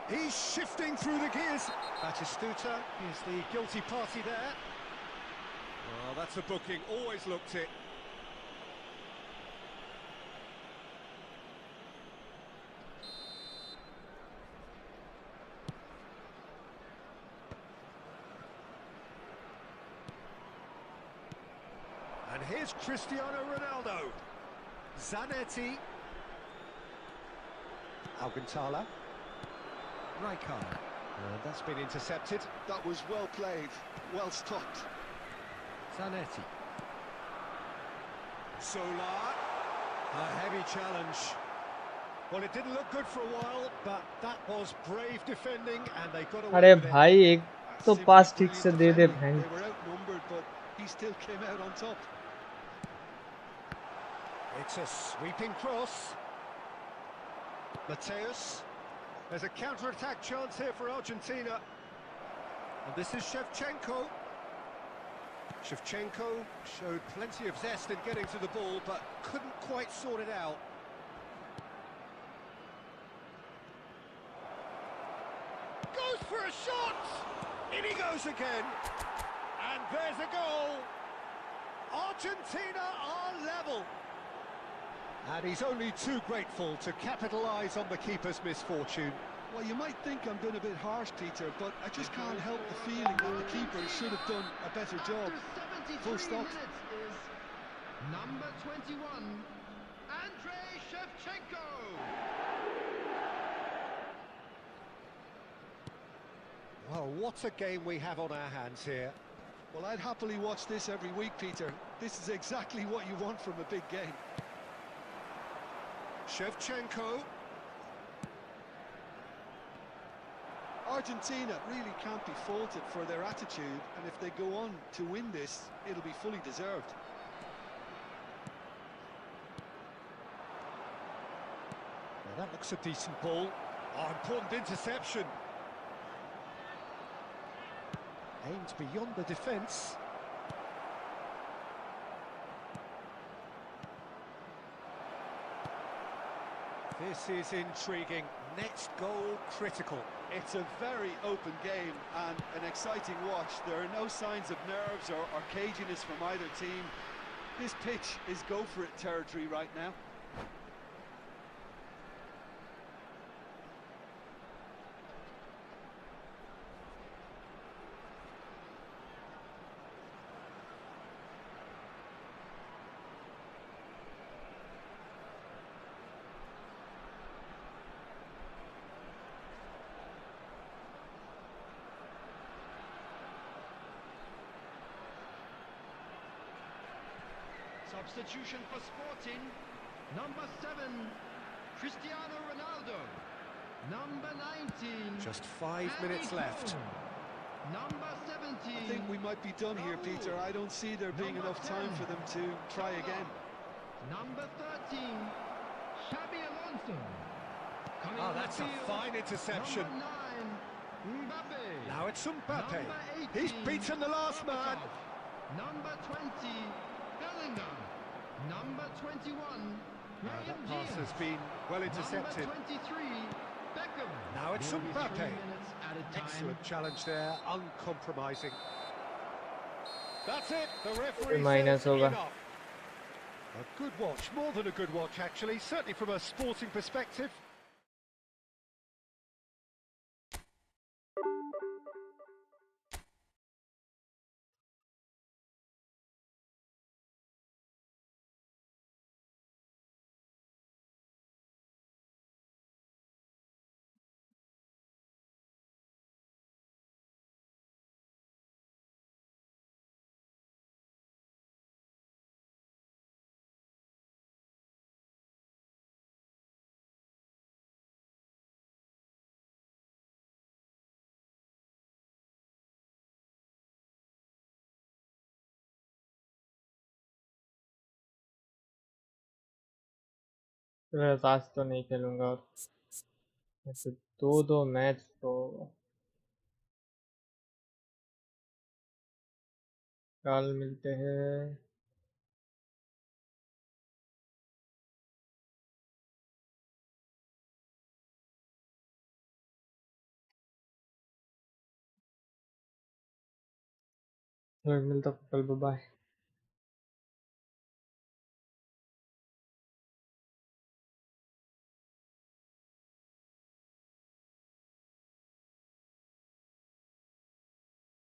He's shifting through the gears. Batistuta is the guilty party there. Oh, that's a booking, always looked it. And here's Cristiano Ronaldo. Zanetti. Alcantara. Rijkaard. That's been intercepted. That was well played, well stopped. Zanetti. Solar. A heavy challenge. Well, it didn't look good for a while, but that was brave defending, and they got away अरे with it. भाई एक तो पास ठीक से दे दे They बहन. were outnumbered, but he still came out on top. It's a sweeping cross. Mateus. There's a counter-attack chance here for Argentina. And this is Shevchenko. Shevchenko showed plenty of zest in getting to the ball, but couldn't quite sort it out. Goes for a shot! In he goes again. And there's a goal. Argentina are level. And he's only too grateful to capitalise on the keeper's misfortune. Well, you might think I'm being a bit harsh, Peter, but I just can't help the feeling that the keeper should have done a better job. Full stop. Is number 21, Andrei Shevchenko. Well, what a game we have on our hands here. Well, I'd happily watch this every week, Peter. This is exactly what you want from a big game. Shevchenko. Argentina really can't be faulted for their attitude, and if they go on to win this, it'll be fully deserved. Well, that looks a decent ball. Oh, important interception. Aimed beyond the defence. This is intriguing. Next goal critical. It's a very open game and an exciting watch. There are no signs of nerves or caginess from either team. This pitch is go-for-it territory right now. Substitution for Sporting. Number 7, Cristiano Ronaldo. Number 19. Just 5 minutes left. Number I 17. think we might be done here, Peter. I don't see there being Number enough time 10. for them to try again. Number 13. Xabi Alonso. Coming Oh, on the that's a field, fine interception. Number 9. Mbappe. Now it's Mbappe. Number 18. He's beaten the last man. Berbatov. Number 20. Bellingham. Number 21. That Brahim pass Diaz. has been well intercepted. Number 23. Beckham. Now it's Will be 3 Mbappe. minutes at a time. Excellent challenge there, uncompromising. That's it, the referee Minus says होगा. enough. A good watch, more than a good watch actually, certainly from a sporting perspective. आज तो नहीं खेलूंगा और ऐसे दो match तो कल मिलते हैं। मिलता कल, बाय।